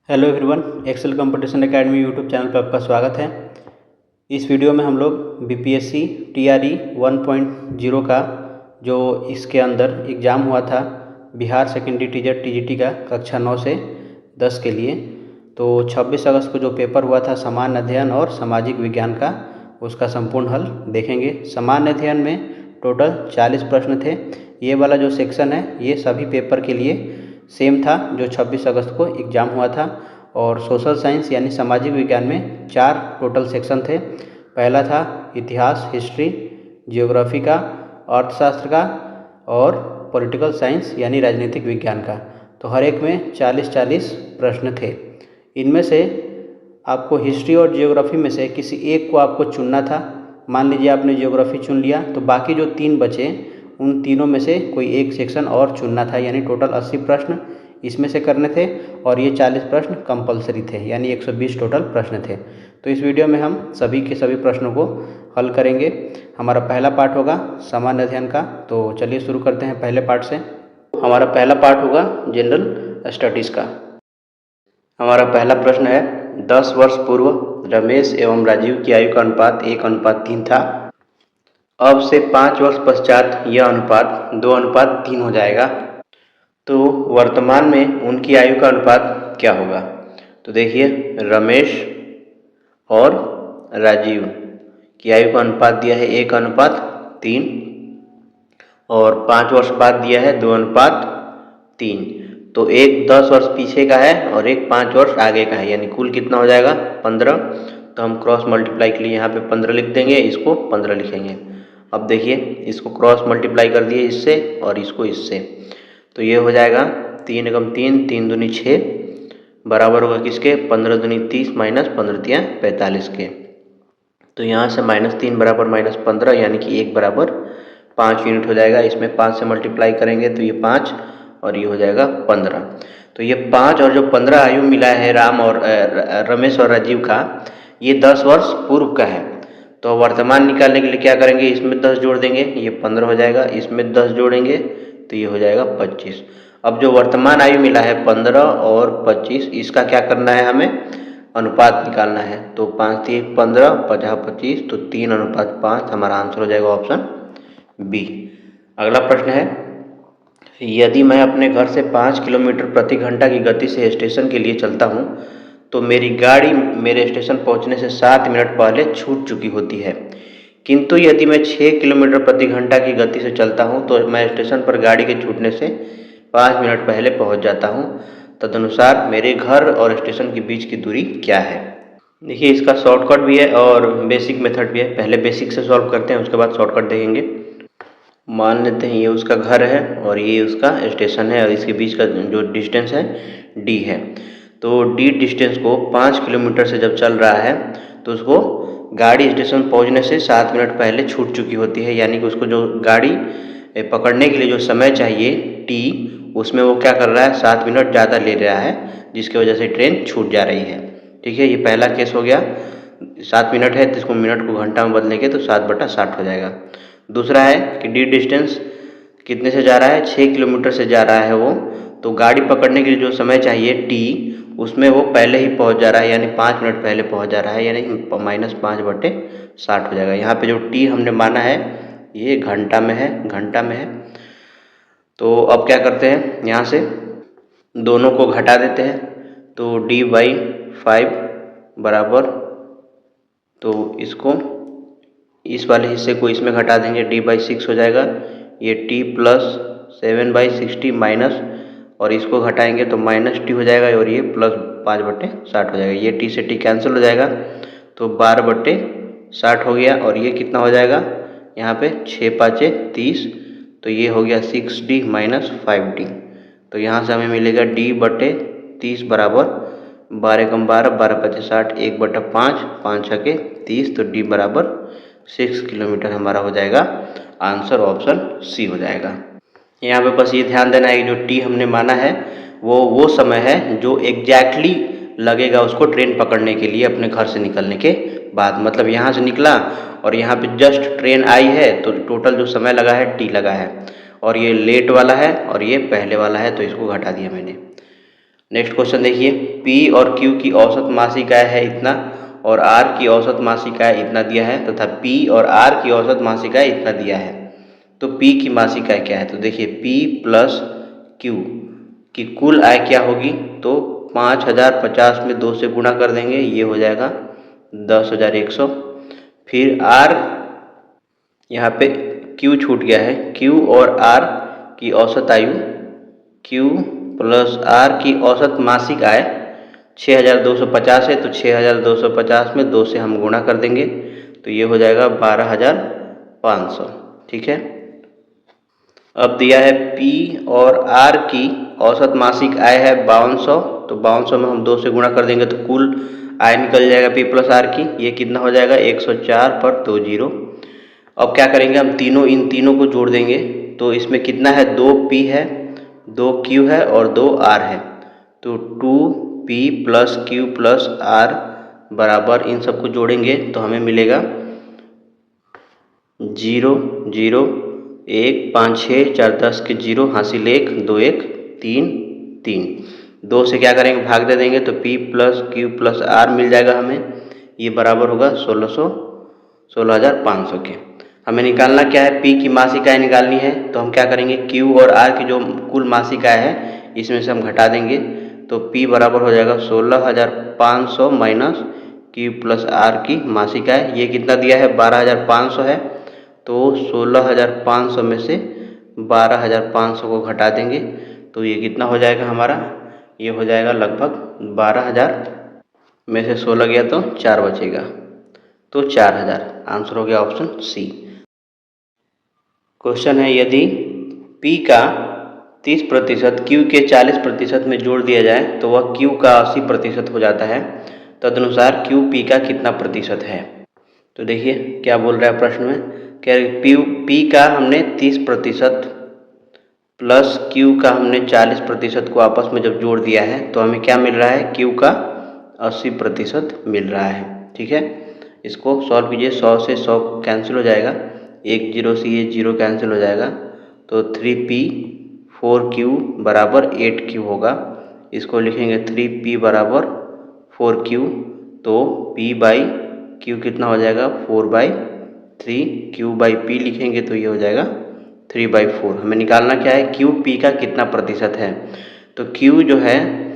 Hello everyone, Excel competition academy YouTube channel पर आपका स्वागत है। इस वीडियो में हम लोग बीपीएससी टीआरई 1.0 का जो इसके अंदर एग्ज़ाम हुआ था बिहार सेकेंडरी टीचर टीजीटी का कक्षा 9 से 10 के लिए, तो 26 अगस्त को जो पेपर हुआ था सामान्य अध्ययन और सामाजिक विज्ञान का, उसका संपूर्ण हल देखेंगे। सामान्य अध्ययन में टोटल 40 प्रश्न थे। ये वाला जो सेक्शन है ये सभी पेपर के लिए सेम था जो 26 अगस्त को एग्ज़ाम हुआ था। और सोशल साइंस यानी सामाजिक विज्ञान में 4 टोटल सेक्शन थे। पहला था इतिहास हिस्ट्री, जियोग्राफी का, अर्थशास्त्र का और पॉलिटिकल साइंस यानी राजनीतिक विज्ञान का। तो हर एक में 40-40 प्रश्न थे। इनमें से आपको हिस्ट्री और जियोग्राफी में से किसी एक को आपको चुनना था। मान लीजिए आपने जियोग्राफी चुन लिया तो बाकी जो 3 बचे उन तीनों में से कोई एक सेक्शन और चुनना था, यानी टोटल 80 प्रश्न इसमें से करने थे और ये 40 प्रश्न कंपलसरी थे, यानी 120 टोटल प्रश्न थे। तो इस वीडियो में हम सभी के सभी प्रश्नों को हल करेंगे। हमारा पहला पार्ट होगा सामान्य अध्ययन का। तो चलिए शुरू करते हैं पहले पार्ट से। हमारा पहला पार्ट होगा जनरल स्टडीज़ का। हमारा पहला प्रश्न है, 10 वर्ष पूर्व रमेश एवं राजीव की आयु का अनुपात 1:3 था। अब से 5 वर्ष पश्चात यह अनुपात 2:3 हो जाएगा, तो वर्तमान में उनकी आयु का अनुपात क्या होगा। तो देखिए, रमेश और राजीव की आयु का अनुपात दिया है 1:3 और 5 वर्ष बाद दिया है 2:3। तो एक 10 वर्ष पीछे का है और एक 5 वर्ष आगे का है, यानी कुल कितना हो जाएगा 15। तो हम क्रॉस मल्टीप्लाई के लिए यहाँ पे 15 लिख देंगे, इसको 15 लिखेंगे। अब देखिए, इसको क्रॉस मल्टीप्लाई कर दिए इससे और इसको इससे, तो ये हो जाएगा 3 एकम 3, 3 दूनी 6 बराबर होगा किसके, 15 दूनी 30 माइनस 15 तियाँ 45 के। तो यहाँ से -3 बराबर -15, यानी कि 1 बराबर 5 यूनिट हो जाएगा। इसमें 5 से मल्टीप्लाई करेंगे तो ये 5 और ये हो जाएगा 15। तो ये 5 और जो 15 आयु मिला है राम और रमेश और राजीव का, ये 10 वर्ष पूर्व का है। तो वर्तमान निकालने के लिए क्या करेंगे, इसमें 10 जोड़ देंगे, ये 15 हो जाएगा। इसमें 10 जोड़ेंगे तो ये हो जाएगा 25। अब जो वर्तमान आयु मिला है 15 और 25, इसका क्या करना है, हमें अनुपात निकालना है। तो 5 3 15, 50 25, तो 3:5 हमारा आंसर हो जाएगा ऑप्शन बी। अगला प्रश्न है, यदि मैं अपने घर से 5 किलोमीटर प्रति घंटा की गति से स्टेशन के लिए चलता हूँ तो मेरी गाड़ी मेरे स्टेशन पहुँचने से 7 मिनट पहले छूट चुकी होती है, किंतु यदि मैं 6 किलोमीटर प्रति घंटा की गति से चलता हूँ तो मैं स्टेशन पर गाड़ी के छूटने से 5 मिनट पहले पहुँच जाता हूँ। तदनुसार मेरे घर और स्टेशन के बीच की दूरी क्या है। देखिए, इसका शॉर्टकट भी है और बेसिक मेथड भी है। पहले बेसिक से सॉल्व करते हैं, उसके बाद शॉर्टकट देखेंगे। मान लेते हैं ये उसका घर है और ये उसका स्टेशन है और इसके बीच का जो डिस्टेंस है डी है। तो डी डिस्टेंस को 5 किलोमीटर से जब चल रहा है तो उसको गाड़ी स्टेशन पहुंचने से 7 मिनट पहले छूट चुकी होती है, यानी कि उसको जो गाड़ी पकड़ने के लिए जो समय चाहिए टी, उसमें वो क्या कर रहा है 7 मिनट ज़्यादा ले रहा है, जिसकी वजह से ट्रेन छूट जा रही है। ठीक है, ये पहला केस हो गया। 7 मिनट है तो इसको मिनट को घंटा में बदलेंगे तो 7/60 हो जाएगा। दूसरा है कि डी डिस्टेंस कितने से जा रहा है, 6 किलोमीटर से जा रहा है वो, तो गाड़ी पकड़ने के लिए जो समय चाहिए टी, उसमें वो पहले ही पहुंच जा रहा है, यानी 5 मिनट पहले पहुंच जा रहा है, यानी -5/60 हो जाएगा। यहाँ पे जो टी हमने माना है ये घंटा में है, घंटा में है। तो अब क्या करते हैं, यहाँ से दोनों को घटा देते हैं, तो D/5 बराबर, तो इसको इस वाले हिस्से को इसमें घटा देंगे, D/6 हो जाएगा। ये T + 7/60 माइनस, और इसको घटाएंगे तो -T हो जाएगा और ये +5/60 हो जाएगा। ये T से T कैंसिल हो जाएगा तो 12/60 हो गया। और ये कितना हो जाएगा, यहाँ पे 6×5 = 30, तो ये हो गया 6D - 5D। तो यहाँ से हमें मिलेगा D/30 बराबर 12 × 12, 12×5 = 60, 1/5, 5×6 = 30, तो D बराबर 6 किलोमीटर हमारा हो जाएगा। आंसर ऑप्शन सी हो जाएगा। यहाँ पे बस ये ध्यान देना है कि जो टी हमने माना है वो समय है जो एग्जैक्टली लगेगा उसको ट्रेन पकड़ने के लिए अपने घर से निकलने के बाद। मतलब यहाँ से निकला और यहाँ पे जस्ट ट्रेन आई है तो टोटल जो समय लगा है टी लगा है, और ये लेट वाला है और ये पहले वाला है, तो इसको घटा दिया मैंने। नेक्स्ट क्वेश्चन देखिए, P और Q की औसत मासिक आय है इतना और R की औसत मासिक आय इतना दिया है तथा P और R की औसत मासिक आय इतना दिया है। तो P की मासिक आय क्या है? तो देखिए P प्लस Q की कुल आय क्या होगी? तो 5050 में 2 से गुणा कर देंगे, ये हो जाएगा 10,100। फिर R, यहाँ पे Q छूट गया है, Q और R की औसत आयु, Q प्लस R की औसत मासिक आय 6,250 है, तो 6,250 में 2 से हम गुणा कर देंगे, तो ये हो जाएगा 12,500। ठीक है। अब दिया है P और R की औसत मासिक आय है 5200, तो 5200 में हम 2 से गुणा कर देंगे तो कुल आय निकल जाएगा P प्लस R की, ये कितना हो जाएगा 104 पर 2 जीरो। अब क्या करेंगे, हम इन तीनों को जोड़ देंगे, तो इसमें कितना है, 2P है, 2Q है और 2R है, तो 2P plus Q plus R बराबर, इन सबको जोड़ेंगे तो हमें मिलेगा 0 0 1 5 6 4 10 के 0 हासिल 1 2 1 3 3, 2 से क्या करेंगे, भाग दे देंगे, तो P plus Q plus R मिल जाएगा हमें, ये बराबर होगा 16,500 के। हमें निकालना क्या है, P की मासिक आय निकालनी है, तो हम क्या करेंगे, Q और R की जो कुल मासिक आय है इसमें से हम घटा देंगे, तो P बराबर हो जाएगा 16,500 माइनस Q प्लस R की मासिक आय, ये कितना दिया है 12,500 है, तो 16,500 में से 12,500 को घटा देंगे, तो ये कितना हो जाएगा हमारा, ये हो जाएगा लगभग 12,000 में से 16 गया तो 4 बचेगा, तो 4,000। आंसर हो गया ऑप्शन सी। क्वेश्चन है, यदि P का 30% Q के 40% में जोड़ दिया जाए तो वह Q का 80% हो जाता है, तदनुसार Q P का कितना प्रतिशत है? तो देखिए क्या बोल रहा है प्रश्न में, क्या P का हमने 30% प्लस Q का हमने 40% को आपस में जब जोड़ दिया है तो हमें क्या मिल रहा है, Q का 80% मिल रहा है। ठीक है, इसको सॉल्व कीजिए, 100 से 100 कैंसिल हो जाएगा, 1 0 से ये 0 कैंसिल हो जाएगा, तो 3P 4Q बराबर 8Q होगा। इसको लिखेंगे 3P बराबर 4Q, तो P बाई Q कितना हो जाएगा 4/3, Q बाई P लिखेंगे तो ये हो जाएगा 3/4। हमें निकालना क्या है, Q P का कितना प्रतिशत है, तो Q जो है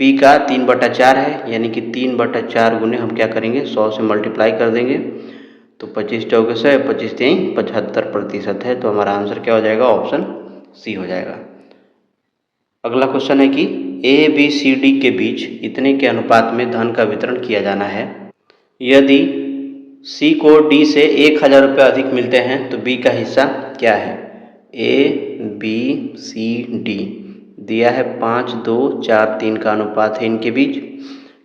P का 3/4 है, यानी कि 3/4 गुने हम क्या करेंगे, 100 से मल्टीप्लाई कर देंगे, तो 25 चौके 100, 25 3 75% है, तो हमारा आंसर क्या हो जाएगा, ऑप्शन सी हो जाएगा। अगला क्वेश्चन है कि ABCD के बीच इतने के अनुपात में धन का वितरण किया जाना है। यदि C को D से 1,000 रुपये अधिक मिलते हैं तो B का हिस्सा क्या है? ABCD दिया है 5 2 4 3 का अनुपात है इनके बीच।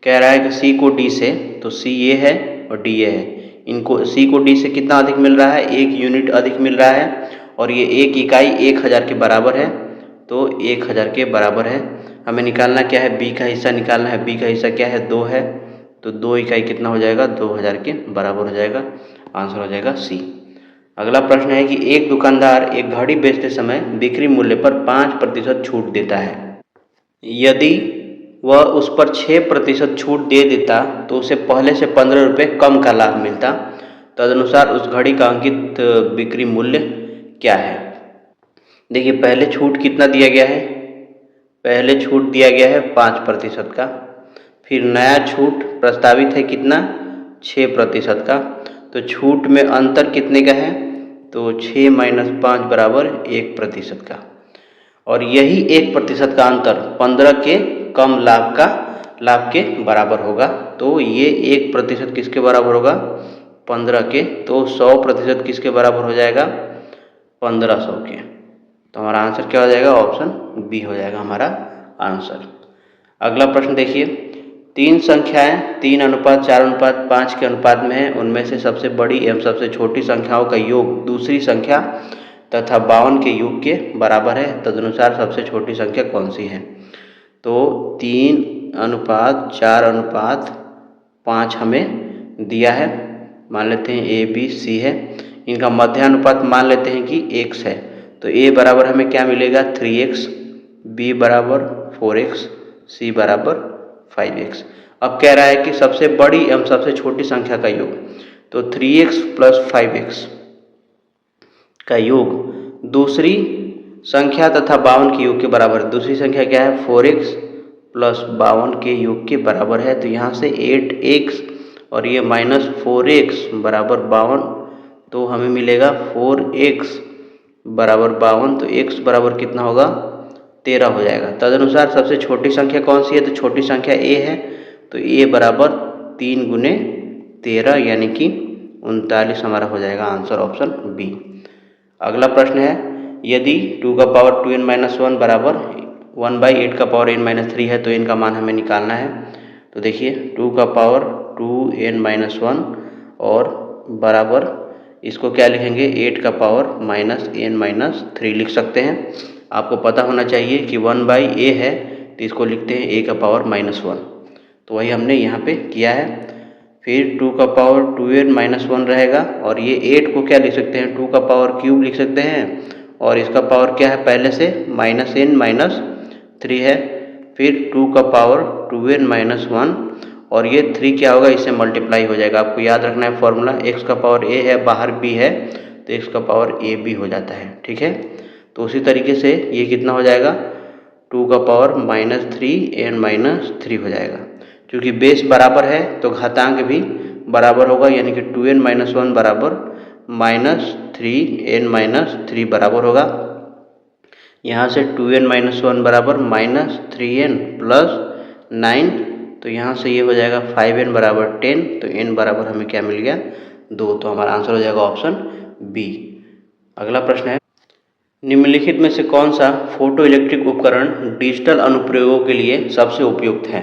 कह रहा है कि C को D से, तो C ये है और D ये है, इनको C को D से कितना अधिक मिल रहा है, 1 यूनिट अधिक मिल रहा है, और ये 1 इकाई 1,000 के बराबर है, तो 1,000 के बराबर है। हमें निकालना क्या है, B का हिस्सा निकालना है, B का हिस्सा क्या है 2 है, तो 2 इकाई कितना हो जाएगा, 2,000 के बराबर हो जाएगा, आंसर हो जाएगा सी। अगला प्रश्न है कि एक दुकानदार एक घड़ी बेचते समय बिक्री मूल्य पर 5% छूट देता है। यदि वह उस पर 6% छूट दे देता तो उसे पहले से 15 रुपये कम का लाभ मिलता, तदनुसार उस घड़ी का अंकित बिक्री मूल्य क्या है? देखिए पहले छूट कितना दिया गया है, पहले छूट दिया गया है 5% का, फिर नया छूट प्रस्तावित है कितना, 6% का, तो छूट में अंतर कितने का है, तो 6 - 5 बराबर 1% का, और यही 1% का अंतर 15 के कम लाभ के बराबर होगा, तो ये 1% किसके बराबर होगा, 15 के, तो 100% किसके बराबर हो जाएगा, 1500 के, तो हमारा आंसर क्या हो जाएगा, ऑप्शन बी हो जाएगा हमारा आंसर। अगला प्रश्न देखिए, 3 संख्याएं 3:4:5 के अनुपात में है, उनमें से सबसे बड़ी एवं सबसे छोटी संख्याओं का योग दूसरी संख्या तथा 52 के योग के बराबर है, तदनुसार सबसे छोटी संख्या कौन सी है? तो 3:4:5 हमें दिया है, मान लेते हैं ABC है, इनका मध्यानुपात मान लेते हैं कि x है, तो A बराबर हमें क्या मिलेगा 3x, B बराबर 4x, c बराबर 5x। अब कह रहा है कि सबसे बड़ी एवं सबसे छोटी संख्या का योग, तो 3x प्लस 5x का योग दूसरी संख्या तथा 52 के योग के बराबर। दूसरी संख्या क्या है? 4x प्लस 52 के योग के बराबर है। तो यहाँ से 8x और ये माइनस 4x बराबर 52, तो हमें मिलेगा 4x बराबर 52। तो x बराबर कितना होगा? 13 हो जाएगा। तदनुसार सबसे छोटी संख्या कौन सी है? तो छोटी संख्या a है, तो a बराबर 3 गुने 13 यानी कि 39 हमारा हो जाएगा आंसर ऑप्शन बी। अगला प्रश्न है, यदि 2 का पावर 2n-1 बराबर 1/8 का पावर n-3 है तो n का मान हमें निकालना है। तो देखिए 2 का पावर 2n-1 और बराबर इसको क्या लिखेंगे? 8 का पावर -n-3 लिख सकते हैं। आपको पता होना चाहिए कि 1/a है तो इसको लिखते हैं a का पावर -1, तो वही हमने यहाँ पे किया है। फिर 2 का पावर 2n-1 रहेगा और ये 8 को क्या लिख सकते हैं? 2 का पावर क्यूब लिख सकते हैं और इसका पावर क्या है पहले से? -n-3 है। फिर 2 का पावर 2n-1 और ये 3 क्या होगा? इससे मल्टीप्लाई हो जाएगा। आपको याद रखना है फॉर्मूला, x का पावर a है, बाहर b है तो x का पावर a b हो जाता है। ठीक है, तो उसी तरीके से ये कितना हो जाएगा? 2 का पावर -3n-3 हो जाएगा। क्योंकि बेस बराबर है तो घातांक भी बराबर होगा, यानी कि 2n-1 बराबर -3n-3 बराबर होगा। यहाँ से 2n-1 बराबर -3n प्लस 9, तो यहाँ से ये हो जाएगा 5n बराबर 10, तो n बराबर हमें क्या मिल गया? 2। तो हमारा आंसर हो जाएगा ऑप्शन बी। अगला प्रश्न है, निम्नलिखित में से कौन सा फोटो इलेक्ट्रिक उपकरण डिजिटल अनुप्रयोगों के लिए सबसे उपयुक्त है?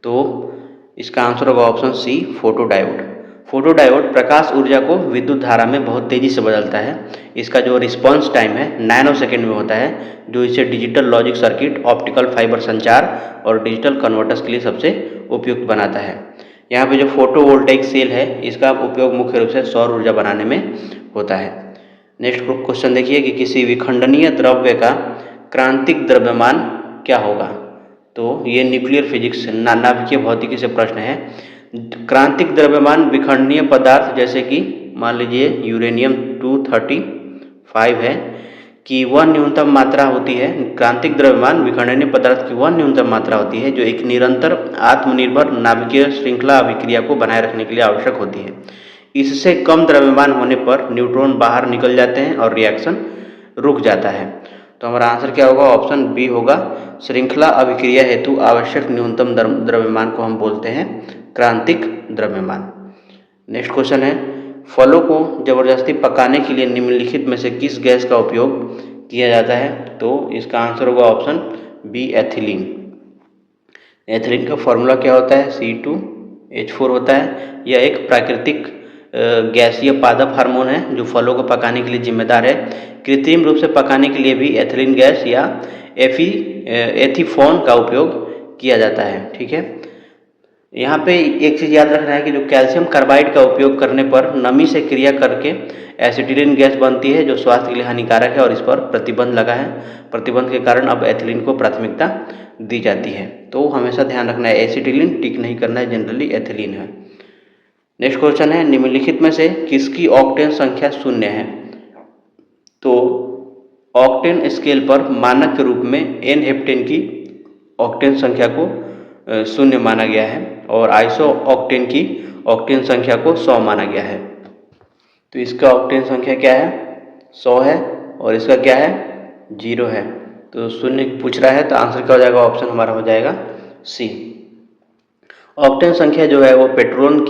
तो इसका आंसर होगा option C, photo diode. Photo diode प्रकाश ऊर्जा को विद्युत धारा में बहुत तेज़ी से बदलता है। इसका जो रिस्पांस टाइम है नैनो सेकेंड में होता है, जो इसे digital logic circuit, optical fibre संचार और डिजिटल कन्वर्टर्स के लिए सबसे उपयुक्त बनाता है। यहाँ पे जो फोटो वोल्टेइक सेल है इसका उपयोग मुख्य रूप से सौर ऊर्जा बनाने में होता है। नेक्स्ट क्वेश्चन देखिए कि किसी विखंडनीय द्रव्य का क्रांतिक द्रव्यमान क्या होगा? तो ये न्यूक्लियर फिजिक्स नाभिकीय भौतिकी से प्रश्न है। क्रांतिक द्रव्यमान विखंडनीय पदार्थ जैसे कि मान लीजिए यूरेनियम 235 है कि वह न्यूनतम मात्रा होती है। क्रांतिक द्रव्यमान विखंडनीय पदार्थ की वह न्यूनतम मात्रा होती है जो एक निरंतर आत्मनिर्भर नाभिकीय श्रृंखला अभिक्रिया को बनाए रखने के लिए आवश्यक होती है। इससे कम द्रव्यमान होने पर न्यूट्रॉन बाहर निकल जाते हैं और रिएक्शन रुक जाता है। तो हमारा आंसर क्या होगा? ऑप्शन बी होगा। श्रृंखला अभिक्रिया हेतु आवश्यक न्यूनतम द्रव्यमान को हम बोलते हैं क्रांतिक द्रव्यमान। नेक्स्ट क्वेश्चन है, फलों को जबरदस्ती पकाने के लिए निम्नलिखित में से किस गैस का उपयोग किया जाता है? तो इसका आंसर होगा ऑप्शन बी, एथिलीन। एथिलीन का फॉर्मूला क्या होता है? C2H4 होता है। यह एक प्राकृतिक गैसीय पादप हार्मोन है जो फलों को पकाने के लिए जिम्मेदार है। कृत्रिम रूप से पकाने के लिए भी एथिलीन गैस या एथीफोन का उपयोग किया जाता है। ठीक है, यहाँ पे एक चीज़ याद रखना है कि जो कैल्शियम कार्बाइड का उपयोग करने पर नमी से क्रिया करके एसिटिलीन गैस बनती है जो स्वास्थ्य के लिए हानिकारक है और इस पर प्रतिबंध लगा है। प्रतिबंध के कारण अब एथिलीन को प्राथमिकता दी जाती है। तो हमेशा ध्यान रखना है एसिटिलीन टिक नहीं करना है, जनरली एथिलीन है। नेक्स्ट क्वेश्चन है, निम्नलिखित में से किसकी ऑक्टेन संख्या 0 है? तो ऑक्टेन स्केल पर मानक के रूप में एन हेप्टेन की ऑक्टेन संख्या को 0 माना गया है और आइसो ऑक्टेन की ऑक्टेन संख्या को 100 माना गया है। तो इसका ऑक्टेन संख्या क्या है? 100 है और इसका क्या है? 0 है। तो 0 पूछ रहा है तो आंसर क्या हो जाएगा? ऑप्शन हमारा हो जाएगा सी। ऑक्टेन संख्या जो है वो पेट्रोल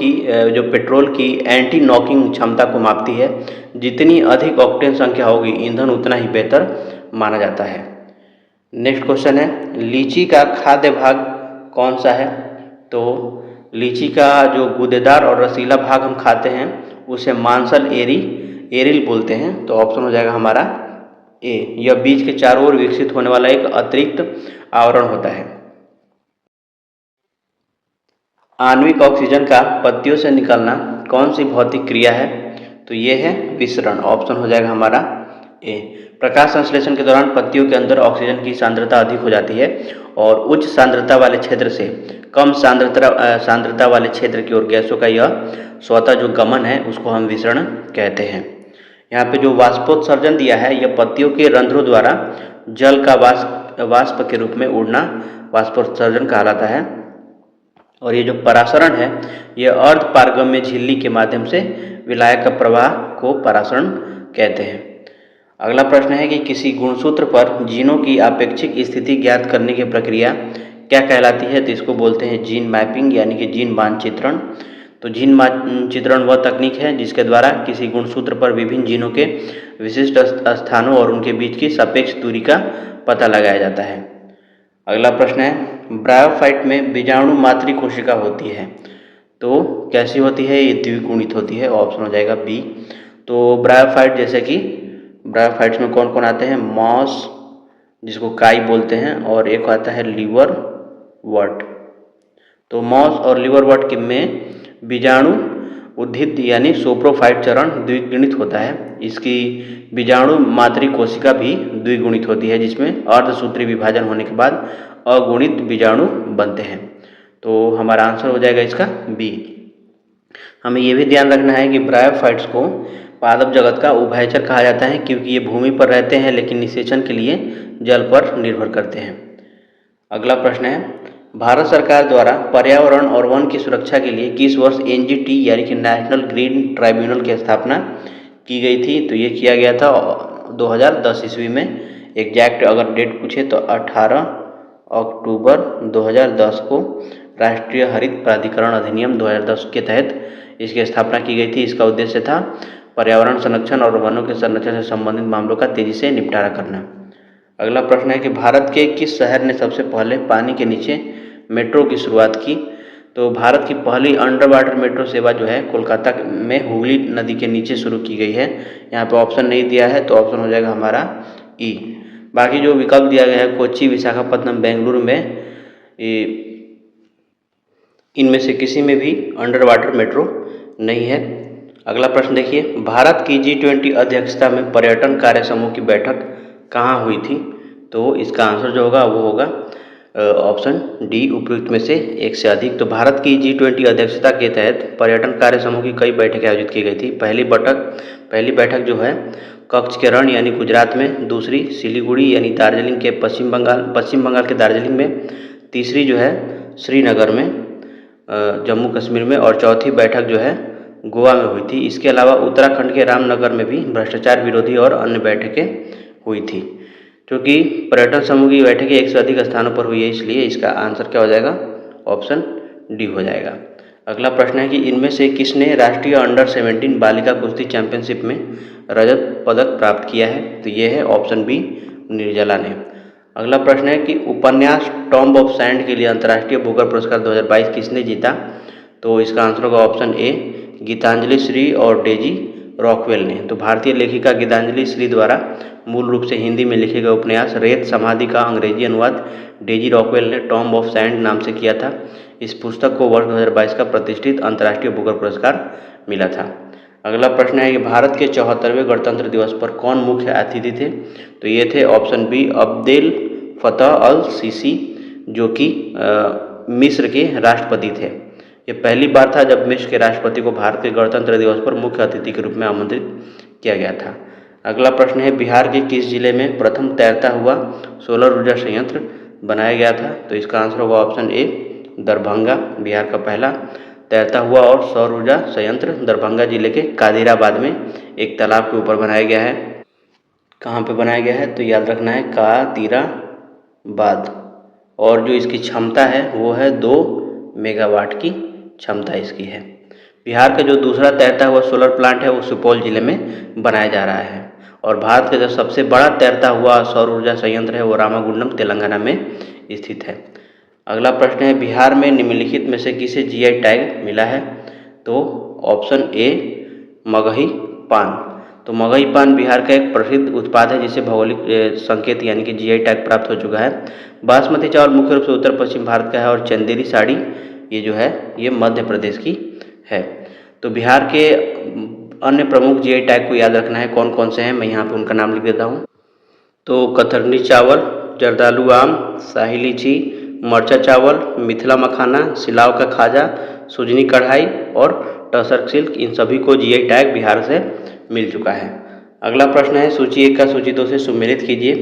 की एंटी नॉकिंग क्षमता को मापती है। जितनी अधिक ऑक्टेन संख्या होगी ईंधन उतना ही बेहतर माना जाता है। नेक्स्ट क्वेश्चन है, लीची का खाद्य भाग कौन सा है? तो लीची का जो गूदेदार और रसीला भाग हम खाते हैं उसे मांसल एरिल बोलते हैं। तो ऑप्शन हो जाएगा हमारा ए। यह बीज के चारों ओर विकसित होने वाला एक अतिरिक्त आवरण होता है। आणविक ऑक्सीजन का पत्तियों से निकलना कौन सी भौतिक क्रिया है? तो ये है विसरण। ऑप्शन हो जाएगा हमारा ए। प्रकाश संश्लेषण के दौरान पत्तियों के अंदर ऑक्सीजन की सांद्रता अधिक हो जाती है और उच्च सांद्रता वाले क्षेत्र से कम सांद्रता वाले क्षेत्र की ओर गैसों का यह स्वतः जो गमन है उसको हम विसरण कहते हैं। यहाँ पे जो वाष्पोत्सर्जन दिया है यह पत्तियों के रंध्रों द्वारा जल का वाष्प के रूप में उड़ना वाष्पोत्सर्जन कहलाता है। और ये जो परासरण है यह अर्ध पारगम्य झिल्ली के माध्यम से विलायक का प्रवाह को परासरण कहते हैं। अगला प्रश्न है कि किसी गुणसूत्र पर जीनों की आपेक्षिक स्थिति ज्ञात करने की प्रक्रिया क्या कहलाती है? तो इसको बोलते हैं जीन मैपिंग यानी कि जीन मानचित्रण। तो जीन मानचित्रण वह तकनीक है जिसके द्वारा किसी गुणसूत्र पर विभिन्न जीनों के विशिष्ट स्थानों और उनके बीच की सापेक्ष दूरी का पता लगाया जाता है। अगला प्रश्न है ब्रायोफाइट में बीजाणु मातृ कोशिका होती है तो कैसी होती है? ये द्विगुणित होती है, ऑप्शन हो जाएगा बी। तो ब्रायोफाइट जैसे कि ब्रायोफाइट्स में कौन कौन आते हैं? मॉस जिसको काई बोलते हैं और एक आता है लीवर वर्ट। तो मॉस और लीवर वर्ट में बीजाणु उद्धित यानी सोप्रोफाइट चरण द्विगुणित होता है। इसकी बीजाणु मातृ कोशिका भी द्विगुणित होती है जिसमें अर्धसूत्री विभाजन होने के बाद अगुणित बीजाणु बनते हैं। तो हमारा आंसर हो जाएगा इसका बी। हमें ये भी ध्यान रखना है कि ब्रायोफाइट्स को पादप जगत का उभयचर कहा जाता है क्योंकि ये भूमि पर रहते हैं लेकिन निषेचन के लिए जल पर निर्भर करते हैं। अगला प्रश्न है भारत सरकार द्वारा पर्यावरण और वन की सुरक्षा के लिए किस वर्ष एनजीटी यानी कि नेशनल ग्रीन ट्राइब्यूनल की स्थापना की गई थी? तो ये किया गया था 2010 ईस्वी में। एग्जैक्ट अगर डेट पूछे तो 18 अक्टूबर 2010 को राष्ट्रीय हरित प्राधिकरण अधिनियम 2010 के तहत इसकी स्थापना की गई थी। इसका उद्देश्य था पर्यावरण संरक्षण और वनों के संरक्षण से संबंधित मामलों का तेजी से निपटारा करना। अगला प्रश्न है कि भारत के किस शहर ने सबसे पहले पानी के नीचे मेट्रो की शुरुआत की? तो भारत की पहली अंडर वाटर मेट्रो सेवा जो है कोलकाता में हुगली नदी के नीचे शुरू की गई है। यहाँ पे ऑप्शन नहीं दिया है तो ऑप्शन हो जाएगा हमारा ई। बाकी जो विकल्प दिया गया है कोच्चि, विशाखापट्टनम, बेंगलुरु में, इनमें से किसी में भी अंडर वाटर मेट्रो नहीं है। अगला प्रश्न देखिए भारत की G20 अध्यक्षता में पर्यटन कार्य समूह की बैठक कहाँ हुई थी? तो इसका आंसर जो होगा वो होगा ऑप्शन डी, उपयुक्त में से एक से अधिक। तो भारत की G20 अध्यक्षता के तहत पर्यटन कार्य समूह की कई बैठकें आयोजित की गई थी। पहली बैठक जो है कच्छ के रण यानी गुजरात में, दूसरी सिलीगुड़ी यानी दार्जिलिंग के पश्चिम बंगाल के दार्जिलिंग में, तीसरी जो है श्रीनगर में जम्मू कश्मीर में और चौथी बैठक जो है गोवा में हुई थी। इसके अलावा उत्तराखंड के रामनगर में भी भ्रष्टाचार विरोधी और अन्य बैठकें हुई थी। क्योंकि पर्यटन समूह की बैठकें 1 से अधिक स्थानों पर हुई है इसलिए इसका आंसर क्या हो जाएगा? ऑप्शन डी हो जाएगा। अगला प्रश्न है कि इनमें से किसने राष्ट्रीय अंडर 17 बालिका कुश्ती चैंपियनशिप में रजत पदक प्राप्त किया है? तो ये है ऑप्शन बी, निर्जला ने। अगला प्रश्न है कि उपन्यास टॉम्ब ऑफ सैंड के लिए अंतर्राष्ट्रीय बुकर पुरस्कार 2022 किसने जीता? तो इसका आंसर होगा ऑप्शन ए, गीतांजलि श्री और डेजी रॉकवेल ने। तो भारतीय लेखिका गीतांजलि श्री द्वारा मूल रूप से हिंदी में लिखे गए उपन्यास रेत समाधि का अंग्रेजी अनुवाद डेजी रॉकवेल ने टॉम्ब ऑफ सैंड नाम से किया था। इस पुस्तक को वर्ष 2022 का प्रतिष्ठित अंतर्राष्ट्रीय बुकर पुरस्कार मिला था। अगला प्रश्न है कि भारत के 74वें गणतंत्र दिवस पर कौन मुख्य अतिथि थे? तो ये थे ऑप्शन बी, अब्देल फतह अल सीसी जो कि मिस्र के राष्ट्रपति थे। ये पहली बार था जब मिस्र के राष्ट्रपति को भारत के गणतंत्र दिवस पर मुख्य अतिथि के रूप में आमंत्रित किया गया था। अगला प्रश्न है बिहार के किस जिले में प्रथम तैरता हुआ सोलर ऊर्जा संयंत्र बनाया गया था? तो इसका आंसर होगा ऑप्शन ए, दरभंगा। बिहार का पहला तैरता हुआ और सौर ऊर्जा संयंत्र दरभंगा जिले के कादिराबाद में एक तालाब के ऊपर बनाया गया है। कहाँ पे बनाया गया है? तो याद रखना है कादिराबाद। और जो इसकी क्षमता है वो है 2 मेगावाट की क्षमता इसकी है। बिहार का जो दूसरा तैरता हुआ सोलर प्लांट है वो सुपौल जिले में बनाया जा रहा है। और भारत का जो सबसे बड़ा तैरता हुआ सौर ऊर्जा संयंत्र है वो रामागुंडम तेलंगाना में स्थित है। अगला प्रश्न है बिहार में निम्नलिखित में से किसे जीआई टैग मिला है? तो ऑप्शन ए, मगही पान। तो मगही पान बिहार का एक प्रसिद्ध उत्पाद है जिसे भौगोलिक संकेत यानी कि जीआई टैग प्राप्त हो चुका है। बासमती चावल मुख्य रूप से उत्तर पश्चिम भारत का है और चंदेरी साड़ी ये जो है ये मध्य प्रदेश की है। तो बिहार के अन्य प्रमुख जीआई टैग को याद रखना है कौन कौन से हैं, मैं यहाँ पे उनका नाम लिख देता हूँ। तो कतरनी चावल, जर्दालू आम, शाही लीची, मरचा चावल, मिथिला मखाना, सिलाव का खाजा, सुजनी कढ़ाई और टसर सिल्क, इन सभी को जीआई टैग बिहार से मिल चुका है। अगला प्रश्न है सूची 1 का सूची 2 से सुमेलित कीजिए।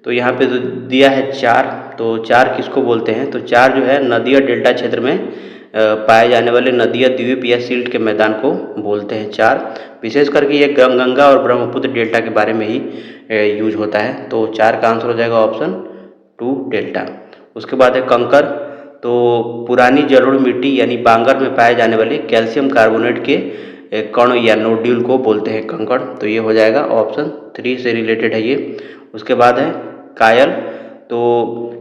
तो यहाँ पे दिया है 4, तो 4 किसको बोलते हैं? तो 4 जो है नदी और डेल्टा क्षेत्र में पाए जाने वाले नदी या द्वीप या सिल्ट के मैदान को बोलते हैं 4। विशेष करके ये गंगा और ब्रह्मपुत्र डेल्टा के बारे में ही यूज होता है। तो 4 का आंसर हो जाएगा ऑप्शन 2 डेल्टा। उसके बाद है कंकर। तो पुरानी जलोढ़ मिट्टी यानी बांगर में पाए जाने वाले कैल्शियम कार्बोनेट के कण या नोड्यूल को बोलते हैं कंकड़। तो ये हो जाएगा ऑप्शन 3 से रिलेटेड है ये। उसके बाद है कायल। तो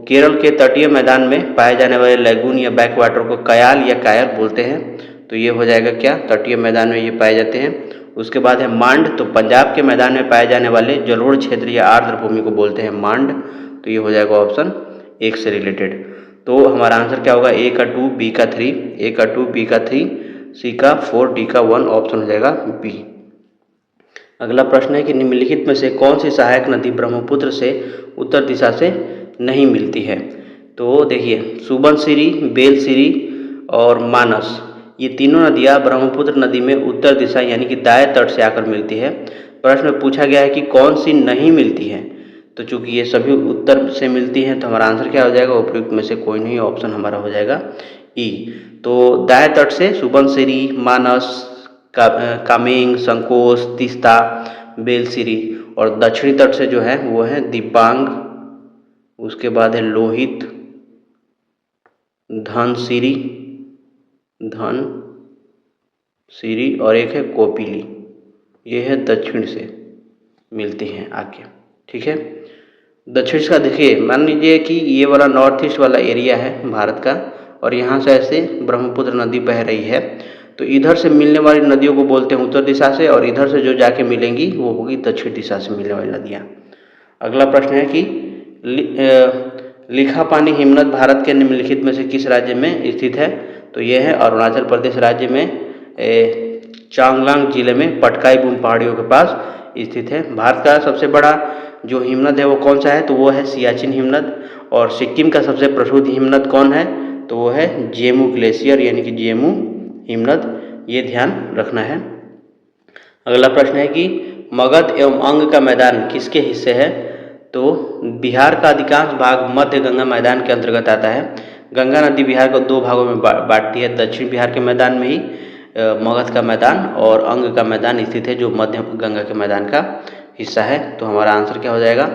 केरल के तटीय मैदान में पाए जाने वाले लैगून या बैक वाटर को कयाल या कायल बोलते हैं। तो ये हो जाएगा क्या? तटीय मैदान में ये पाए जाते हैं। उसके बाद है मांड। तो पंजाब के मैदान में पाए जाने वाले जलोढ़ क्षेत्र या आर्द्र भूमि को बोलते हैं मांड। तो ये हो जाएगा ऑप्शन 1 से रिलेटेड। तो हमारा आंसर क्या होगा? ए का 2, बी का 3, ए का 2, बी का 3, सी का 4, डी का 1, ऑप्शन हो जाएगा बी। अगला प्रश्न है कि निम्नलिखित में से कौन सी सहायक नदी ब्रह्मपुत्र से उत्तर दिशा से नहीं मिलती है? तो देखिए सुबनसिरी, बेलसिरी और मानस, ये तीनों नदियाँ ब्रह्मपुत्र नदी में उत्तर दिशा यानी कि दाएं तट से आकर मिलती है। प्रश्न में पूछा गया है कि कौन सी नहीं मिलती है। तो चूंकि ये सभी उत्तर से मिलती हैं तो हमारा आंसर क्या हो जाएगा? उपयुक्त में से कोई नहीं, ऑप्शन हमारा हो जाएगा ई। तो दाएं तट से सुबनसिरी, मानस, कामेंग, संकोच, तीस्ता, बेलसिरी, और दक्षिणी तट से जो है वो है दिबांग, उसके बाद है लोहित, धनसिरी और एक है कोपिली। ये है दक्षिण से मिलती हैं आके, ठीक है। दक्षिण का देखिए, मान लीजिए कि ये वाला नॉर्थ ईस्ट वाला एरिया है भारत का और यहाँ से ऐसे ब्रह्मपुत्र नदी बह रही है। तो इधर से मिलने वाली नदियों को बोलते हैं उत्तर दिशा से, और इधर से जो जाके मिलेंगी वो होगी दक्षिण दिशा से मिलने वाली नदियाँ। अगला प्रश्न है कि लिखापानी हिमनद भारत के निम्नलिखित में से किस राज्य में स्थित है? तो ये है अरुणाचल प्रदेश राज्य में चांगलांग जिले में पटकाई बूम पहाड़ियों के पास स्थित है। भारत का सबसे बड़ा जो हिमनद है वो कौन सा है? तो वो है सियाचिन हिमनद। और सिक्किम का सबसे प्रसिद्ध हिमनद कौन है? तो वो है जेमू ग्लेशियर यानी कि जेमू हिमनद, ये ध्यान रखना है। अगला प्रश्न है कि मगध एवं अंग का मैदान किसके हिस्से है? तो बिहार का अधिकांश भाग मध्य गंगा मैदान के अंतर्गत आता है। गंगा नदी बिहार को 2 भागों में बांटती है। दक्षिण बिहार के मैदान में ही मगध का मैदान और अंग का मैदान स्थित है जो मध्य गंगा के मैदान का हिस्सा है। तो हमारा आंसर क्या हो जाएगा?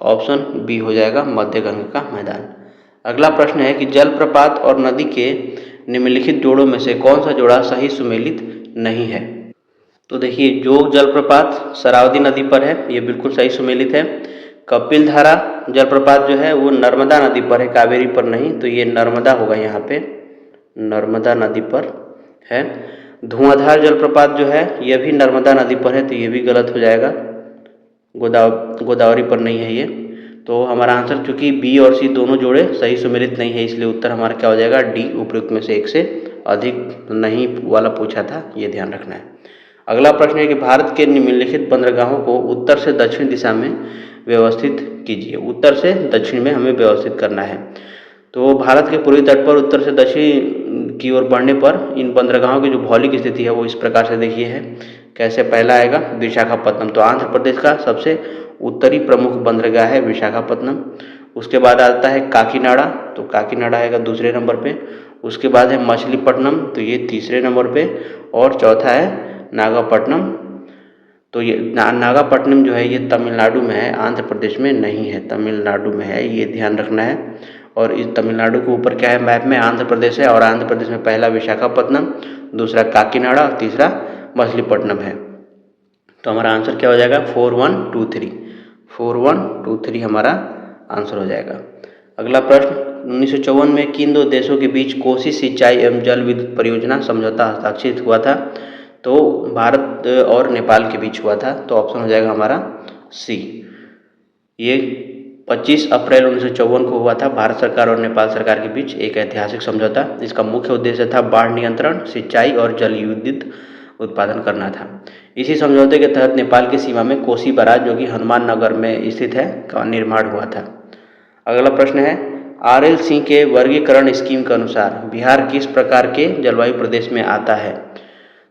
ऑप्शन बी हो जाएगा, मध्य गंगा का मैदान। अगला प्रश्न है कि जलप्रपात और नदी के निम्नलिखित जोड़ों में से कौन सा जोड़ा सही सुमेलित नहीं है? तो देखिए जोग जलप्रपात शरावती नदी पर है, ये बिल्कुल सही सुमेलित है। कपिलधारा जलप्रपात जो है वो नर्मदा नदी पर है, कावेरी पर नहीं। तो ये नर्मदा होगा, यहाँ पे नर्मदा नदी पर है। धुआंधार जलप्रपात जो है यह भी नर्मदा नदी पर है, तो ये भी गलत हो जाएगा, गोदावरी पर नहीं है ये। तो हमारा आंसर चूंकि बी और सी दोनों जोड़े सही सुमेलित नहीं है, इसलिए उत्तर हमारा क्या हो जाएगा? डी, उपयुक्त में से 1 से अधिक नहीं वाला पूछा था, ये ध्यान रखना है। अगला प्रश्न है कि भारत के निम्नलिखित बंदरगाहों को उत्तर से दक्षिण दिशा में व्यवस्थित कीजिए। उत्तर से दक्षिण में हमें व्यवस्थित करना है। तो भारत के पूर्वी तट पर उत्तर से दक्षिण की ओर बढ़ने पर इन बंदरगाहों की जो भौगोलिक स्थिति है वो इस प्रकार से देखिए है। कैसे? पहला आएगा विशाखापत्तनम। तो आंध्र प्रदेश का सबसे उत्तरी प्रमुख बंदरगाह है विशाखापत्तनम। उसके बाद आता है काकीनाडा, तो काकीनाडा आएगा दूसरे नंबर पे। उसके बाद है मछलीपट्टनम, तो ये तीसरे नंबर पे। और चौथा है नागापट्टनम। तो ये नागापट्टनम जो है ये तमिलनाडु में है, आंध्र प्रदेश में नहीं है, तमिलनाडु में है, ये ध्यान रखना है। और इस तमिलनाडु के ऊपर क्या है मैप में? आंध्र प्रदेश है, और आंध्र प्रदेश में पहला विशाखापत्तनम, दूसरा काकीनाडा और तीसरा मछलीपट्टनम है। तो हमारा आंसर क्या हो जाएगा? 4123, 4123 हमारा आंसर हो जाएगा। अगला प्रश्न, 1954 में किन 2 देशों के बीच कोसी सिंचाई एवं जल विद्युत परियोजना समझौता हस्ताक्षरित हुआ था? तो भारत और नेपाल के बीच हुआ था। तो ऑप्शन हो जाएगा हमारा सी। ये 25 अप्रैल 1954 को हुआ था भारत सरकार और नेपाल सरकार के बीच एक ऐतिहासिक समझौता। इसका मुख्य उद्देश्य था बाढ़ नियंत्रण, सिंचाई और जल विद्युत उत्पादन करना था। इसी समझौते के तहत नेपाल की सीमा में कोसी बराज, जो कि हनुमान नगर में स्थित है, का निर्माण हुआ था। अगला प्रश्न है, RLC के वर्गीकरण स्कीम के अनुसार बिहार किस प्रकार के जलवायु प्रदेश में आता है?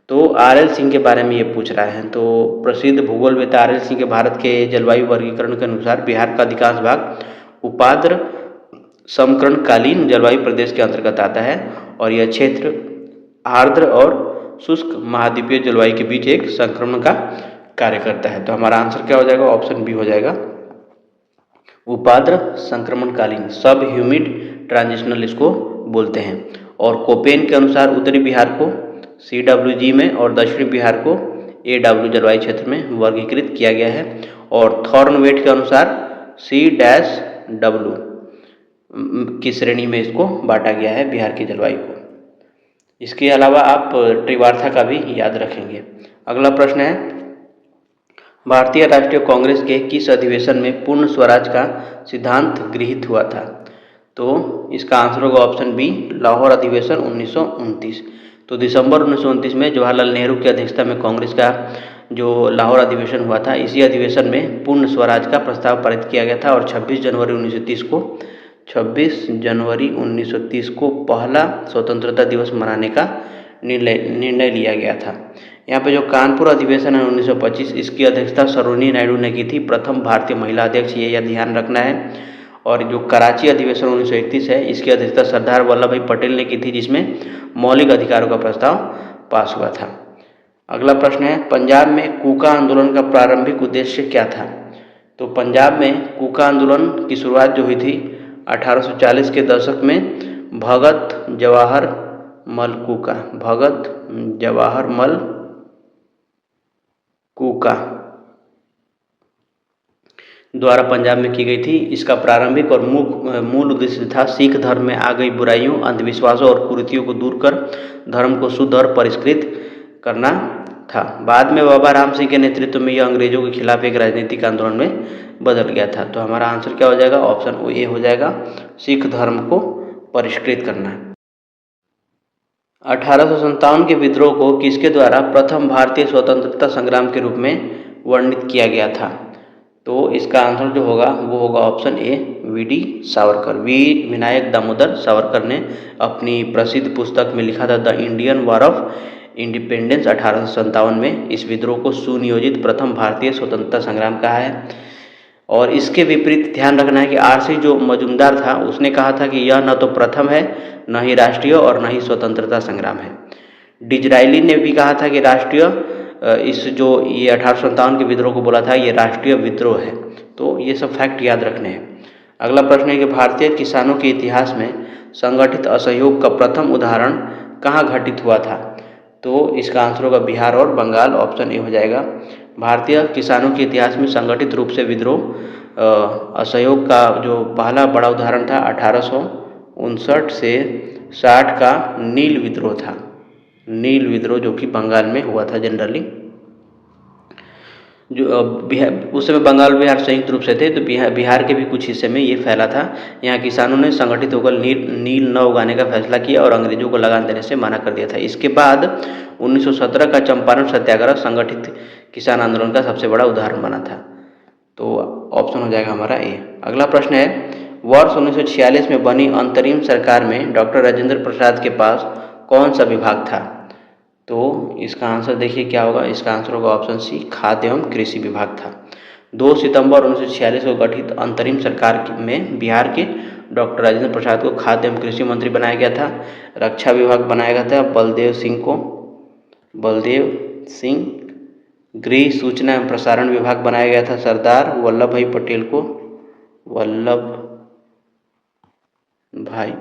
तो RLC के बारे में ये पूछ रहा है। तो प्रसिद्ध भूगोलवेत्ता RLC के भारत के जलवायु वर्गीकरण के अनुसार बिहार का अधिकांश भाग उपाद्र समकरणकालीन जलवायु प्रदेश के अंतर्गत आता है और यह क्षेत्र आर्द्र और शुष्क महाद्वीपीय जलवायु के बीच एक संक्रमण का कार्य करता है। तो हमारा आंसर क्या हो जाएगा? ऑप्शन बी हो जाएगा, उपाद्र संक्रमणकालीन, सब ह्यूमिड ट्रांजिशनल इसको बोलते हैं। और कोपेन के अनुसार उत्तरी बिहार को CWG में और दक्षिणी बिहार को AW जलवायु क्षेत्र में वर्गीकृत किया गया है। और थॉर्नवेट के अनुसार C-W की श्रेणी में इसको बांटा गया है बिहार की जलवायु को। इसके अलावा आप त्रिवार्था का भी याद रखेंगे। अगला प्रश्न है, भारतीय राष्ट्रीय कांग्रेस के किस अधिवेशन में पूर्ण स्वराज का सिद्धांत गृहीत हुआ था? तो इसका आंसर होगा ऑप्शन बी, लाहौर अधिवेशन 1929। तो दिसंबर 1929 में जवाहरलाल नेहरू की अध्यक्षता में कांग्रेस का जो लाहौर अधिवेशन हुआ था, इसी अधिवेशन में पूर्ण स्वराज का प्रस्ताव पारित किया गया था और 26 जनवरी 1930 को पहला स्वतंत्रता दिवस मनाने का निर्णय लिया गया था। यहाँ पे जो कानपुर अधिवेशन है 1925, इसकी अध्यक्षता सरोजिनी नायडू ने की थी, प्रथम भारतीय महिला अध्यक्ष, ये ध्यान रखना है। और जो कराची अधिवेशन 1931 है, इसकी अध्यक्षता सरदार वल्लभ भाई पटेल ने की थी, जिसमें मौलिक अधिकारों का प्रस्ताव पास हुआ था। अगला प्रश्न है, पंजाब में कूका आंदोलन का प्रारंभिक उद्देश्य क्या था? तो पंजाब में कूका आंदोलन की शुरुआत जो हुई थी 1840 के दशक में भगत जवाहर मल कूका द्वारा पंजाब में की गई थी। इसका प्रारंभिक और मूल उद्देश्य था सिख धर्म में आ गई बुराइयों, अंधविश्वासों और कुरीतियों को दूर कर धर्म को शुद्ध और परिष्कृत करना था। बाद में बाबा राम सिंह के नेतृत्व में यह अंग्रेजों के खिलाफ एक राजनीतिक आंदोलन में बदल गया था। तो हमारा आंसर क्या हो जाएगा? ऑप्शन ए हो जाएगा, सिख धर्म को परिष्कृत करना। 1857 के विद्रोह को किसके द्वारा प्रथम भारतीय स्वतंत्रता संग्राम के रूप में वर्णित किया गया था? तो इसका आंसर जो होगा वो होगा ऑप्शन ए, VD सावरकर। विनायक दामोदर सावरकर ने अपनी प्रसिद्ध पुस्तक में लिखा था the Indian war of independence 1857 में इस विद्रोह को सुनियोजित प्रथम भारतीय स्वतंत्रता संग्राम कहा है। और इसके विपरीत ध्यान रखना है कि RC जो मजुमदार था, उसने कहा था कि यह न तो प्रथम है, न ही राष्ट्रीय और न ही स्वतंत्रता संग्राम है। डिजरायली ने भी कहा था कि राष्ट्रीय ये 1857 के विद्रोह को बोला था, ये राष्ट्रीय विद्रोह है। तो ये सब फैक्ट याद रखने हैं। अगला प्रश्न है कि भारतीय किसानों के इतिहास में संगठित असहयोग का प्रथम उदाहरण कहाँ घटित हुआ था? तो इसका आंसर होगा बिहार और बंगाल, ऑप्शन ए हो जाएगा। भारतीय किसानों के इतिहास में संगठित रूप से विद्रोह असहयोग का जो पहला बड़ा उदाहरण था 1859 से 60 का नील विद्रोह था। नील विद्रोह जो कि बंगाल में हुआ था जनरली, जो उस समय बंगाल बिहार संयुक्त रूप से थे, तो बिहार के भी कुछ हिस्से में ये फैला था। यहाँ किसानों ने संगठित होकर नील न उगाने का फैसला किया और अंग्रेजों को लगान देने से मना कर दिया था। इसके बाद 1917 का चंपारण सत्याग्रह संगठित किसान आंदोलन का सबसे बड़ा उदाहरण बना था। तो ऑप्शन हो जाएगा हमारा ए। अगला प्रश्न है, वर्ष 1946 में बनी अंतरिम सरकार में डॉक्टर राजेंद्र प्रसाद के पास कौन सा विभाग था? तो इसका आंसर देखिए क्या होगा, इसका आंसर होगा ऑप्शन सी, खाद्य एवं कृषि विभाग था। 2 सितंबर 1946 को गठित अंतरिम सरकार में बिहार के डॉक्टर राजेंद्र प्रसाद को खाद्य एवं कृषि मंत्री बनाया गया था। रक्षा विभाग बनाया गया था बलदेव सिंह। गृह सूचना एवं प्रसारण विभाग बनाया गया था सरदार वल्लभ भाई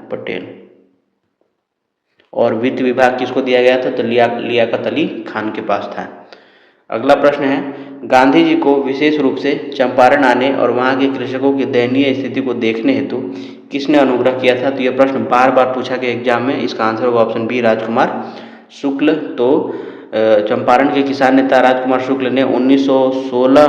पटेल। और वित्त विभाग किसको दिया गया था? तो लियाकत अली खान के पास था। अगला प्रश्न है, गांधी जी को विशेष रूप से चंपारण आने और वहां के कृषकों की दयनीय स्थिति को देखने हेतु किसने अनुग्रह किया था? तो यह प्रश्न बार बार पूछा गया एग्जाम में। इसका आंसर होगा ऑप्शन बी, राजकुमार शुक्ल। तो चंपारण के किसान नेता राजकुमार शुक्ल ने 1916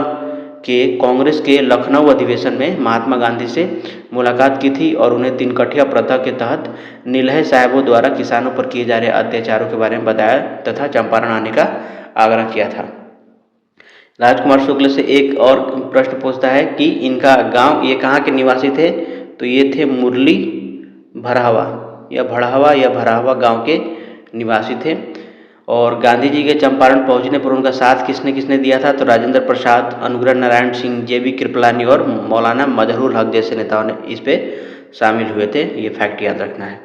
के कांग्रेस के लखनऊ अधिवेशन में महात्मा गांधी से मुलाकात की थी और उन्हें तीनकठिया प्रथा के तहत नीलह साहबों द्वारा किसानों पर किए जा रहे अत्याचारों के बारे में बताया तथा चंपारण आने का आग्रह किया था। राजकुमार शुक्ल से एक और प्रश्न पूछता है कि इनका गांव, ये कहाँ के निवासी थे, तो ये थे मुरली भरावा या भरावा गांव के निवासी थे। और गांधी जी के चंपारण पहुंचने पर उनका साथ किसने किसने दिया था, तो राजेंद्र प्रसाद, अनुग्रह नारायण सिंह, JB कृपलानी और मौलाना मजहरूल हक जैसे नेताओं ने इस पे शामिल हुए थे। ये फैक्ट याद रखना है।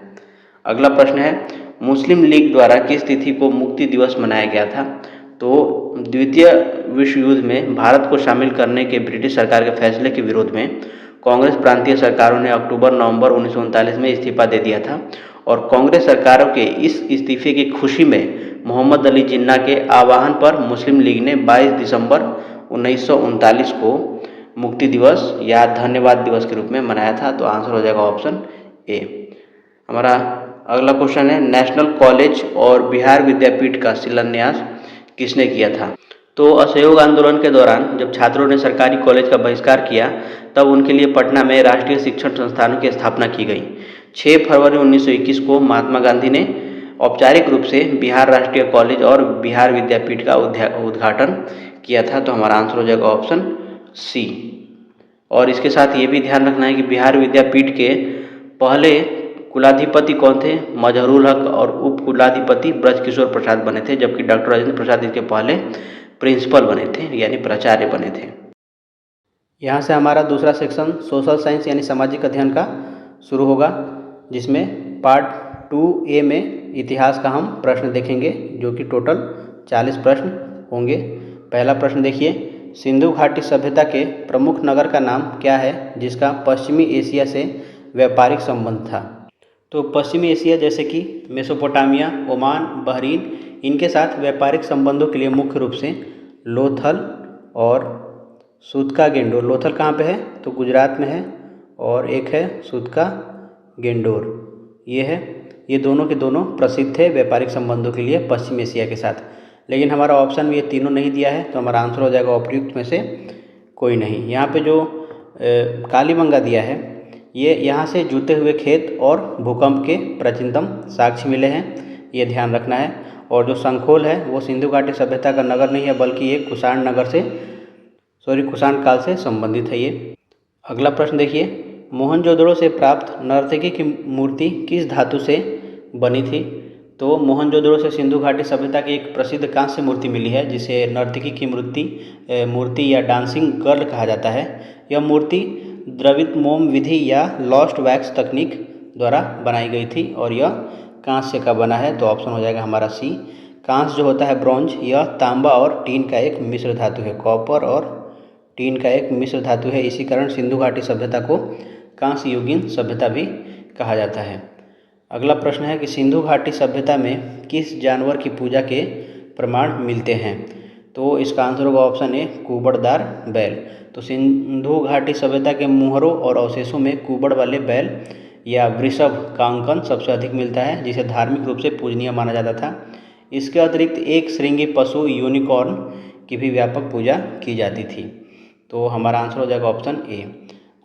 अगला प्रश्न है, मुस्लिम लीग द्वारा किस तिथि को मुक्ति दिवस मनाया गया था, तो द्वितीय विश्व युद्ध में भारत को शामिल करने के ब्रिटिश सरकार के फैसले के विरोध में कांग्रेस प्रांतीय सरकारों ने अक्टूबर-नवंबर 1939 में इस्तीफा दे दिया था और कांग्रेस सरकारों के इस इस्तीफे की खुशी में मोहम्मद अली जिन्ना के आह्वान पर मुस्लिम लीग ने 22 दिसंबर 1939 को मुक्ति दिवस या धन्यवाद दिवस के रूप में मनाया था। तो आंसर हो जाएगा ऑप्शन ए। हमारा अगला क्वेश्चन है, नेशनल कॉलेज और बिहार विद्यापीठ का शिलान्यास किसने किया था, तो असहयोग आंदोलन के दौरान जब छात्रों ने सरकारी कॉलेज का बहिष्कार किया तब उनके लिए पटना में राष्ट्रीय शिक्षण संस्थानों की स्थापना की गई। 6 फरवरी 1921 को महात्मा गांधी ने औपचारिक रूप से बिहार राष्ट्रीय कॉलेज और बिहार विद्यापीठ का उद्घाटन किया था। तो हमारा आंसर हो जाएगा ऑप्शन सी। और इसके साथ ये भी ध्यान रखना है कि बिहार विद्यापीठ के पहले कुलाधिपति कौन थे, मजहरूल हक, और उप कुलाधिपति ब्रजकिशोर प्रसाद बने थे, जबकि डॉक्टर राजेंद्र प्रसाद इसके पहले प्रिंसिपल बने थे यानी प्राचार्य बने थे। यहाँ से हमारा दूसरा सेक्शन सोशल साइंस यानी सामाजिक अध्ययन का शुरू होगा, जिसमें पार्ट 2A में इतिहास का हम प्रश्न देखेंगे, जो कि टोटल 40 प्रश्न होंगे। पहला प्रश्न देखिए, सिंधु घाटी सभ्यता के प्रमुख नगर का नाम क्या है जिसका पश्चिमी एशिया से व्यापारिक संबंध था, तो पश्चिमी एशिया जैसे कि मेसोपोटामिया, ओमान, बहरीन, इनके साथ व्यापारिक संबंधों के लिए मुख्य रूप से लोथल और सूतका गेंडोर। लोथल कहाँ पे है, तो गुजरात में है, और एक है सूतका गेंडोर, ये है। ये दोनों के दोनों प्रसिद्ध थे व्यापारिक संबंधों के लिए पश्चिम एशिया के साथ। लेकिन हमारा ऑप्शन में ये तीनों नहीं दिया है, तो हमारा आंसर हो जाएगा उपयुक्त में से कोई नहीं। यहाँ पे जो कालीबंगा दिया है, ये यहाँ से जुते हुए खेत और भूकंप के प्राचीनतम साक्ष्य मिले हैं, ये ध्यान रखना है। और जो संखोल है वो सिंधु घाटी सभ्यता का नगर नहीं है, बल्कि ये कुषाण काल से संबंधित है ये। अगला प्रश्न देखिए, मोहनजोदड़ो से प्राप्त नर्तकी की मूर्ति किस धातु से बनी थी, तो मोहनजोदड़ो से सिंधु घाटी सभ्यता की एक प्रसिद्ध कांस्य मूर्ति मिली है, जिसे नर्तकी की मूर्ति या डांसिंग गर्ल कहा जाता है। यह मूर्ति द्रवित मोम विधि या लॉस्ट वैक्स तकनीक द्वारा बनाई गई थी और यह कांस्य का बना है, तो ऑप्शन हो जाएगा हमारा सी। कांस्य जो होता है ब्रॉन्ज, यह तांबा और टीन का एक मिश्र धातु है, कॉपर और टीन का एक मिश्र धातु है। इसी कारण सिंधु घाटी सभ्यता को कांस्य युगीन सभ्यता भी कहा जाता है। अगला प्रश्न है कि सिंधु घाटी सभ्यता में किस जानवर की पूजा के प्रमाण मिलते हैं, तो इसका आंसर होगा ऑप्शन ए, कुबड़दार बैल। तो सिंधु घाटी सभ्यता के मुहरों और अवशेषों में कुबड़ वाले बैल या वृषभ का अंकन सबसे अधिक मिलता है, जिसे धार्मिक रूप से पूजनीय माना जाता था। इसके अतिरिक्त एक श्रृंगी पशु यूनिकॉर्न की भी व्यापक पूजा की जाती थी, तो हमारा आंसर हो जाएगा ऑप्शन ए।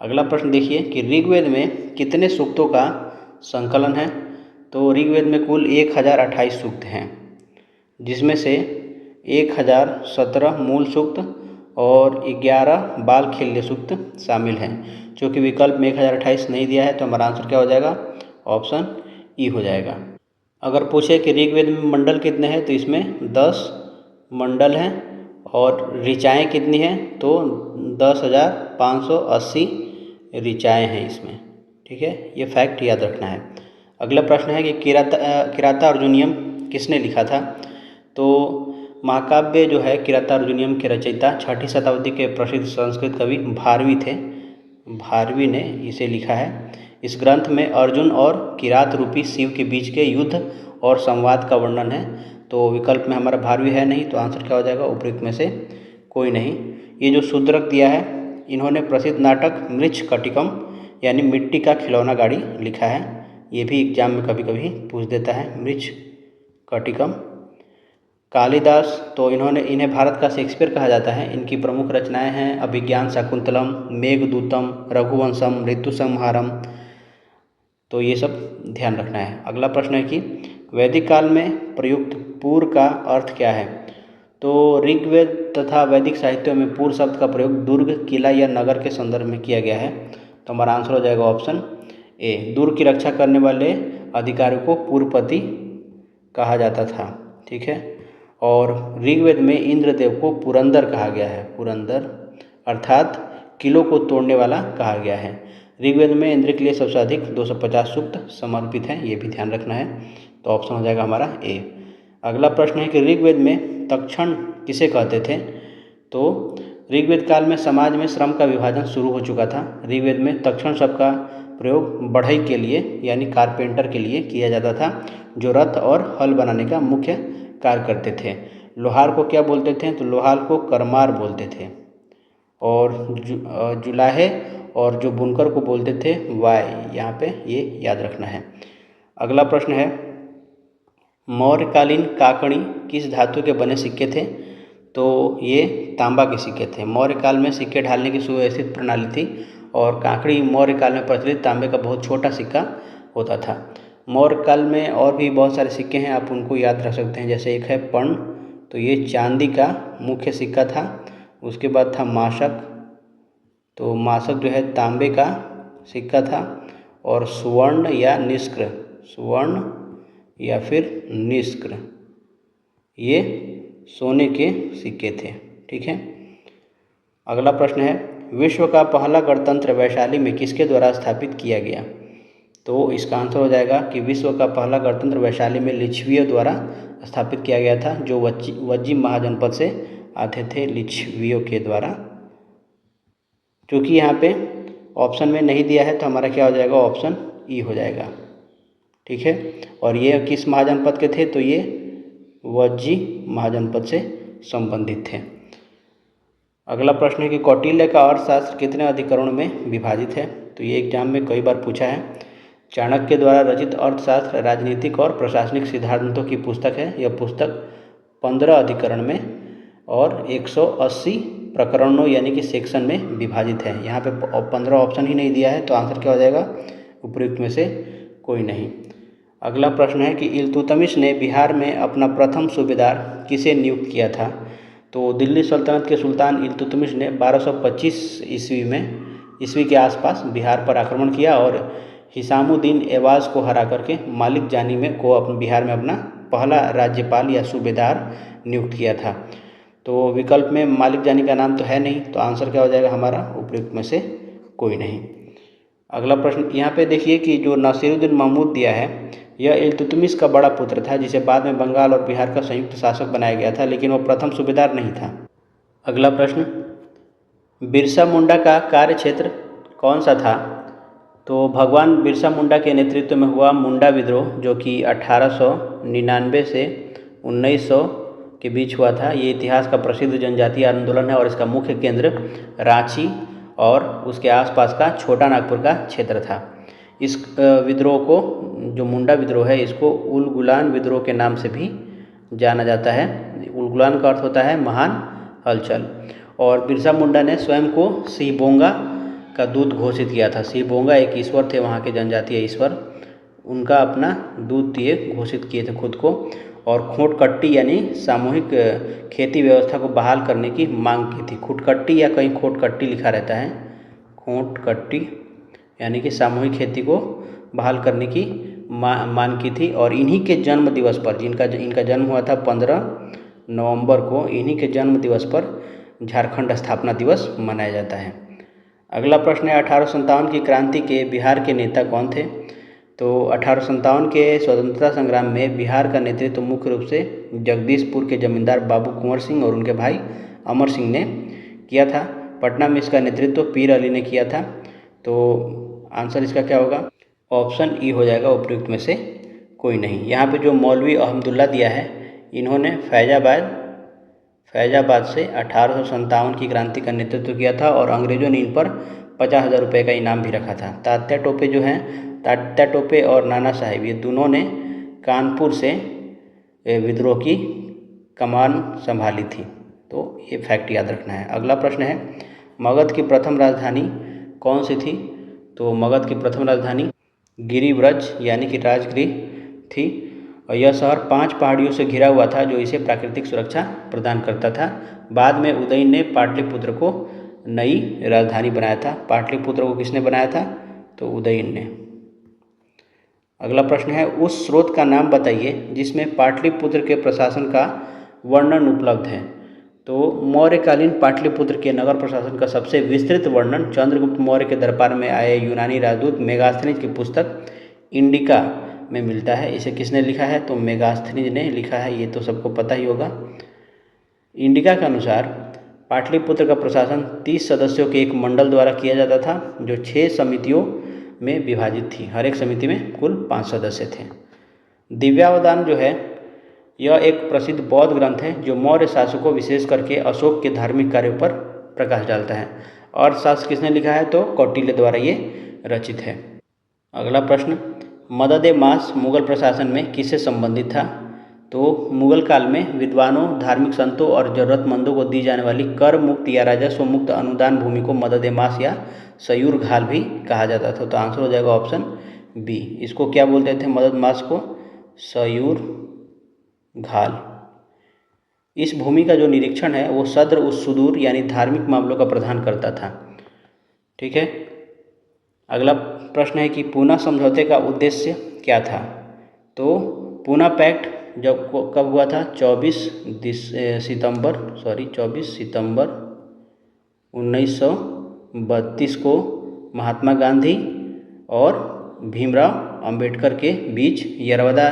अगला प्रश्न देखिए कि ऋग्वेद में कितने सूक्तों का संकलन है, तो ऋग्वेद में कुल 1028 सूक्त हैं, जिसमें से 1017 मूल सूक्त और 11 बाल खेल्य सूक्त शामिल हैं। चूँकि विकल्प में 1028 नहीं दिया है, तो हमारा आंसर क्या हो जाएगा, ऑप्शन ई हो जाएगा। अगर पूछे कि ऋग्वेद में मंडल कितने हैं, तो इसमें 10 मंडल हैं और ऋचाएँ कितनी हैं, तो 10,580 ऋचाएँ हैं इसमें, ठीक है। ये फैक्ट याद रखना है। अगला प्रश्न है कि किराता अर्जुनियम किसने लिखा था, तो महाकाव्य जो है किराता अर्जुनियम के रचयिता 6ठी शताब्दी के प्रसिद्ध संस्कृत कवि भारवी थे। भारवी ने इसे लिखा है। इस ग्रंथ में अर्जुन और किरात रूपी शिव के बीच के युद्ध और संवाद का वर्णन है, तो विकल्प में हमारा भारवी है नहीं, तो आंसर क्या हो जाएगा, उपयुक्त में से कोई नहीं। ये जो शूद्रक दिया है, इन्होंने प्रसिद्ध नाटक मृच्छकटिकम यानी मिट्टी का खिलौना गाड़ी लिखा है। ये भी एग्जाम में कभी कभी पूछ देता है, मृच्छकटिकम। कालिदास, तो इन्हें भारत का शेक्सपियर कहा जाता है। इनकी प्रमुख रचनाएं हैं अभिज्ञान शाकुंतलम, मेघदूतम, रघुवंशम, ऋतुसंहारम। तो ये सब ध्यान रखना है। अगला प्रश्न है कि वैदिक काल में प्रयुक्त पूर का अर्थ क्या है। तो ऋग्वेद तथा वैदिक साहित्यों में पूर शब्द का प्रयोग दुर्ग, किला या नगर के संदर्भ में किया गया है। तो हमारा आंसर हो जाएगा ऑप्शन ए। दुर्ग की रक्षा करने वाले अधिकारी को पूरपति कहा जाता था। ठीक है। और ऋग्वेद में इंद्रदेव को पुरंदर कहा गया है। पुरंदर अर्थात किलों को तोड़ने वाला कहा गया है। ऋग्वेद में इंद्र के लिए सबसे अधिक 250 सूक्त समर्पित हैं, ये भी ध्यान रखना है। तो ऑप्शन हो जाएगा हमारा ए। अगला प्रश्न है कि ऋग्वेद में तक्षण किसे कहते थे। तो ऋग्वेद काल में समाज में श्रम का विभाजन शुरू हो चुका था। ऋग्वेद में तक्षण शब्द का प्रयोग बढ़ई के लिए यानी कारपेंटर के लिए किया जाता था, जो रथ और हल बनाने का मुख्य कार्य करते थे। लोहार को क्या बोलते थे। तो लोहार को करमार बोलते थे। और जुलाहे और जो बुनकर को बोलते थे वाय। यहाँ पे ये याद रखना है। अगला प्रश्न है मौर्यकालीन काकणी किस धातु के बने सिक्के थे। तो ये तांबा के सिक्के थे। मौर्य काल में सिक्के ढालने की सुव्यवस्थित प्रणाली थी और काकड़ी मौर्य काल में प्रचलित तांबे का बहुत छोटा सिक्का होता था। मौर्य काल में और भी बहुत सारे सिक्के हैं, आप उनको याद रख सकते हैं। जैसे एक है पर्ण, तो ये चांदी का मुख्य सिक्का था। उसके बाद था माशक, तो माशक जो है तांबे का सिक्का था। और सुवर्ण या निष्क्र, सुवर्ण या फिर निष्क्र, ये सोने के सिक्के थे। ठीक है। अगला प्रश्न है विश्व का पहला गणतंत्र वैशाली में किसके द्वारा स्थापित किया गया। तो इसका आंसर हो जाएगा कि विश्व का पहला गणतंत्र वैशाली में लिच्छवियों द्वारा स्थापित किया गया था, जो वज्जी महाजनपद से आते थे, लिच्छवियों के द्वारा। क्योंकि यहाँ पे ऑप्शन में नहीं दिया है तो हमारा क्या हो जाएगा, ऑप्शन ई हो जाएगा। ठीक है। और ये किस महाजनपद के थे। तो ये वज्जी महाजनपद से संबंधित थे। अगला प्रश्न है कि कौटिल्य का अर्थशास्त्र कितने अधिकरणों में विभाजित है। तो ये एग्जाम में कई बार पूछा है। चाणक्य द्वारा रचित अर्थशास्त्र राजनीतिक और प्रशासनिक सिद्धांतों की पुस्तक है। यह पुस्तक 15 अधिकरण में और 180 प्रकरणों यानी कि सेक्शन में विभाजित है। यहाँ पे 15 ऑप्शन ही नहीं दिया है, तो आंसर क्या हो जाएगा, उपयुक्त में से कोई नहीं। अगला प्रश्न है कि इल्तुतमिश ने बिहार में अपना प्रथम सूबेदार किसे नियुक्त किया था। तो दिल्ली सल्तनत के सुल्तान इल्तुतमिश ने 1225 ईस्वी के आसपास बिहार पर आक्रमण किया और हिसामुद्दीन एवाज को हरा करके मालिक जानी को अपने बिहार में अपना पहला राज्यपाल या सूबेदार नियुक्त किया था। तो विकल्प में मालिक जानी का नाम तो है नहीं, तो आंसर क्या हो जाएगा हमारा, उपयुक्त में से कोई नहीं। अगला प्रश्न यहाँ पे देखिए कि जो नासिरुद्दीन महमूद दिया है, यह इल्तुतमिश का बड़ा पुत्र था, जिसे बाद में बंगाल और बिहार का संयुक्त शासक बनाया गया था, लेकिन वह प्रथम सूबेदार नहीं था। अगला प्रश्न, बिरसा मुंडा का कार्य क्षेत्र कौन सा था। तो भगवान बिरसा मुंडा के नेतृत्व में हुआ मुंडा विद्रोह, जो कि 1899 से 1900 के बीच हुआ था। ये इतिहास का प्रसिद्ध जनजातीय आंदोलन है और इसका मुख्य केंद्र रांची और उसके आसपास का छोटा नागपुर का क्षेत्र था। इस विद्रोह को, जो मुंडा विद्रोह है, इसको उलगुलान विद्रोह के नाम से भी जाना जाता है। उलगुलान का अर्थ होता है महान हलचल। और बिरसा मुंडा ने स्वयं को सिहबोंगा का दूत घोषित किया था। सिहबोंगा एक ईश्वर थे, वहाँ के जनजातीय ईश्वर, उनका अपना दूत ये घोषित किए थे खुद को। और खोटकट्टी यानी सामूहिक खेती व्यवस्था को बहाल करने की मांग की थी। खुटकट्टी या कहीं खोटकट्टी लिखा रहता है, खोटकट्टी यानी कि सामूहिक खेती को बहाल करने की मांग की थी। और इन्हीं के जन्म दिवस पर, इनका जन्म हुआ था 15 नवंबर को, इन्हीं के जन्म दिवस पर झारखंड स्थापना दिवस मनाया जाता है। अगला प्रश्न है 1857 की क्रांति के बिहार के नेता कौन थे। तो 1857 के स्वतंत्रता संग्राम में बिहार का नेतृत्व मुख्य रूप से जगदीशपुर के जमींदार बाबू कुंवर सिंह और उनके भाई अमर सिंह ने किया था। पटना में इसका नेतृत्व पीर अली ने किया था। तो आंसर इसका क्या होगा, ऑप्शन ई हो जाएगा, उपयुक्त में से कोई नहीं। यहाँ पे जो मौलवी अहमदुल्ला दिया है, इन्होंने फैजाबाद से 1857 की क्रांति का नेतृत्व किया था और अंग्रेजों ने इन पर 50,000 रुपये का इनाम भी रखा था। तात्या टोपे जो हैं, तात्या टोपे और नाना साहेब, ये दोनों ने कानपुर से विद्रोह की कमान संभाली थी। तो ये फैक्ट याद रखना है। अगला प्रश्न है, मगध की प्रथम राजधानी कौन सी थी? तो मगध की प्रथम राजधानी गिरिव्रज यानी कि राजगृह थी। और यह शहर 5 पहाड़ियों से घिरा हुआ था जो इसे प्राकृतिक सुरक्षा प्रदान करता था। बाद में उदयन ने पाटलिपुत्र को नई राजधानी बनाया था। पाटलिपुत्र को किसने बनाया था? तो उदयन ने। अगला प्रश्न है, उस स्रोत का नाम बताइए जिसमें पाटलिपुत्र के प्रशासन का वर्णन उपलब्ध है। तो मौर्यकालीन पाटलिपुत्र के नगर प्रशासन का सबसे विस्तृत वर्णन चंद्रगुप्त मौर्य के दरबार में आए यूनानी राजदूत मेगास्थनीज की पुस्तक इंडिका में मिलता है। इसे किसने लिखा है? तो मेगास्थनीज ने लिखा है, ये तो सबको पता ही होगा। इंडिका के अनुसार पाटलिपुत्र का प्रशासन 30 सदस्यों के एक मंडल द्वारा किया जाता था जो 6 समितियों में विभाजित थी। हर एक समिति में कुल 5 सदस्य थे। दिव्यावदान जो है यह एक प्रसिद्ध बौद्ध ग्रंथ है जो मौर्य शासकों विशेष करके अशोक के धार्मिक कार्यों पर प्रकाश डालता है। अर्थशास्त्र किसने लिखा है? तो कौटिल्य द्वारा ये रचित है। अगला प्रश्न, मदद-ए-माश मुगल प्रशासन में किससे संबंधित था? तो मुगल काल में विद्वानों, धार्मिक संतों और जरूरतमंदों को दी जाने वाली कर मुक्त या राजस्व मुक्त अनुदान भूमि को मदद-ए-माश या सयूर घाल भी कहा जाता था। तो आंसर हो जाएगा ऑप्शन बी। इसको क्या बोलते थे? मदद-माश को सयूर घाल। इस भूमि का जो निरीक्षण है वो सद्र उस सुदूर यानी धार्मिक मामलों का प्रधान करता था। ठीक है। अगला प्रश्न है कि पूना समझौते का उद्देश्य क्या था? तो पूना पैक्ट जब कब हुआ था? 24 सितंबर 1932 को महात्मा गांधी और भीमराव अंबेडकर के बीच यरवदा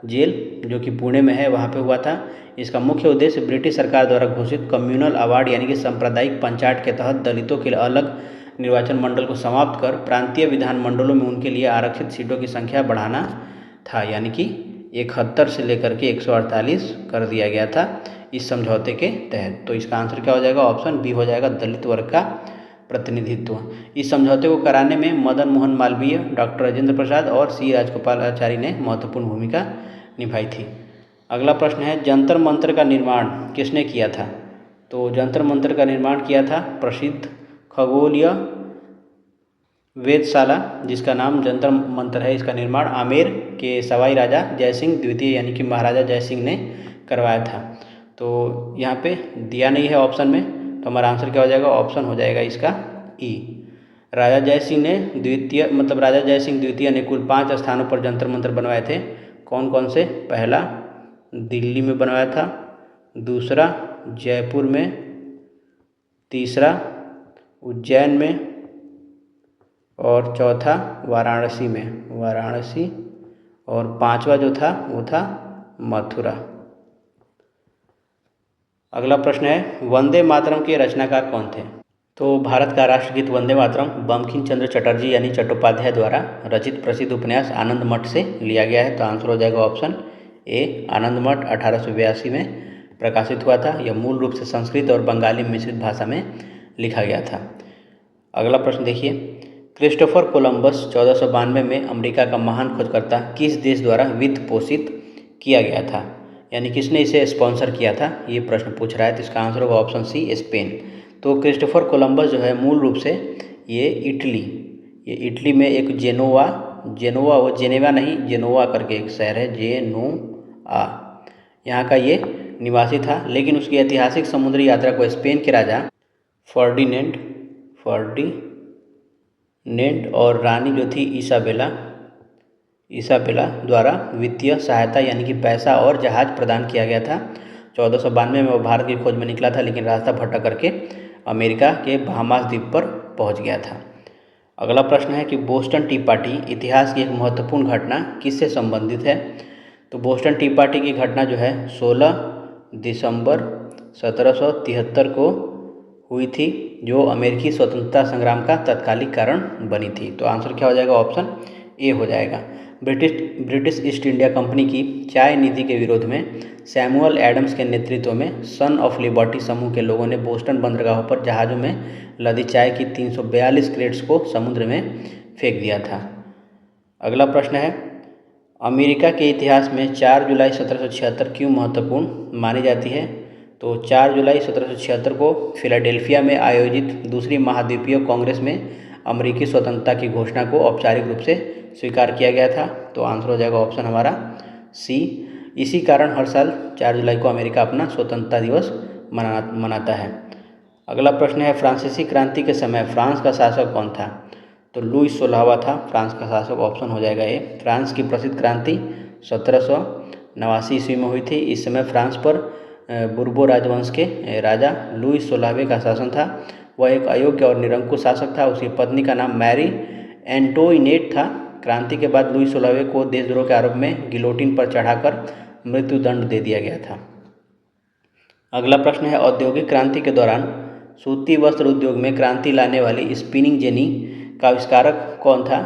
जेल जो कि पुणे में है वहाँ पे हुआ था। इसका मुख्य उद्देश्य ब्रिटिश सरकार द्वारा घोषित कम्युनल अवार्ड यानी कि सांप्रदायिक पंचायत के तहत दलितों के लिए अलग निर्वाचन मंडल को समाप्त कर प्रांतीय विधान मंडलों में उनके लिए आरक्षित सीटों की संख्या बढ़ाना था, यानी कि 71 से लेकर के 148 कर दिया गया था इस समझौते के तहत। तो इसका आंसर क्या हो जाएगा? ऑप्शन बी हो जाएगा, दलित वर्ग का प्रतिनिधित्व। इस समझौते को कराने में मदन मोहन मालवीय, डॉक्टर राजेंद्र प्रसाद और सी राजगोपालाचारी ने महत्वपूर्ण भूमिका निभाई थी। अगला प्रश्न है, जंतर मंतर का निर्माण किसने किया था? तो जंतर मंतर का निर्माण किया था प्रसिद्ध खगोलीय वेधशाला जिसका नाम जंतर मंतर है, इसका निर्माण आमेर के सवाई राजा जयसिंह द्वितीय यानी कि महाराजा जयसिंह ने करवाया था। तो यहाँ पे दिया नहीं है ऑप्शन में, तो हमारा आंसर क्या हो जाएगा? ऑप्शन हो जाएगा इसका ई। राजा जयसिंह द्वितीय ने कुल 5 स्थानों पर जंतर मंतर बनवाए थे। कौन कौन से? पहला दिल्ली में बनवाया था, दूसरा जयपुर में, तीसरा उज्जैन में और चौथा वाराणसी और 5वां जो था वो था मथुरा। अगला प्रश्न है, वंदे मातरम के रचनाकार कौन थे? तो भारत का राष्ट्रगीत वंदे मातरम बंकिम चंद्र चटर्जी यानी चट्टोपाध्याय द्वारा रचित प्रसिद्ध उपन्यास आनंद मठ से लिया गया है। तो आंसर हो जाएगा ऑप्शन ए, आनंद मठ 1882 में प्रकाशित हुआ था। यह मूल रूप से संस्कृत और बंगाली मिश्रित भाषा में लिखा गया था। अगला प्रश्न देखिए, क्रिस्टोफर कोलंबस 1492 में अमेरिका का महान खोजकर्ता किस देश द्वारा वित्त पोषित किया गया था, यानी किसने इसे स्पॉन्सर किया था, ये प्रश्न पूछ रहा है। तो इसका आंसर होगा ऑप्शन सी, स्पेन। तो क्रिस्टोफर कोलंबस जो है मूल रूप से ये इटली में एक जेनोवा करके एक शहर है, जेनोआ, यहाँ का ये निवासी था। लेकिन उसकी ऐतिहासिक समुद्री यात्रा को स्पेन के राजा फर्डिनेंड और रानी जो थी इसाबेला द्वारा वित्तीय सहायता यानी कि पैसा और जहाज प्रदान किया गया था। 1492 में वो भारत की खोज में निकला था, लेकिन रास्ता भटक करके अमेरिका के बहामास द्वीप पर पहुंच गया था। अगला प्रश्न है कि बोस्टन टी पार्टी इतिहास की एक महत्वपूर्ण घटना किससे संबंधित है? तो बोस्टन टी पार्टी की घटना जो है 16 दिसंबर 1773 को हुई थी, जो अमेरिकी स्वतंत्रता संग्राम का तत्कालिक कारण बनी थी। तो आंसर क्या हो जाएगा? ऑप्शन ए हो जाएगा। ब्रिटिश ईस्ट इंडिया कंपनी की चाय नीति के विरोध में सैमुअल एडम्स के नेतृत्व में सन ऑफ लिबर्टी समूह के लोगों ने बोस्टन बंदरगाहों पर जहाज़ों में लदी चाय की 342 क्रेट्स को समुद्र में फेंक दिया था। अगला प्रश्न है, अमेरिका के इतिहास में 4 जुलाई 1776 क्यों महत्वपूर्ण मानी जाती है? तो 4 जुलाई 1776 को फिलाडेल्फिया में आयोजित दूसरी महाद्वीपीय कांग्रेस में अमेरिकी स्वतंत्रता की घोषणा को औपचारिक रूप से स्वीकार किया गया था। तो आंसर हो जाएगा ऑप्शन हमारा सी। इसी कारण हर साल 4 जुलाई को अमेरिका अपना स्वतंत्रता दिवस मनाता है। अगला प्रश्न है, फ्रांसीसी क्रांति के समय फ्रांस का शासक कौन था? तो लुई 16वां था फ्रांस का शासक। ऑप्शन हो जाएगा ए। फ्रांस की प्रसिद्ध क्रांति 1789 ईस्वी में हुई थी। इस समय फ्रांस पर बुर्बो राजवंश के राजा लुई 16वें का शासन था। वह एक अयोग्य और निरंकुश शासक था। उसकी पत्नी का नाम मैरी एंटोइनेट था। क्रांति के बाद लुई 16वें को देशद्रोह के आरोप में गिलोटिन पर चढ़ाकर मृत्युदंड दे दिया गया था। अगला प्रश्न है, औद्योगिक क्रांति के दौरान सूती वस्त्र उद्योग में क्रांति लाने वाली स्पिनिंग जेनी का आविष्कारक कौन था?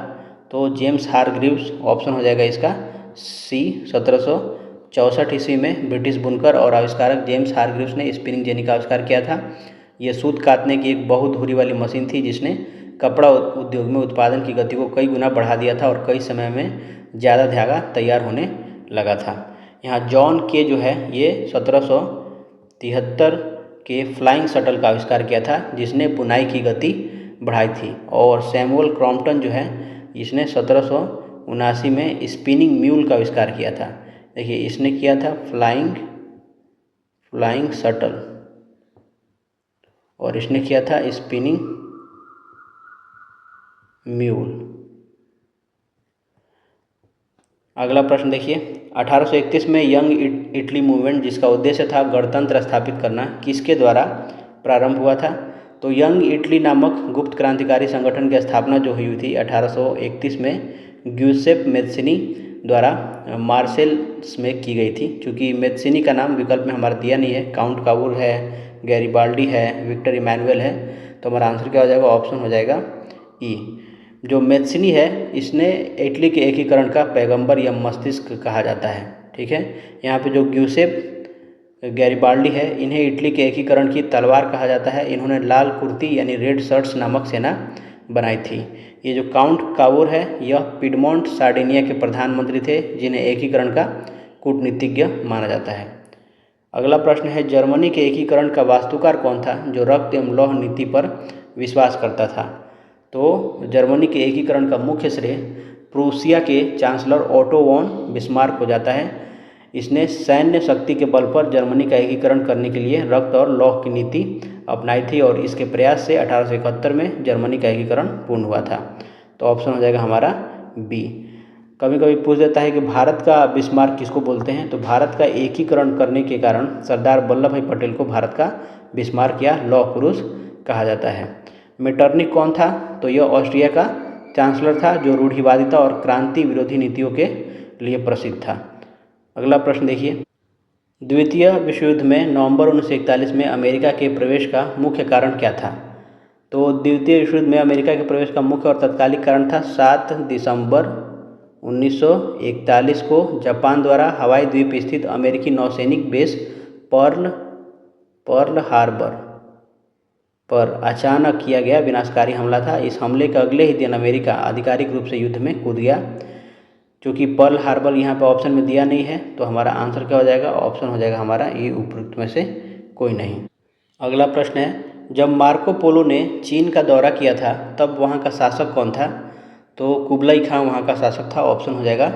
तो जेम्स हारग्रीव्स। ऑप्शन हो जाएगा इसका सी। 1764 ईस्वी में ब्रिटिश बुनकर और आविष्कारक जेम्स हारग्रीव्स ने स्पिनिंग जेनी का आविष्कार किया था। यह सूत काटने की एक बहुत धुरी वाली मशीन थी जिसने कपड़ा उद्योग में उत्पादन की गति को कई गुना बढ़ा दिया था और कई समय में ज़्यादा धागा तैयार होने लगा था। यहाँ जॉन के जो है ये 1773 के फ्लाइंग शटल का आविष्कार किया था जिसने बुनाई की गति बढ़ाई थी। और सैमुअल क्रॉम्पटन जो है इसने 1779 में स्पिनिंग म्यूल का आविष्कार किया था। देखिए इसने किया था फ्लाइंग शटल और इसने किया था स्पिनिंग म्यूल। अगला प्रश्न देखिए, 1831 में यंग इटली मूवमेंट जिसका उद्देश्य था गणतंत्र स्थापित करना किसके द्वारा प्रारंभ हुआ था? तो यंग इटली नामक गुप्त क्रांतिकारी संगठन की स्थापना जो हुई थी 1831 में ग्यूसेप मैज़िनी द्वारा मार्सेल्स में की गई थी। चूँकि मैज़िनी का नाम विकल्प में हमारा दिया नहीं है, काउंट काबूर है, गैरिबाल्डी है, विक्टर इमैनुअल है, तो हमारा आंसर क्या हो जाएगा? ऑप्शन हो जाएगा ई। जो मैज़िनी है इसने इटली के एकीकरण का पैगंबर या मस्तिष्क कहा जाता है। ठीक है, यहाँ पे जो ग्यूसेप गैरिबाल्डी है इन्हें इटली के एकीकरण की तलवार कहा जाता है। इन्होंने लाल कुर्ती यानी रेड शर्ट्स नामक सेना बनाई थी। ये जो काउंट काबूर है यह पिडमोंट सार्डिनिया के प्रधानमंत्री थे जिन्हें एकीकरण का कूटनीतिज्ञ माना जाता है। अगला प्रश्न है, जर्मनी के एकीकरण का वास्तुकार कौन था जो रक्त एवं लौह नीति पर विश्वास करता था? तो जर्मनी के एकीकरण का मुख्य श्रेय प्रूसिया के चांसलर ओटो वॉन बिस्मार्क को जाता है। इसने सैन्य शक्ति के बल पर जर्मनी का एकीकरण करने के लिए रक्त और लौह की नीति अपनाई थी और इसके प्रयास से 1871 में जर्मनी का एकीकरण पूर्ण हुआ था। तो ऑप्शन हो जाएगा हमारा बी। कभी कभी पूछ देता है कि भारत का बिस्मार्क किसको बोलते हैं? तो भारत का एकीकरण करने के कारण सरदार वल्लभ भाई पटेल को भारत का बिस्मार्क या लौह पुरुष कहा जाता है। मेटरनिक कौन था? तो यह ऑस्ट्रिया का चांसलर था जो रूढ़िवादिता और क्रांति विरोधी नीतियों के लिए प्रसिद्ध था। अगला प्रश्न देखिए, द्वितीय विश्व युद्ध में नवंबर 1941 में अमेरिका के प्रवेश का मुख्य कारण क्या था? तो द्वितीय विश्व युद्ध में अमेरिका के प्रवेश का मुख्य और तत्कालिक कारण था 7 दिसंबर 1941 को जापान द्वारा हवाई द्वीप स्थित अमेरिकी नौसैनिक बेस पर्ल हार्बर पर अचानक किया गया विनाशकारी हमला था। इस हमले के अगले ही दिन अमेरिका आधिकारिक रूप से युद्ध में कूद गया। चूँकि पर्ल हार्बर यहाँ पे ऑप्शन में दिया नहीं है तो हमारा आंसर क्या हो जाएगा? ऑप्शन हो जाएगा हमारा ये उपरोक्त में से कोई नहीं। अगला प्रश्न है, जब मार्को पोलो ने चीन का दौरा किया था तब वहाँ का शासक कौन था? तो कुबलाई खां वहाँ का शासक था। ऑप्शन हो जाएगा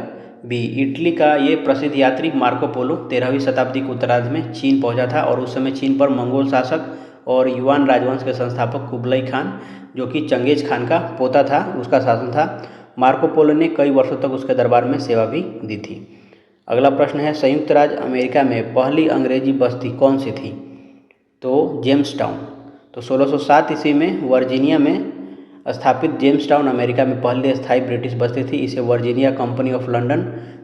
बी। इटली का ये प्रसिद्ध यात्री मार्को पोलो 13वीं शताब्दी के उत्तरार्ध में चीन पहुँचा था और उस समय चीन पर मंगोल शासक और युआन राजवंश के संस्थापक कुबलाई खान जो कि चंगेज खान का पोता था उसका शासन था। मार्को पोलो ने कई वर्षों तक उसके दरबार में सेवा भी दी थी। अगला प्रश्न है, संयुक्त राज्य अमेरिका में पहली अंग्रेजी बस्ती कौन सी थी? तो जेम्स टाउन। तो 1607 ईस्वी में वर्जीनिया में स्थापित जेम्स टाउन अमेरिका में पहली स्थायी ब्रिटिश बस्ती थी। इसे वर्जीनिया कंपनी ऑफ लंदन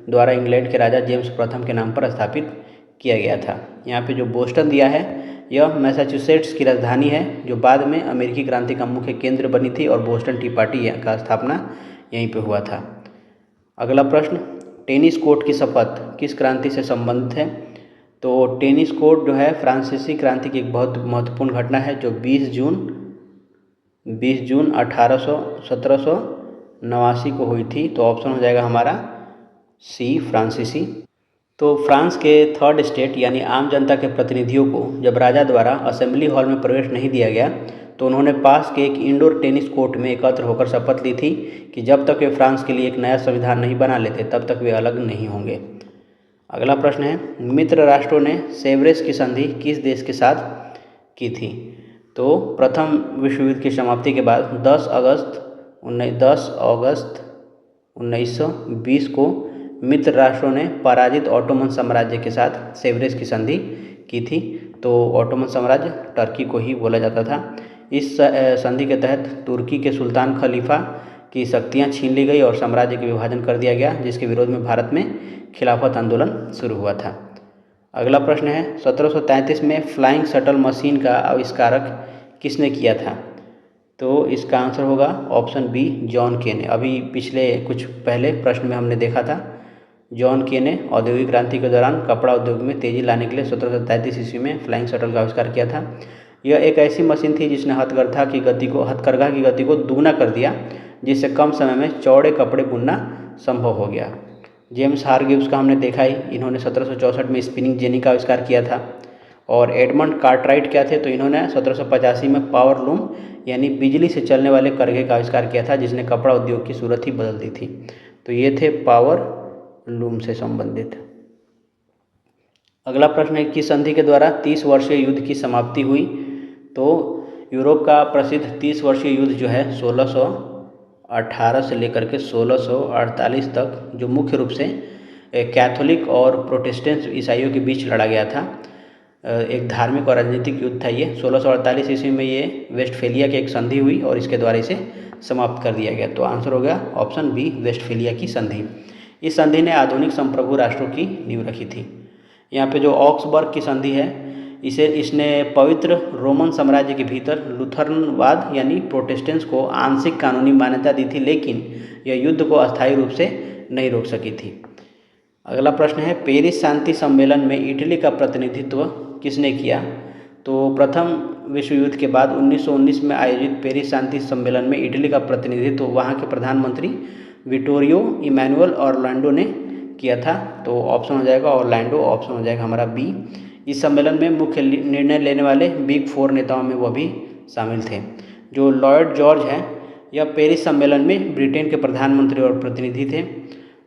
द्वारा इंग्लैंड के राजा जेम्स प्रथम के नाम पर स्थापित किया गया था। यहाँ पे जो बोस्टन दिया है यह मैसाचुसेट्स की राजधानी है जो बाद में अमेरिकी क्रांति का मुख्य केंद्र बनी थी और बोस्टन टी पार्टी का स्थापना यहीं पे हुआ था। अगला प्रश्न, टेनिस कोर्ट की शपथ किस क्रांति से संबंधित है? तो टेनिस कोर्ट जो है फ्रांसीसी क्रांति की एक बहुत महत्वपूर्ण घटना है जो 20 जून 1789 को हुई थी। तो ऑप्शन हो जाएगा हमारा सी फ्रांसीसी। तो फ्रांस के थर्ड स्टेट यानी आम जनता के प्रतिनिधियों को जब राजा द्वारा असेंबली हॉल में प्रवेश नहीं दिया गया तो उन्होंने पास के एक इंडोर टेनिस कोर्ट में एकत्र होकर शपथ ली थी कि जब तक वे फ्रांस के लिए एक नया संविधान नहीं बना लेते तब तक वे अलग नहीं होंगे। अगला प्रश्न है, मित्र राष्ट्रों ने सेवरेस की संधि किस देश के साथ की थी? तो प्रथम विश्व युद्ध की समाप्ति के बाद 10 अगस्त 1920 को मित्र राष्ट्रों ने पराजित ऑटोमन साम्राज्य के साथ सेवरेस की संधि की थी। तो ऑटोमन साम्राज्य टर्की को ही बोला जाता था। इस संधि के तहत तुर्की के सुल्तान खलीफा की शक्तियां छीन ली गई और साम्राज्य के विभाजन कर दिया गया, जिसके विरोध में भारत में खिलाफत आंदोलन शुरू हुआ था। अगला प्रश्न है, 1733 में फ्लाइंग शटल मशीन का आविष्कारक किसने किया था? तो इसका आंसर होगा ऑप्शन बी, जॉन के ने। अभी पिछले कुछ पहले प्रश्न में हमने देखा था, जॉन के ने औद्योगिक क्रांति के दौरान कपड़ा उद्योग में तेजी लाने के लिए 1733 ईस्वी में फ्लाइंग शटल का आविष्कार किया था। यह एक ऐसी मशीन थी जिसने हथकरघा की गति को दुगना कर दिया, जिससे कम समय में चौड़े कपड़े बुनना संभव हो गया। जेम्स हारग्रीव्स का हमने देखा ही, इन्होंने 1764 में स्पिनिंग जेनी का आविष्कार किया था। और एडमंड कार्टराइट क्या थे? तो इन्होंने 1785 में पावर लूम यानी बिजली से चलने वाले करघे का आविष्कार किया था, जिसने कपड़ा उद्योग की सूरत ही बदल दी थी। तो ये थे पावर लूम से संबंधित। अगला प्रश्न है, किस संधि के द्वारा 30 वर्षीय युद्ध की समाप्ति हुई? तो यूरोप का प्रसिद्ध 30 वर्षीय युद्ध जो है 1618 से लेकर के 1648 तक, जो मुख्य रूप से कैथोलिक और प्रोटेस्टेंट ईसाइयों के बीच लड़ा गया था, एक धार्मिक और राजनीतिक युद्ध था। ये 1648 ईस्वी में ये वेस्टफेलिया की एक संधि हुई और इसके द्वारा इसे समाप्त कर दिया गया। तो आंसर हो गया ऑप्शन बी, वेस्टफेलिया की संधि। इस संधि ने आधुनिक संप्रभु राष्ट्रों की नींव रखी थी। यहाँ पे जो ऑक्सबर्ग की संधि है, इसने पवित्र रोमन साम्राज्य के भीतर लुथरनवाद यानी प्रोटेस्टेंट्स को आंशिक कानूनी मान्यता दी थी, लेकिन यह युद्ध को अस्थायी रूप से नहीं रोक सकी थी। अगला प्रश्न है, पेरिस शांति सम्मेलन में इटली का प्रतिनिधित्व किसने किया? तो प्रथम विश्व युद्ध के बाद 1919 में आयोजित पेरिस शांति सम्मेलन में इटली का प्रतिनिधित्व वहाँ के प्रधानमंत्री विटोरियो इमैनुअल ऑरलैंडो ने किया था। तो ऑप्शन हो जाएगा ऑरलैंडो, ऑप्शन हो जाएगा हमारा बी। इस सम्मेलन में मुख्य निर्णय लेने वाले बिग 4 नेताओं में वह भी शामिल थे। जो लॉयड जॉर्ज हैं, यह पेरिस सम्मेलन में ब्रिटेन के प्रधानमंत्री और प्रतिनिधि थे।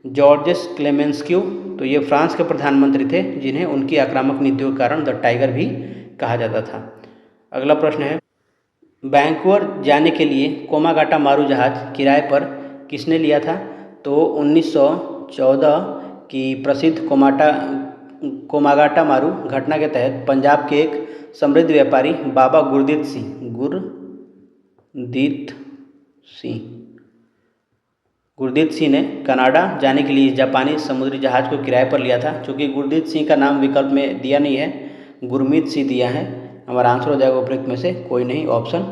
जॉर्जेस क्लेमेंस्क्यू, तो ये फ्रांस के प्रधानमंत्री थे, जिन्हें उनकी आक्रामक नीतियों के कारण द टाइगर भी कहा जाता था। अगला प्रश्न है, वैंकूवर जाने के लिए कोमागाटा मारू जहाज किराए पर किसने लिया था? तो 1914 की प्रसिद्ध कोमागाटा मारू घटना के तहत पंजाब के एक समृद्ध व्यापारी बाबा गुरदीत सिंह ने कनाडा जाने के लिए जापानी समुद्री जहाज को किराए पर लिया था। चूँकि गुरदीत सिंह का नाम विकल्प में दिया नहीं है, गुरमीत सिंह दिया है। हमारा आंसर हो जाएगा उपयुक्त में से कोई नहीं, ऑप्शन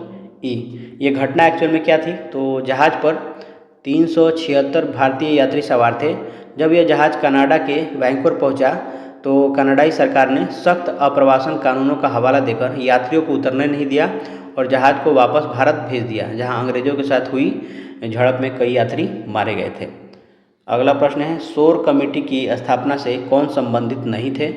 ई। ये घटना एक्चुअल में क्या थी? तो जहाज पर 376 भारतीय यात्री सवार थे। जब यह जहाज कनाडा के वैंकूवर पहुंचा तो कनाडाई सरकार ने सख्त अप्रवासन कानूनों का हवाला देकर यात्रियों को उतरने नहीं दिया और जहाज को वापस भारत भेज दिया, जहां अंग्रेजों के साथ हुई झड़प में कई यात्री मारे गए थे। अगला प्रश्न है, शोर कमेटी की स्थापना से कौन संबंधित नहीं थे?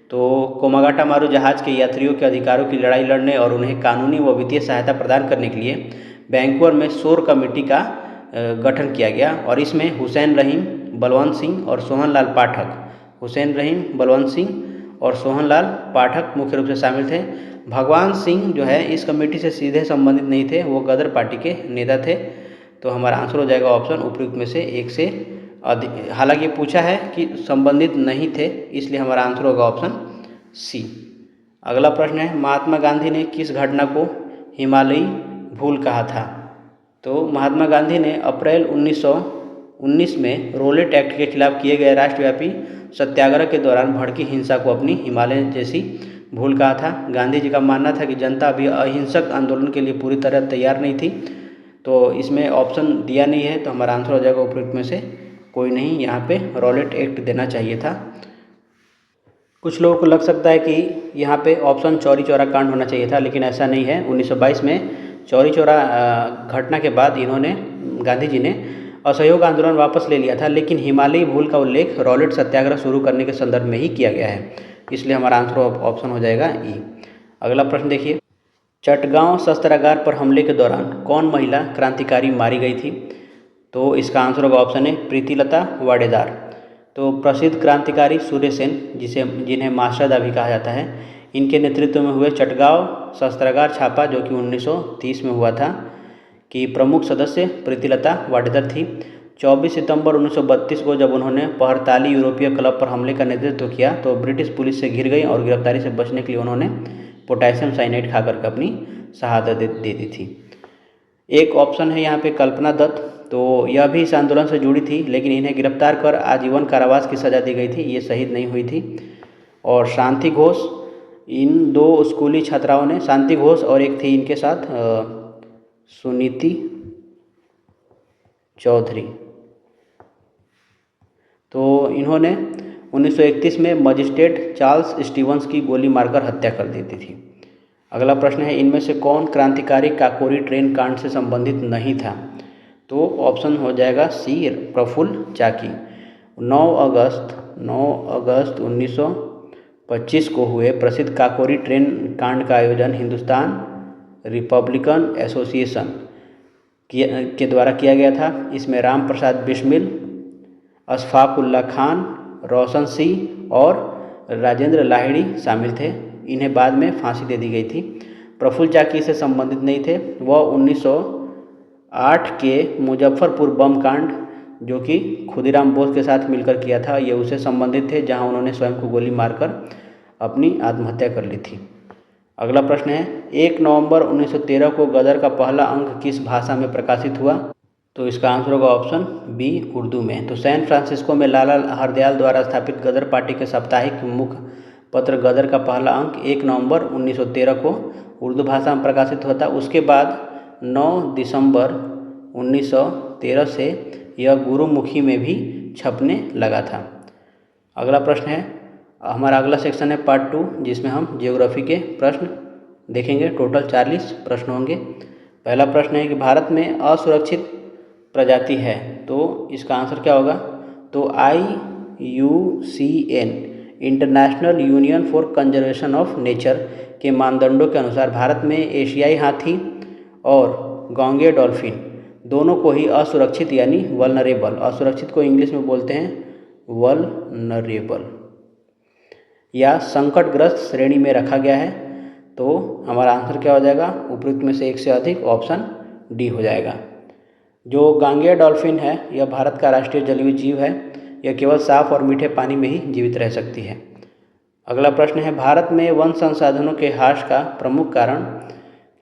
तो कोमागाटा मारू जहाज के यात्रियों के अधिकारों की लड़ाई लड़ने और उन्हें कानूनी व वित्तीय सहायता प्रदान करने के लिए वैंकूवर में शोर कमेटी का गठन किया गया और इसमें हुसैन रहीम, बलवंत सिंह और सोहन लाल पाठक मुख्य रूप से शामिल थे। भगवान सिंह जो है इस कमेटी से सीधे संबंधित नहीं थे, वो गदर पार्टी के नेता थे। तो हमारा आंसर हो जाएगा ऑप्शन उपयुक्त में से एक से अधिक। हालांकि पूछा है कि संबंधित नहीं थे, इसलिए हमारा आंसर होगा ऑप्शन सी। अगला प्रश्न है, महात्मा गांधी ने किस घटना को हिमालयी भूल कहा था? तो महात्मा गांधी ने अप्रैल 1919 में रोलेट एक्ट के खिलाफ किए गए राष्ट्रव्यापी सत्याग्रह के दौरान भड़की हिंसा को अपनी हिमालय जैसी भूल कहा था। गांधी जी का मानना था कि जनता अभी अहिंसक आंदोलन के लिए पूरी तरह तैयार नहीं थी। तो इसमें ऑप्शन दिया नहीं है, तो हमारा आंसर हो जाएगा उपयुक्त में से कोई नहीं। यहाँ पे रोलेट एक्ट देना चाहिए था। कुछ लोगों को लग सकता है कि यहाँ पे ऑप्शन चौरी चौरा कांड होना चाहिए था, लेकिन ऐसा नहीं है। 1922 में चौरी चौरा घटना के बाद गांधी जी ने असहयोग आंदोलन वापस ले लिया था, लेकिन हिमालयी भूल का उल्लेख रॉलेट सत्याग्रह शुरू करने के संदर्भ में ही किया गया है, इसलिए हमारा आंसर ऑप्शन हो जाएगा ई। अगला प्रश्न देखिए, चटगांव शस्त्रागार पर हमले के दौरान कौन महिला क्रांतिकारी मारी गई थी? तो इसका आंसर होगा ऑप्शन ए प्रीतिलता वाडेदार। तो प्रसिद्ध क्रांतिकारी सूर्य सेन, जिन्हें मास्टरदा भी कहा जाता है, इनके नेतृत्व में हुए चटगांव शस्त्रागार छापा जो कि 1930 में हुआ था, की प्रमुख सदस्य प्रीतिलता वाडेदार थी। 24 सितंबर 1932 को जब उन्होंने पहरताली यूरोपीय क्लब पर हमले का नेतृत्व किया तो ब्रिटिश पुलिस से घिर गई और गिरफ्तारी से बचने के लिए उन्होंने पोटेशियम साइनाइड खा करके अपनी शहादत दे दी थी। एक ऑप्शन है यहाँ पे कल्पना दत्त, तो यह भी इस आंदोलन से जुड़ी थी, लेकिन इन्हें गिरफ्तार कर आजीवन कारावास की सज़ा दी गई थी, ये शहीद नहीं हुई थी। और शांति घोष, इन दो स्कूली छात्राओं ने, शांति घोष और एक थी इनके साथ सुनीति चौधरी, तो इन्होंने 1931 में मजिस्ट्रेट चार्ल्स स्टीवंस की गोली मारकर हत्या कर दी थी। अगला प्रश्न है, इनमें से कौन क्रांतिकारी काकोरी ट्रेन कांड से संबंधित नहीं था? तो ऑप्शन हो जाएगा सी प्रफुल्ल चाकी। 9 अगस्त 1925 को हुए प्रसिद्ध काकोरी ट्रेन कांड का आयोजन हिंदुस्तान रिपब्लिकन एसोसिएशन के द्वारा किया गया था। इसमें राम प्रसाद बिस्मिल, अशफाकुल्ला खान, रोशन सिंह और राजेंद्र लाहिड़ी शामिल थे। इन्हें बाद में फांसी दे दी गई थी। प्रफुल्ल चाकी से संबंधित नहीं थे, वह 1908 के मुजफ्फरपुर बम कांड जो कि खुदीराम बोस के साथ मिलकर किया था, ये उससे संबंधित थे जहां उन्होंने स्वयं को गोली मारकर अपनी आत्महत्या कर ली थी। अगला प्रश्न है, 1 नवंबर 1913 को गदर का पहला अंक किस भाषा में प्रकाशित हुआ? तो इसका आंसर होगा ऑप्शन बी उर्दू में। तो सैन फ्रांसिस्को में लाला हरदयाल द्वारा स्थापित गदर पार्टी के साप्ताहिक मुख्य पत्र गदर का पहला अंक 1 नवंबर 1913 को उर्दू भाषा में प्रकाशित हुआ था। उसके बाद 9 दिसंबर 1913 से यह गुरुमुखी में भी छपने लगा था। अगला प्रश्न है, हमारा अगला सेक्शन है पार्ट 2, जिसमें हम ज्योग्राफी के प्रश्न देखेंगे। टोटल 40 प्रश्न होंगे। पहला प्रश्न है कि भारत में असुरक्षित प्रजाति है, तो इसका आंसर क्या होगा? तो IUCN international union for conservation of nature के मानदंडों के अनुसार भारत में एशियाई हाथी और गांगेय डॉल्फिन दोनों को ही असुरक्षित यानी वल्नरेबल, असुरक्षित को इंग्लिश में बोलते हैं वल्नरेबल या संकटग्रस्त श्रेणी में रखा गया है। तो हमारा आंसर क्या हो जाएगा? उपयुक्त में से एक से अधिक, ऑप्शन डी हो जाएगा। जो गांगेय डॉल्फिन है यह भारत का राष्ट्रीय जलीय जीव है। यह केवल साफ और मीठे पानी में ही जीवित रह सकती है। अगला प्रश्न है, भारत में वन संसाधनों के ह्रास का प्रमुख कारण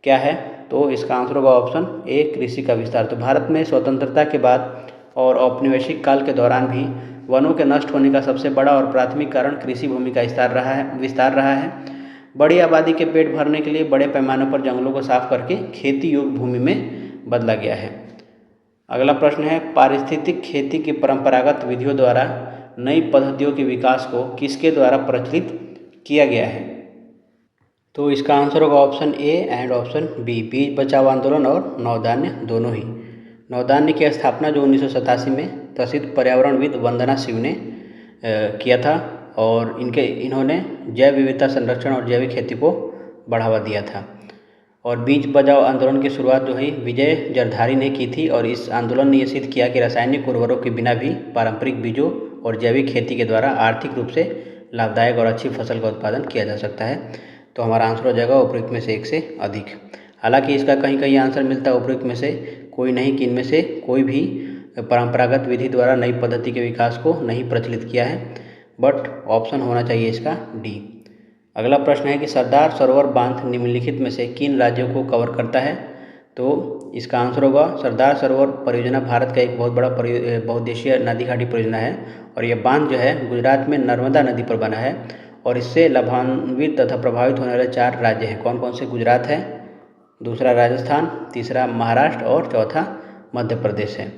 क्या है? तो इसका आंसर होगा ऑप्शन ए कृषि का विस्तार। तो भारत में स्वतंत्रता के बाद और औपनिवेशिक काल के दौरान भी वनों के नष्ट होने का सबसे बड़ा और प्राथमिक कारण कृषि भूमि का विस्तार रहा है। बड़ी आबादी के पेट भरने के लिए बड़े पैमाने पर जंगलों को साफ करके खेती योग्य भूमि में बदला गया है। अगला प्रश्न है, पारिस्थितिक खेती की परंपरागत विधियों द्वारा नई पद्धतियों के विकास को किसके द्वारा प्रचलित किया गया है? तो इसका आंसर होगा option A and option B, Beej Bachao आंदोलन और नवधान्य दोनों ही। नवधान्य की स्थापना जो 1987 में प्रसिद्ध पर्यावरणविद वंदना शिव ने किया था और इन्होंने जैव विविधता संरक्षण और जैविक खेती को बढ़ावा दिया था। और बीज बचाओ आंदोलन की शुरुआत जो है विजय जरधारी ने की थी और इस आंदोलन ने यह सिद्ध किया कि रासायनिक उर्वरकों के बिना भी पारंपरिक बीजों और जैविक खेती के द्वारा आर्थिक रूप से लाभदायक और अच्छी फसल का उत्पादन किया जा सकता है। तो हमारा आंसर हो जाएगा उपयुक्त में से एक से अधिक। हालांकि इसका कहीं कहीं आंसर मिलता है उपयुक्त में से कोई नहीं, कि इनमें से कोई भी परंपरागत विधि द्वारा नई पद्धति के विकास को नहीं प्रचलित किया है, बट ऑप्शन होना चाहिए इसका डी। अगला प्रश्न है कि सरदार सरोवर बांध निम्नलिखित में से किन राज्यों को कवर करता है? तो इसका आंसर होगा सरदार सरोवर परियोजना भारत का एक बहुत बड़ा बहुउद्देशीय नदी घाटी परियोजना है और यह बांध जो है गुजरात में नर्मदा नदी पर बना है और इससे लाभान्वित तथा प्रभावित होने वाले 4 राज्य हैं। कौन कौन से? गुजरात है, दूसरा राजस्थान, तीसरा महाराष्ट्र और चौथा मध्य प्रदेश है।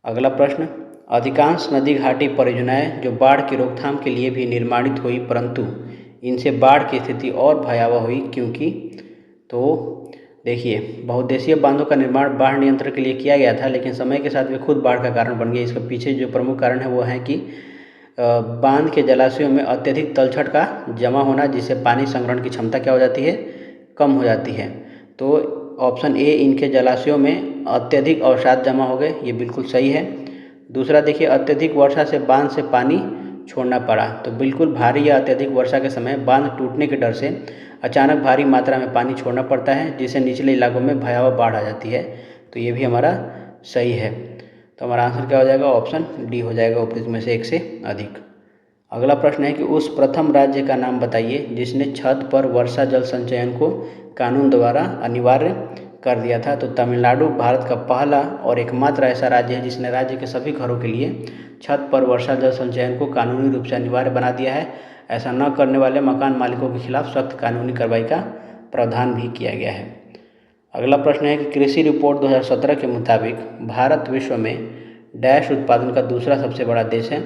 अगला प्रश्न, अधिकांश नदी घाटी परियोजनाएं जो बाढ़ की रोकथाम के लिए भी निर्माणित हुई परंतु इनसे बाढ़ की स्थिति और भयावह हुई क्योंकि? तो देखिए, बहुउद्देशीय बांधों का निर्माण बाढ़ नियंत्रण के लिए किया गया था, लेकिन समय के साथ वे खुद बाढ़ का कारण बन गए। इसके पीछे जो प्रमुख कारण है वो है कि बांध के जलाशयों में अत्यधिक तलछट का जमा होना, जिससे पानी संग्रहण की क्षमता क्या हो जाती है, कम हो जाती है। तो ऑप्शन ए, इनके जलाशयों में अत्यधिक अवसाद जमा हो गए, ये बिल्कुल सही है। दूसरा देखिए, अत्यधिक वर्षा से बांध से पानी छोड़ना पड़ा। तो बिल्कुल भारी या अत्यधिक वर्षा के समय बांध टूटने के डर से अचानक भारी मात्रा में पानी छोड़ना पड़ता है, जिससे निचले इलाकों में भयावह बाढ़ आ जाती है। तो ये भी हमारा सही है। तो हमारा आंसर क्या हो जाएगा, ऑप्शन डी हो जाएगा, उपयुक्त में से एक से अधिक। अगला प्रश्न है कि उस प्रथम राज्य का नाम बताइए जिसने छत पर वर्षा जल संचयन को कानून द्वारा अनिवार्य कर दिया था। तो तमिलनाडु भारत का पहला और एकमात्र ऐसा राज्य है जिसने राज्य के सभी घरों के लिए छत पर वर्षा जल संचयन को कानूनी रूप से अनिवार्य बना दिया है। ऐसा न करने वाले मकान मालिकों के खिलाफ सख्त कानूनी कार्रवाई का प्रावधान भी किया गया है। अगला प्रश्न है कि कृषि रिपोर्ट 2017 के मुताबिक भारत विश्व में डैश उत्पादन का दूसरा सबसे बड़ा देश है।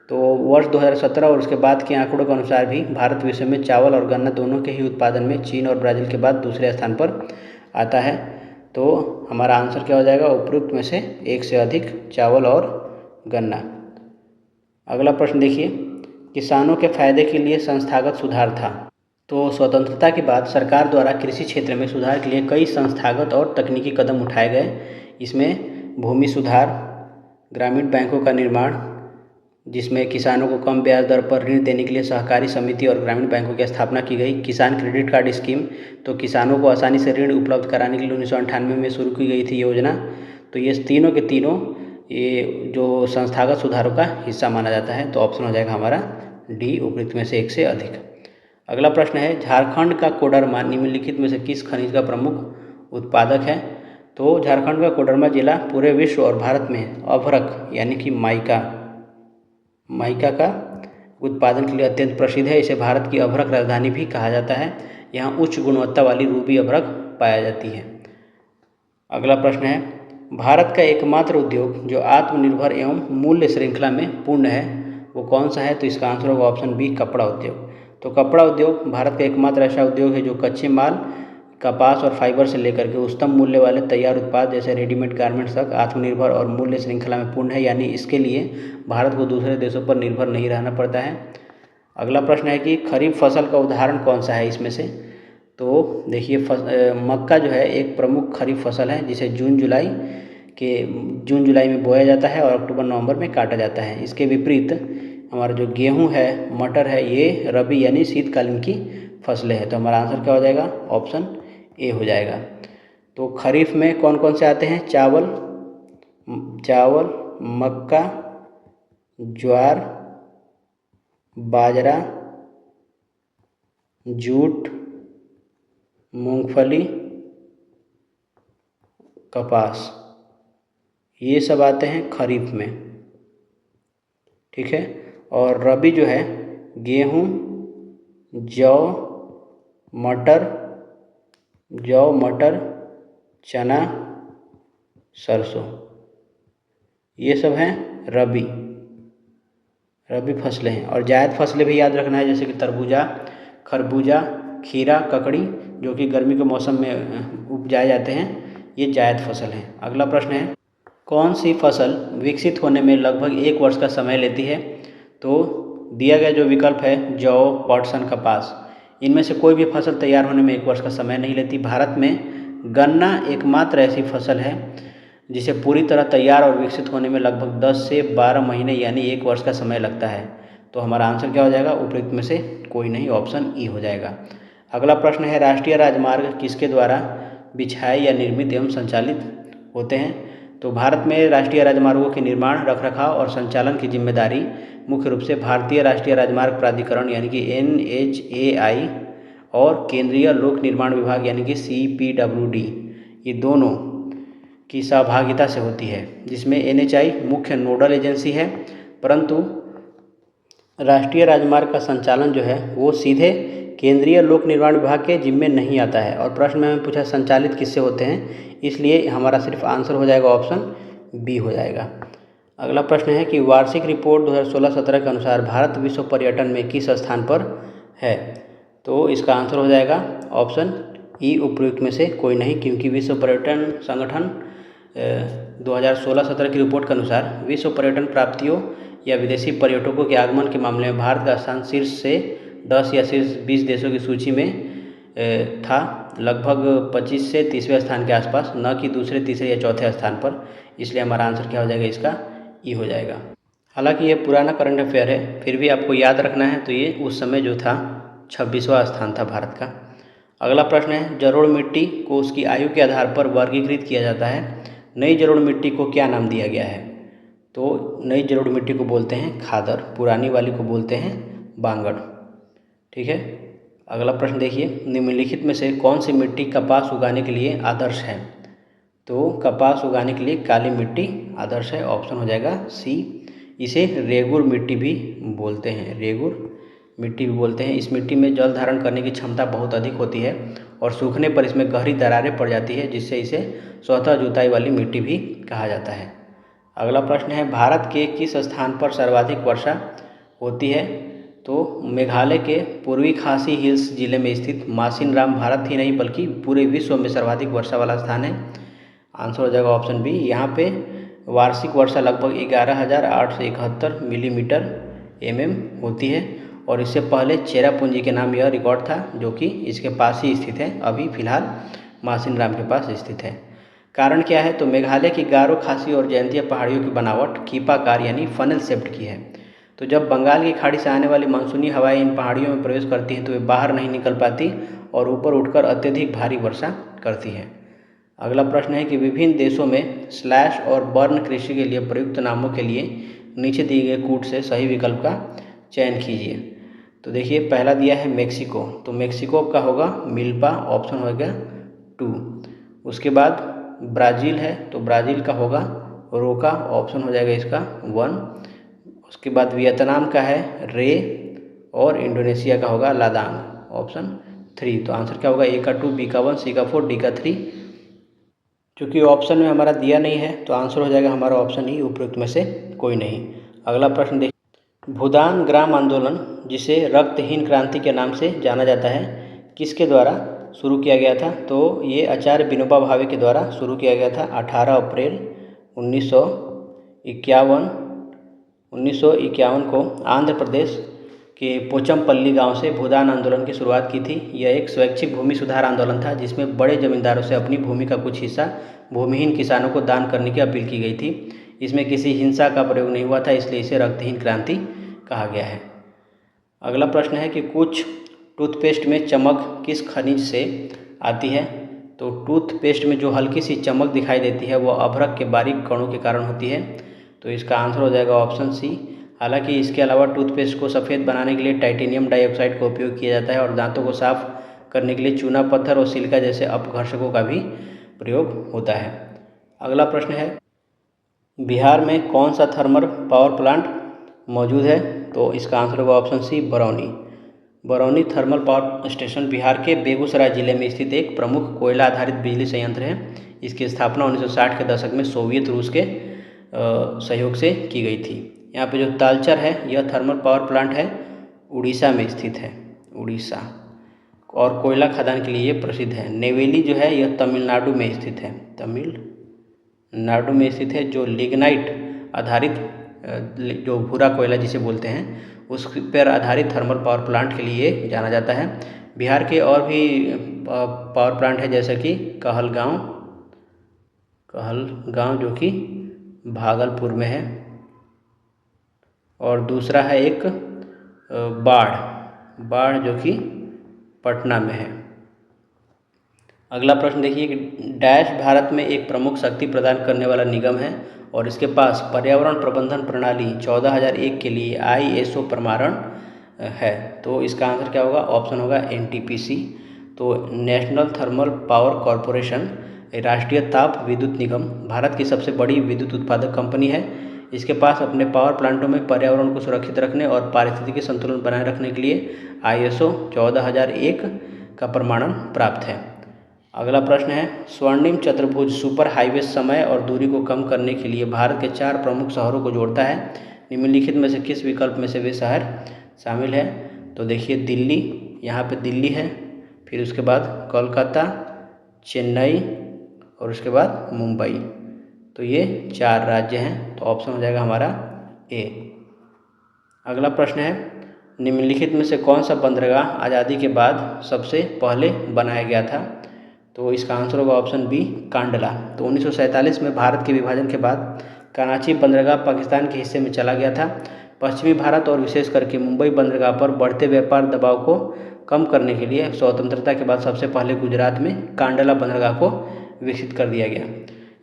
तो वर्ष 2017 और उसके बाद के आंकड़ों के अनुसार भी भारत विश्व में चावल और गन्ना दोनों के ही उत्पादन में चीन और ब्राज़ील के बाद दूसरे स्थान पर आता है। तो हमारा आंसर क्या हो जाएगा, उपयुक्त में से एक से अधिक, चावल और गन्ना। अगला प्रश्न देखिए, किसानों के फायदे के लिए संस्थागत सुधार था। तो स्वतंत्रता के बाद सरकार द्वारा कृषि क्षेत्र में सुधार के लिए कई संस्थागत और तकनीकी कदम उठाए गए। इसमें भूमि सुधार, ग्रामीण बैंकों का निर्माण, जिसमें किसानों को कम ब्याज दर पर ऋण देने के लिए सहकारी समिति और ग्रामीण बैंकों की स्थापना की गई। किसान क्रेडिट कार्ड स्कीम, तो किसानों को आसानी से ऋण उपलब्ध कराने के लिए 1998 में शुरू की गई थी योजना। तो ये तीनों के तीनों ये जो संस्थागत सुधारों का हिस्सा माना जाता है। तो ऑप्शन हो जाएगा हमारा डी, उपयुक्त में से एक से अधिक। अगला प्रश्न है, झारखंड का कोडरमा निम्नलिखित में से किस खनिज का प्रमुख उत्पादक है। तो झारखंड का कोडरमा जिला पूरे विश्व और भारत में अभ्रक यानी कि माइका का उत्पादन के लिए अत्यंत प्रसिद्ध है। इसे भारत की अभ्रक राजधानी भी कहा जाता है। यहाँ उच्च गुणवत्ता वाली रूबी अभ्रक पाया जाती है। अगला प्रश्न है, भारत का एकमात्र उद्योग जो आत्मनिर्भर एवं मूल्य श्रृंखला में पूर्ण है वो कौन सा है। तो इसका आंसर होगा ऑप्शन बी, कपड़ा उद्योग। तो कपड़ा उद्योग भारत का एकमात्र ऐसा उद्योग है जो कच्चे माल, कपास और फाइबर से लेकर के उच्चतम मूल्य वाले तैयार उत्पाद जैसे रेडीमेड गारमेंट्स तक आत्मनिर्भर और मूल्य श्रृंखला में पूर्ण है। यानी इसके लिए भारत को दूसरे देशों पर निर्भर नहीं रहना पड़ता है। अगला प्रश्न है कि खरीफ फसल का उदाहरण कौन सा है इसमें से। तो देखिए, मक्का जो है एक प्रमुख खरीफ फसल है जिसे जून जुलाई में बोया जाता है और अक्टूबर नवंबर में काटा जाता है। इसके विपरीत हमारा जो गेहूं है, मटर है, ये रबी यानी शीतकालीन की फसलें हैं। तो हमारा आंसर क्या हो जाएगा, ऑप्शन ए हो जाएगा। तो खरीफ में कौन कौन से आते हैं, चावल, मक्का, ज्वार, बाजरा, जूट, मूंगफली, कपास, ये सब आते हैं खरीफ में। ठीक है। और रबी जो है गेहूँ, जौ, मटर, चना, सरसों, ये सब हैं रबी फसलें हैं। और जायद फसलें भी याद रखना है, जैसे कि तरबूजा, खरबूजा, खीरा, ककड़ी, जो कि गर्मी के मौसम में उपजाए जाते हैं, ये जायद फसल हैं। अगला प्रश्न है, कौन सी फसल विकसित होने में लगभग 1 वर्ष का समय लेती है। तो दिया गया जो विकल्प है जौ, पटसन, कपास, इनमें से कोई भी फसल तैयार होने में 1 वर्ष का समय नहीं लेती। भारत में गन्ना एकमात्र ऐसी फसल है जिसे पूरी तरह तैयार और विकसित होने में लगभग 10 से 12 महीने यानी 1 वर्ष का समय लगता है। तो हमारा आंसर क्या हो जाएगा, उपयुक्त में से कोई नहीं, ऑप्शन ई हो जाएगा। अगला प्रश्न है, राष्ट्रीय राजमार्ग किसके द्वारा बिछाए या निर्मित एवं संचालित होते हैं। तो भारत में राष्ट्रीय राजमार्गों के निर्माण, रखरखाव और संचालन की जिम्मेदारी मुख्य रूप से भारतीय राष्ट्रीय राजमार्ग प्राधिकरण यानी कि NHAI और केंद्रीय लोक निर्माण विभाग यानी कि CPWD, ये दोनों की सहभागिता से होती है, जिसमें NHI मुख्य नोडल एजेंसी है, परंतु राष्ट्रीय राजमार्ग का संचालन जो है वो सीधे केंद्रीय लोक निर्माण विभाग के जिम्मे नहीं आता है। और प्रश्न में हमें पूछा संचालित किससे होते हैं, इसलिए हमारा सिर्फ आंसर हो जाएगा ऑप्शन बी हो जाएगा। अगला प्रश्न है कि वार्षिक रिपोर्ट 2016-17 के अनुसार भारत विश्व पर्यटन में किस स्थान पर है। तो इसका आंसर हो जाएगा ऑप्शन ई उपयुक्त में से कोई नहीं, क्योंकि विश्व पर्यटन संगठन 2016-17 की रिपोर्ट के अनुसार विश्व पर्यटन प्राप्तियों या विदेशी पर्यटकों के आगमन के मामले में भारत का स्थान शीर्ष से 10 या शीर्ष 20 देशों की सूची में था, लगभग 25 से 30वें स्थान के आसपास, न कि दूसरे, तीसरे या चौथे स्थान पर। इसलिए हमारा आंसर क्या हो जाएगा, इसका ई हो जाएगा। हालांकि ये पुराना करंट अफेयर है, फिर भी आपको याद रखना है। तो ये उस समय जो था 26वां स्थान था भारत का। अगला प्रश्न है, जलोढ़ मिट्टी को उसकी आयु के आधार पर वर्गीकृत किया जाता है। नई जलोढ़ मिट्टी को क्या नाम दिया गया है? तो नई जलोढ़ मिट्टी को बोलते हैं खादर, पुरानी वाली को बोलते हैं बांगड़। ठीक है। अगला प्रश्न देखिए, निम्नलिखित में से कौन सी मिट्टी कपास उगाने के लिए आदर्श है? तो कपास उगाने के लिए काली मिट्टी आदर्श है, ऑप्शन हो जाएगा सी। इसे रेगुर मिट्टी भी बोलते हैं, रेगुर मिट्टी भी बोलते हैं। इस मिट्टी में जल धारण करने की क्षमता बहुत अधिक होती है और सूखने पर इसमें गहरी दरारें पड़ जाती है, जिससे इसे स्वतः जुताई वाली मिट्टी भी कहा जाता है। अगला प्रश्न है, भारत के किस स्थान पर सर्वाधिक वर्षा होती है? तो मेघालय के पूर्वी खासी हिल्स जिले में स्थित मासिनराम भारत ही नहीं बल्कि पूरे विश्व में सर्वाधिक वर्षा वाला स्थान है। आंसर हो जाएगा ऑप्शन बी। यहाँ पे वार्षिक वर्षा लगभग 11,871 मिलीमीटर होती है और इससे पहले चेरापूंजी के नाम यह रिकॉर्ड था, जो कि इसके पास ही स्थित है, अभी फिलहाल मासिनराम के पास स्थित है। कारण क्या है? तो मेघालय की गारो, खासी और जयंतिया पहाड़ियों की बनावट कीपाकार यानी फनल शेप्ड की है। तो जब बंगाल की खाड़ी से आने वाली मानसूनी हवाएं इन पहाड़ियों में प्रवेश करती हैं तो वे बाहर नहीं निकल पाती और ऊपर उठकर अत्यधिक भारी वर्षा करती है। अगला प्रश्न है कि विभिन्न देशों में स्लैश और बर्न कृषि के लिए प्रयुक्त नामों के लिए नीचे दिए गए कूट से सही विकल्प का चयन कीजिए। तो देखिए, पहला दिया है मेक्सिको, तो मेक्सिको का होगा मिल्पा, ऑप्शन हो गया 2। उसके बाद ब्राज़ील है, तो ब्राज़ील का होगा रोका, ऑप्शन हो जाएगा इसका 1। उसके बाद वियतनाम का है रे और इंडोनेशिया का होगा लादांग, ऑप्शन 3। तो आंसर क्या होगा, ए का 2, बी का 1, सी का 4, डी का 3। क्योंकि ऑप्शन में हमारा दिया नहीं है तो आंसर हो जाएगा हमारा ऑप्शन ही, उपयुक्त में से कोई नहीं। अगला प्रश्न देखिए, भूदान ग्राम आंदोलन, जिसे रक्तहीन क्रांति के नाम से जाना जाता है, किसके द्वारा शुरू किया गया था? तो ये आचार्य विनोबा भावे के द्वारा शुरू किया गया था। 18 अप्रैल 1951 को आंध्र प्रदेश के पोचमपल्ली गांव से भूदान आंदोलन की शुरुआत की थी। यह एक स्वैच्छिक भूमि सुधार आंदोलन था, जिसमें बड़े जमींदारों से अपनी भूमि का कुछ हिस्सा भूमिहीन किसानों को दान करने की अपील की गई थी। इसमें किसी हिंसा का प्रयोग नहीं हुआ था, इसलिए इसे रक्तहीन क्रांति कहा गया है। अगला प्रश्न है कि कुछ टूथपेस्ट में चमक किस खनिज से आती है? तो टूथपेस्ट में जो हल्की सी चमक दिखाई देती है वो अभ्रक के बारीक कणों के कारण होती है। तो इसका आंसर हो जाएगा ऑप्शन सी। हालांकि इसके अलावा टूथपेस्ट को सफ़ेद बनाने के लिए टाइटेनियम डाइऑक्साइड का उपयोग किया जाता है और दांतों को साफ करने के लिए चूना पत्थर और सिलिका जैसे अपघर्षकों का भी प्रयोग होता है। अगला प्रश्न है, बिहार में कौन सा थर्मल पावर प्लांट मौजूद है? तो इसका आंसर होगा option C, Barauni. Barauni thermal power station Bihar के बेगूसराय जिले में स्थित एक प्रमुख कोयला आधारित बिजली संयंत्र है। इसकी स्थापना 1960 के दशक में सोवियत रूस के सहयोग से की गई थी। यहाँ पे जो तालचर है यह थर्मल पावर प्लांट है, उड़ीसा में स्थित है, उड़ीसा, और कोयला खदान के लिए ये प्रसिद्ध है। नेवेली जो है यह तमिलनाडु में स्थित है, तमिलनाडु में स्थित है, जो लिग्नाइट आधारित जो भूरा कोयला जिसे बोलते हैं उस पर आधारित थर्मल पावर प्लांट के लिए जाना जाता है। बिहार के और भी पावर प्लांट है, जैसे कि कहलगांव जो कि भागलपुर में है, और दूसरा है एक बाढ़ जो कि पटना में है। अगला प्रश्न देखिए कि डैश भारत में एक प्रमुख शक्ति प्रदान करने वाला निगम है और इसके पास पर्यावरण प्रबंधन प्रणाली 14001 के लिए ISO प्रमाणन है। तो इसका आंसर क्या होगा? ऑप्शन होगा NTPC। तो नेशनल थर्मल पावर कॉरपोरेशन, राष्ट्रीय ताप विद्युत निगम, भारत की सबसे बड़ी विद्युत उत्पादक कंपनी है। इसके पास अपने पावर प्लांटों में पर्यावरण को सुरक्षित रखने और पारिस्थितिकी संतुलन बनाए रखने के लिए ISO 14001 का प्रमाणन प्राप्त है। अगला प्रश्न है, स्वर्णिम चतुर्भुज सुपर हाईवे समय और दूरी को कम करने के लिए भारत के 4 प्रमुख शहरों को जोड़ता है। निम्नलिखित में से किस विकल्प में से वे शहर शामिल है? तो देखिए, दिल्ली, यहाँ पे दिल्ली है, फिर उसके बाद कोलकाता, चेन्नई और उसके बाद मुंबई। तो ये 4 राज्य हैं, तो ऑप्शन हो जाएगा हमारा ए। अगला प्रश्न है, निम्नलिखित में से कौन सा बंदरगाह आज़ादी के बाद सबसे पहले बनाया गया था? तो इसका आंसर होगा ऑप्शन बी, कांडला। तो 1947 में भारत के विभाजन के बाद कराची बंदरगाह पाकिस्तान के हिस्से में चला गया था। पश्चिमी भारत और विशेष करके मुंबई बंदरगाह पर बढ़ते व्यापार दबाव को कम करने के लिए स्वतंत्रता के बाद सबसे पहले गुजरात में कांडला बंदरगाह को विकसित कर दिया गया।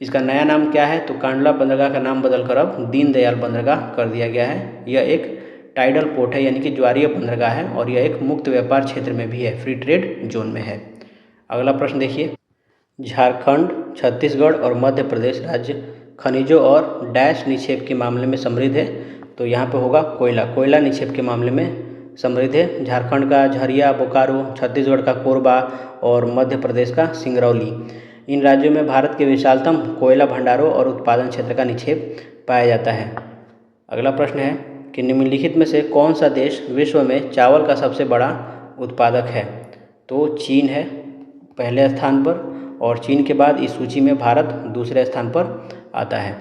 इसका नया नाम क्या है? तो कांडला बंदरगाह का नाम बदलकर अब दीनदयाल बंदरगाह कर दिया गया है। यह एक टाइडल पोर्ट है, यानी कि ज्वारीय बंदरगाह है, और यह एक मुक्त व्यापार क्षेत्र में भी है, फ्री ट्रेड जोन में है। अगला प्रश्न देखिए, झारखंड, छत्तीसगढ़ और मध्य प्रदेश राज्य खनिजों और डैश निक्षेप के मामले में समृद्ध है। तो यहाँ पे होगा कोयला निक्षेप के मामले में समृद्ध है। झारखंड का झरिया, बोकारो, छत्तीसगढ़ का कोरबा और मध्य प्रदेश का सिंगरौली। इन राज्यों में भारत के विशालतम कोयला भंडारों और उत्पादन क्षेत्र का निक्षेप पाया जाता है। अगला प्रश्न है कि निम्नलिखित में से कौन सा देश विश्व में चावल का सबसे बड़ा उत्पादक है? तो चीन है पहले स्थान पर, और चीन के बाद इस सूची में भारत दूसरे स्थान पर आता है।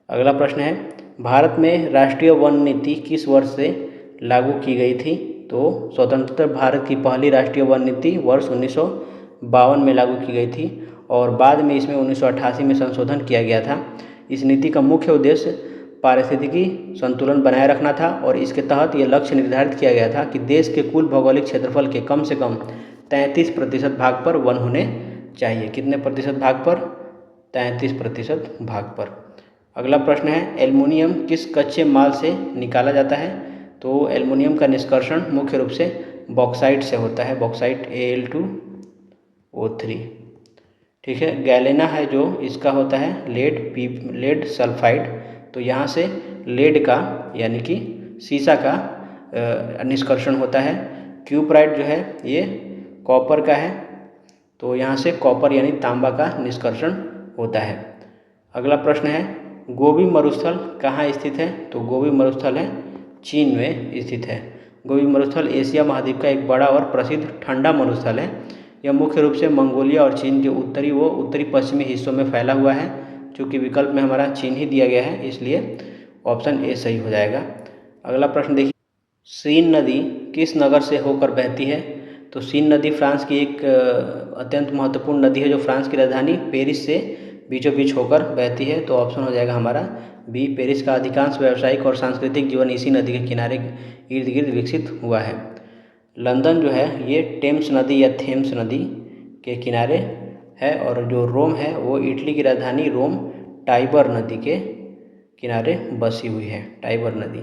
अगला प्रश्न है, भारत में राष्ट्रीय वन नीति किस वर्ष से लागू की गई थी? तो स्वतंत्र भारत की पहली राष्ट्रीय वन नीति वर्ष 1952 में लागू की गई थी, और बाद में इसमें 1988 में संशोधन किया गया था। इस नीति का मुख्य उद्देश्य पारिस्थितिकी संतुलन बनाए रखना था, और इसके तहत ये लक्ष्य निर्धारित किया गया था कि देश के कुल भौगोलिक क्षेत्रफल के कम से कम 33% भाग पर वन होने चाहिए। कितने प्रतिशत भाग पर? 33% भाग पर। अगला प्रश्न है, एल्युमिनियम किस कच्चे माल से निकाला जाता है? तो एल्युमिनियम का निष्कर्षण मुख्य रूप से बॉक्साइट से होता है, बॉक्साइट Al2O3। ठीक है, गैलेना है जो इसका होता है लेड सल्फाइड। तो यहाँ से लेड का यानी कि सीसा का निष्कर्षण होता है। क्यूपराइट जो है ये कॉपर का है, तो यहाँ से कॉपर यानी तांबा का निष्कर्षण होता है। अगला प्रश्न है, गोबी मरुस्थल कहाँ स्थित है? तो गोबी मरुस्थल है चीन में स्थित है। गोबी मरुस्थल एशिया महाद्वीप का एक बड़ा और प्रसिद्ध ठंडा मरुस्थल है। यह मुख्य रूप से मंगोलिया और चीन के उत्तरी पश्चिमी हिस्सों में फैला हुआ है। चूँकि विकल्प में हमारा चीन ही दिया गया है, इसलिए ऑप्शन ए सही हो जाएगा। अगला प्रश्न देखिए, सीन नदी किस नगर से होकर बहती है? तो सीन नदी फ्रांस की एक अत्यंत महत्वपूर्ण नदी है, जो फ्रांस की राजधानी पेरिस से बीचों बीच होकर बहती है। तो ऑप्शन हो जाएगा हमारा बी। पेरिस का अधिकांश व्यावसायिक और सांस्कृतिक जीवन इसी नदी के किनारे इर्द गिर्द विकसित हुआ है। लंदन जो है ये टेम्स नदी या थेम्स नदी के किनारे है, और जो रोम है वो इटली की राजधानी रोम टाइबर नदी के किनारे बसी हुई है, टाइबर नदी।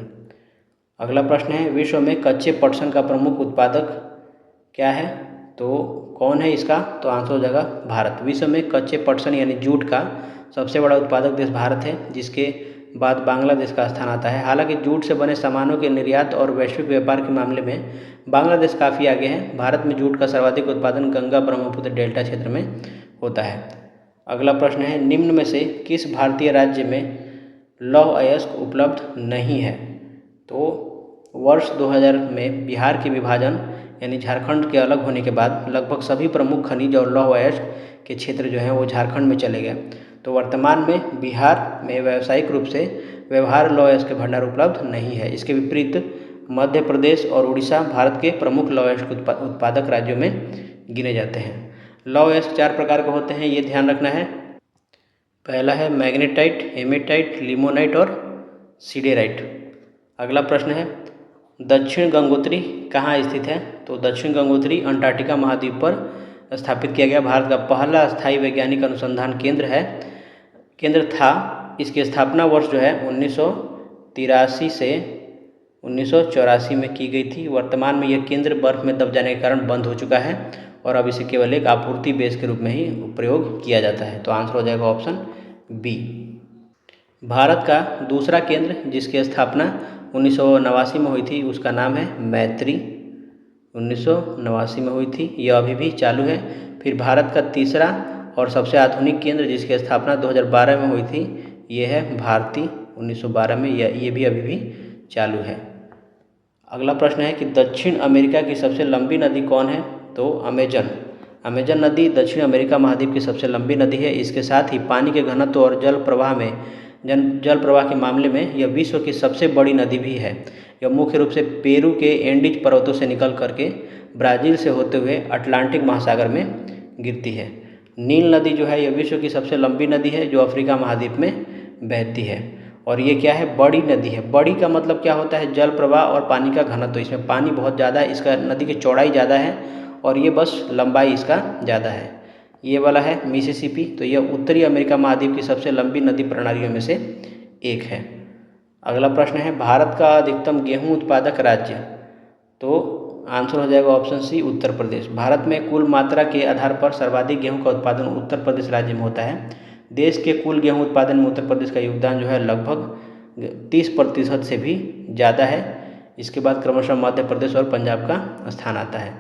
अगला प्रश्न है, विश्व में कच्चे पटसन का प्रमुख उत्पादक क्या है? तो कौन है इसका? तो आंसर हो जाएगा भारत। विश्व में कच्चे पटसन यानी जूट का सबसे बड़ा उत्पादक देश भारत है, जिसके बाद बांग्लादेश का स्थान आता है। हालांकि जूट से बने सामानों के निर्यात और वैश्विक व्यापार के मामले में बांग्लादेश काफ़ी आगे है। भारत में जूट का सर्वाधिक उत्पादन गंगा ब्रह्मपुत्र डेल्टा क्षेत्र में होता है। अगला प्रश्न है, निम्न में से किस भारतीय राज्य में लौह अयस्क उपलब्ध नहीं है? तो वर्ष 2000 में बिहार के विभाजन यानी झारखंड के अलग होने के बाद लगभग सभी प्रमुख खनिज और लौह अयस्क के क्षेत्र जो हैं वो झारखंड में चले गए। तो वर्तमान में बिहार में व्यावसायिक रूप से व्यवहार लौह अयस्क के भंडार उपलब्ध नहीं है। इसके विपरीत मध्य प्रदेश और उड़ीसा भारत के प्रमुख लौह अयस्क उत्पादक राज्यों में गिने जाते हैं। लौह अयस्क 4 प्रकार के होते हैं, ये ध्यान रखना है। पहला है मैग्नेटाइट, हेमेटाइट, लिमोनाइट और सिडेराइट। अगला प्रश्न है, दक्षिण गंगोत्री कहाँ स्थित है? तो दक्षिण गंगोत्री अंटार्कटिका महाद्वीप पर स्थापित किया गया भारत का पहला स्थायी वैज्ञानिक अनुसंधान केंद्र था। इसकी स्थापना वर्ष जो है 1983 से 1984 में की गई थी। वर्तमान में यह केंद्र बर्फ में दब जाने के कारण बंद हो चुका है, और अब इसे केवल एक आपूर्ति बेस के रूप में ही प्रयोग किया जाता है। तो आंसर हो जाएगा ऑप्शन बी। भारत का दूसरा केंद्र जिसकी स्थापना 1989 में हुई थी उसका नाम है मैत्री। 1989 में हुई थी, यह अभी भी चालू है। फिर भारत का तीसरा और सबसे आधुनिक केंद्र जिसकी स्थापना 2012 में हुई थी, ये है भारती। 1912 में ये भी अभी भी चालू है। अगला प्रश्न है कि दक्षिण अमेरिका की सबसे लंबी नदी कौन है? तो अमेजन। अमेजन नदी दक्षिण अमेरिका महाद्वीप की सबसे लंबी नदी है। इसके साथ ही पानी के घनत्व और जल प्रवाह के मामले में यह विश्व की सबसे बड़ी नदी भी है। यह मुख्य रूप से पेरू के एंडीज पर्वतों से निकल करके ब्राज़ील से होते हुए अटलांटिक महासागर में गिरती है। नील नदी जो है यह विश्व की सबसे लंबी नदी है जो अफ्रीका महाद्वीप में बहती है। और ये क्या है, बड़ी नदी है। बड़ी का मतलब क्या होता है, जल प्रवाह और पानी का घनत्व। इसमें पानी बहुत ज़्यादा है, इसका नदी की चौड़ाई ज़्यादा है और ये बस लंबाई इसका ज़्यादा है। ये वाला है मिसिसिपी, तो यह उत्तरी अमेरिका महाद्वीप की सबसे लंबी नदी प्रणालियों में से एक है। अगला प्रश्न है, भारत का अधिकतम गेहूं उत्पादक राज्य। तो आंसर हो जाएगा ऑप्शन सी, उत्तर प्रदेश। भारत में कुल मात्रा के आधार पर सर्वाधिक गेहूं का उत्पादन उत्तर प्रदेश राज्य में होता है। देश के कुल गेहूं उत्पादन में उत्तर प्रदेश का योगदान जो है लगभग 30% से भी ज़्यादा है। इसके बाद क्रमशः मध्य प्रदेश और पंजाब का स्थान आता है।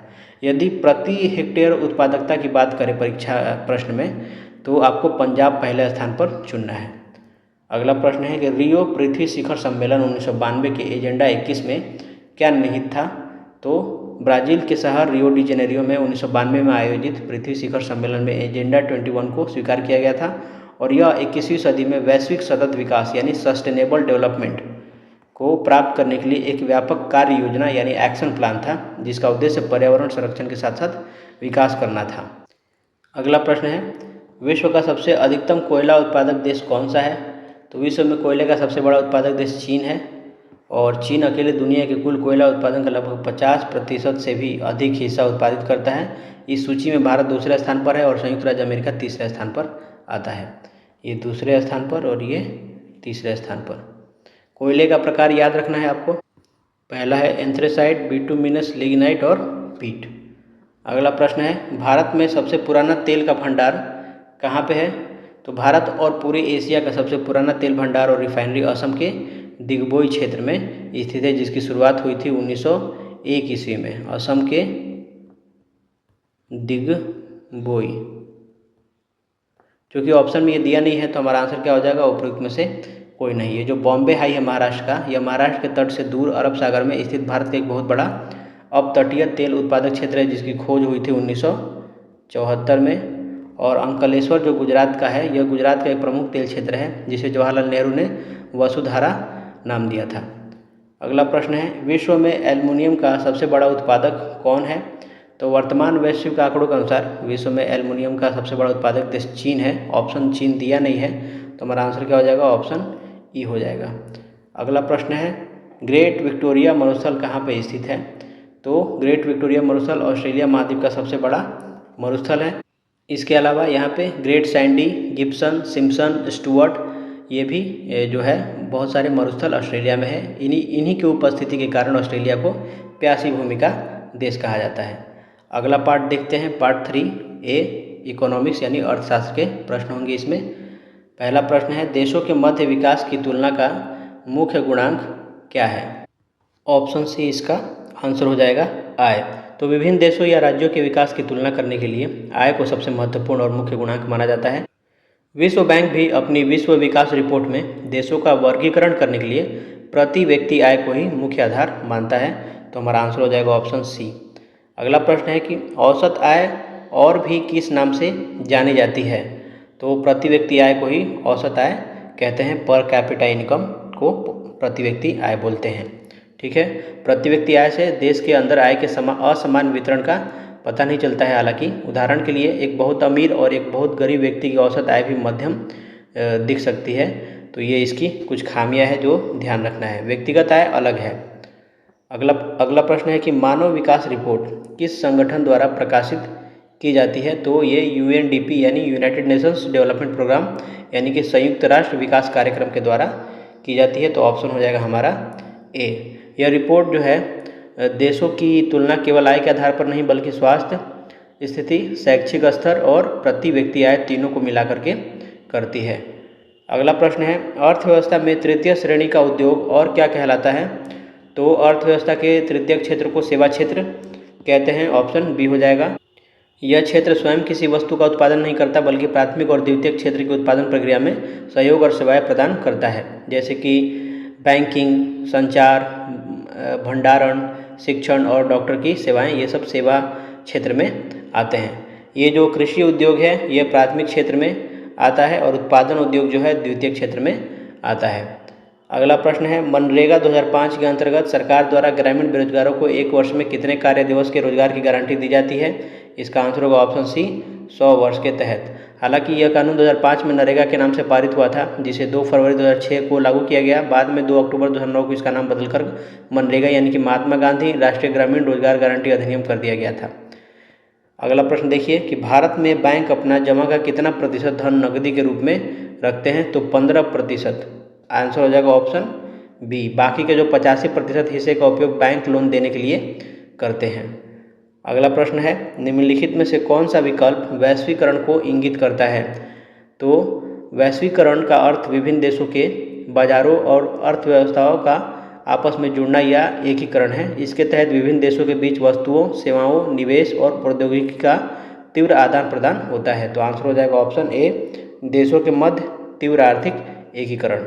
यदि प्रति हेक्टेयर उत्पादकता की बात करें परीक्षा प्रश्न में, तो आपको पंजाब पहले स्थान पर चुनना है। अगला प्रश्न है कि रियो पृथ्वी शिखर सम्मेलन 1992 के एजेंडा 21 में क्या निहित था। तो ब्राज़ील के शहर रियो डी जेनेरियो में 1992 में आयोजित पृथ्वी शिखर सम्मेलन में एजेंडा 21 को स्वीकार किया गया था और यह 21वीं सदी में वैश्विक सतत विकास यानी सस्टेनेबल डेवलपमेंट को प्राप्त करने के लिए एक व्यापक कार्य योजना यानी एक्शन प्लान था, जिसका उद्देश्य पर्यावरण संरक्षण के साथ साथ विकास करना था। अगला प्रश्न है, विश्व का सबसे अधिकतम कोयला उत्पादक देश कौन सा है। तो विश्व में कोयले का सबसे बड़ा उत्पादक देश चीन है और चीन अकेले दुनिया के कुल कोयला उत्पादन का लगभग 50% से भी अधिक हिस्सा उत्पादित करता है। इस सूची में भारत दूसरे स्थान पर है और संयुक्त राज्य अमेरिका तीसरे स्थान पर आता है। ये दूसरे स्थान पर और ये तीसरे स्थान पर। कोयले का प्रकार याद रखना है आपको। पहला है एंथ्रेसाइट, बिटुमिनस, लिग्नाइट और पीट। अगला प्रश्न है, भारत में सबसे पुराना तेल का भंडार कहाँ पे है। तो भारत और पूरे एशिया का सबसे पुराना तेल भंडार और रिफाइनरी असम के दिग्बोई क्षेत्र में स्थित है, जिसकी शुरुआत हुई थी 1901 ईस्वी में। असम के दिग्बोई। क्योंकि ऑप्शन में ये दिया नहीं है तो हमारा आंसर क्या हो जाएगा, उपयुक्त में से कोई नहीं है। जो बॉम्बे हाई है महाराष्ट्र का, यह महाराष्ट्र के तट से दूर अरब सागर में स्थित भारत का एक बहुत बड़ा अपतटीय तेल उत्पादक क्षेत्र है, जिसकी खोज हुई थी 1974 में। और अंकलेश्वर जो गुजरात का है, यह गुजरात का एक प्रमुख तेल क्षेत्र है जिसे जवाहरलाल नेहरू ने वसुधारा नाम दिया था। अगला प्रश्न है, विश्व में एल्युमिनियम का सबसे बड़ा उत्पादक कौन है। तो वर्तमान वैश्विक आंकड़ों के अनुसार विश्व में एल्युमिनियम का सबसे बड़ा उत्पादक देश चीन है। ऑप्शन चीन दिया नहीं है तो हमारा आंसर क्या हो जाएगा, ऑप्शन ई हो जाएगा। अगला प्रश्न है, ग्रेट विक्टोरिया मरुस्थल कहाँ पे स्थित है। तो ग्रेट विक्टोरिया मरुस्थल ऑस्ट्रेलिया महाद्वीप का सबसे बड़ा मरुस्थल है। इसके अलावा यहाँ पे great Sandy, Gibson, Simpson, Stuart, ये भी जो है बहुत सारे मरुस्थल ऑस्ट्रेलिया में है। इन्हीं की उपस्थिति के कारण ऑस्ट्रेलिया को प्यासी भूमि का देश कहा जाता है। अगला पार्ट देखते हैं, पार्ट 3A इकोनॉमिक्स यानी अर्थशास्त्र के प्रश्न होंगे इसमें। पहला प्रश्न है, देशों के मध्य विकास की तुलना का मुख्य गुणांक क्या है। ऑप्शन सी इसका आंसर हो जाएगा आय। तो विभिन्न देशों या राज्यों के विकास की तुलना करने के लिए आय को सबसे महत्वपूर्ण और मुख्य गुणांक माना जाता है। विश्व बैंक भी अपनी विश्व विकास रिपोर्ट में देशों का वर्गीकरण करने के लिए प्रति व्यक्ति आय को ही मुख्य आधार मानता है। तो हमारा आंसर हो जाएगा ऑप्शन सी। अगला प्रश्न है कि औसत आय और भी किस नाम से जानी जाती है। तो प्रति व्यक्ति आय को ही औसत आय कहते हैं, पर कैपिटा इनकम को प्रति व्यक्ति आय बोलते हैं। ठीक है, प्रति व्यक्ति आय से देश के अंदर आय के असमान वितरण का पता नहीं चलता है। हालांकि उदाहरण के लिए एक बहुत अमीर और एक बहुत गरीब व्यक्ति की औसत आय भी मध्यम दिख सकती है। तो ये इसकी कुछ खामियां हैं जो ध्यान रखना है। व्यक्तिगत आय अलग है। अगला प्रश्न है कि मानव विकास रिपोर्ट किस संगठन द्वारा प्रकाशित की जाती है। तो ये UNDP यानी यूनाइटेड नेशंस डेवलपमेंट प्रोग्राम यानी कि संयुक्त राष्ट्र विकास कार्यक्रम के द्वारा की जाती है। तो ऑप्शन हो जाएगा हमारा ए। यह रिपोर्ट जो है देशों की तुलना केवल आय के आधार पर नहीं बल्कि स्वास्थ्य स्थिति, शैक्षिक स्तर और प्रति व्यक्ति आय तीनों को मिला करके करती है। अगला प्रश्न है, अर्थव्यवस्था में तृतीय श्रेणी का उद्योग और क्या कहलाता है। तो अर्थव्यवस्था के तृतीय क्षेत्र को सेवा क्षेत्र कहते हैं। ऑप्शन बी हो जाएगा। यह क्षेत्र स्वयं किसी वस्तु का उत्पादन नहीं करता बल्कि प्राथमिक और द्वितीयक क्षेत्र की उत्पादन प्रक्रिया में सहयोग और सेवाएं प्रदान करता है, जैसे कि बैंकिंग, संचार, भंडारण, शिक्षण और डॉक्टर की सेवाएं। ये सब सेवा क्षेत्र में आते हैं। ये जो कृषि उद्योग है ये प्राथमिक क्षेत्र में आता है और उत्पादन उद्योग जो है द्वितीय क्षेत्र में आता है। अगला प्रश्न है, मनरेगा 2005 के अंतर्गत सरकार द्वारा ग्रामीण बेरोजगारों को एक वर्ष में कितने कार्य दिवस के रोजगार की गारंटी दी जाती है? इसका आंसर होगा ऑप्शन सी, 100 वर्ष के तहत। हालांकि यह कानून 2005 में नरेगा के नाम से पारित हुआ था, जिसे 2 फरवरी 2006 को लागू किया गया। बाद में 2 अक्टूबर 2009 को इसका नाम बदलकर मनरेगा यानी कि महात्मा गांधी राष्ट्रीय ग्रामीण रोजगार गारंटी अधिनियम कर दिया गया था। अगला प्रश्न देखिए कि भारत में बैंक अपना जमा का कितना प्रतिशत धन नकदी के रूप में रखते हैं? तो 15%। आंसर हो जाएगा ऑप्शन बी। बाकी के जो 85% हिस्से का उपयोग बैंक लोन देने के लिए करते हैं। अगला प्रश्न है, निम्नलिखित में से कौन सा विकल्प वैश्वीकरण को इंगित करता है? तो वैश्वीकरण का अर्थ विभिन्न देशों के बाजारों और अर्थव्यवस्थाओं का आपस में जुड़ना या एकीकरण है। इसके तहत विभिन्न देशों के बीच वस्तुओं, सेवाओं, निवेश और प्रौद्योगिकी का तीव्र आदान प्रदान होता है। तो आंसर हो जाएगा ऑप्शन ए, देशों के मध्य तीव्र आर्थिक एकीकरण।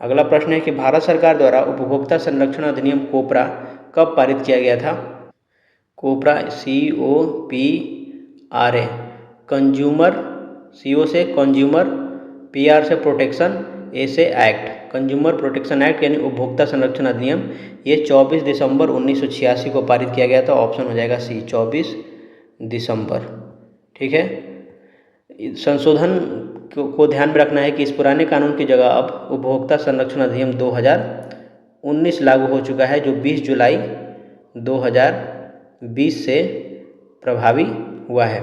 अगला प्रश्न है कि भारत सरकार द्वारा उपभोक्ता संरक्षण अधिनियम कोपरा कब पारित किया गया था? कोपरा COPRA, कंज्यूमर, CO से कंज्यूमर, PR से प्रोटेक्शन, A से एक्ट, कंज्यूमर प्रोटेक्शन एक्ट यानी उपभोक्ता संरक्षण अधिनियम। ये 24 दिसंबर 1986 को पारित किया गया था। ऑप्शन हो जाएगा सी, 24 दिसंबर। ठीक है, संशोधन को ध्यान में रखना है कि इस पुराने कानून की जगह अब उपभोक्ता संरक्षण अधिनियम 2019 लागू हो चुका है, जो 20 जुलाई 2020 से प्रभावी हुआ है।